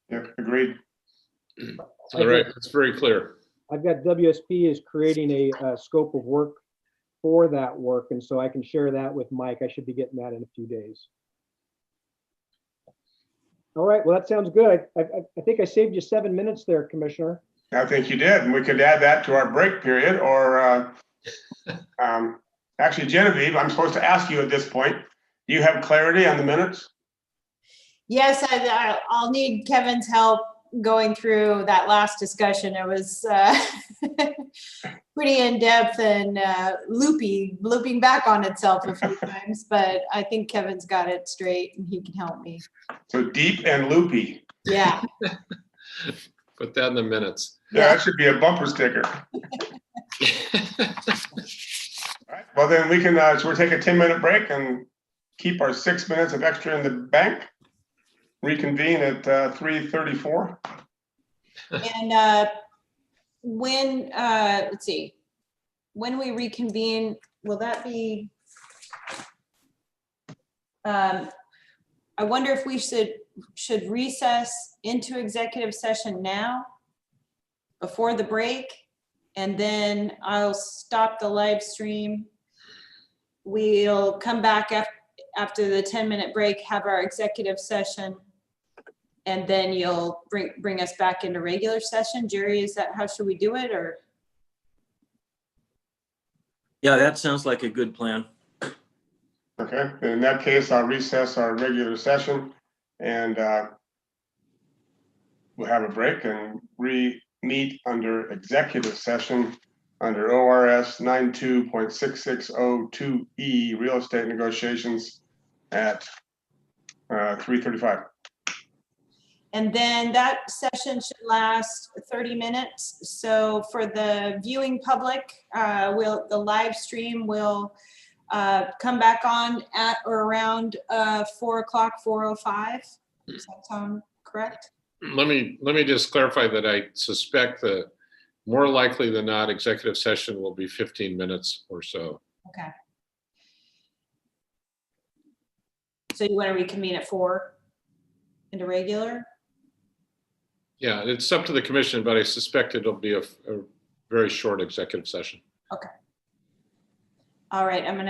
Yeah, agreed. All right, that's very clear. I've got WSP is creating a scope of work for that work, and so I can share that with Mike. I should be getting that in a few days. All right, well, that sounds good. I think I saved you 7 minutes there, Commissioner. I think you did, and we could add that to our break period, or actually, Genevieve, I'm supposed to ask you at this point, do you have clarity on the minutes? Yes, I'll need Kevin's help going through that last discussion. It was pretty in-depth and looping back on itself a few times, but I think Kevin's got it straight and he can help me. So deep and loopy. Yeah. Put that in the minutes. Yeah, that should be a bumper sticker. All right, well then we can, so we'll take a 10-minute break and keep our 6 minutes of extra in the bank. Reconvene at 3:34. And when, let's see, when we reconvene, will that be, I wonder if we should recess into executive session now before the break, and then I'll stop the live stream. We'll come back after the 10-minute break, have our executive session, and then you'll bring us back into regular session. Jerry, is that, how should we do it, or? Yeah, that sounds like a good plan. Okay, in that case, I'll recess our regular session and we'll have a break and re-meet under executive session under ORS 92.6602E, real estate negotiations at 3:35. And then that session should last 30 minutes. So for the viewing public, the live stream will come back on at or around 4 o'clock, 4:05. Does that sound correct? Let me just clarify that I suspect that more likely than not, executive session will be 15 minutes or so. Okay. So you want to reconvene at 4 into regular? Yeah, it's up to the commission, but I suspect it'll be a very short executive session. Okay. All right, I'm going to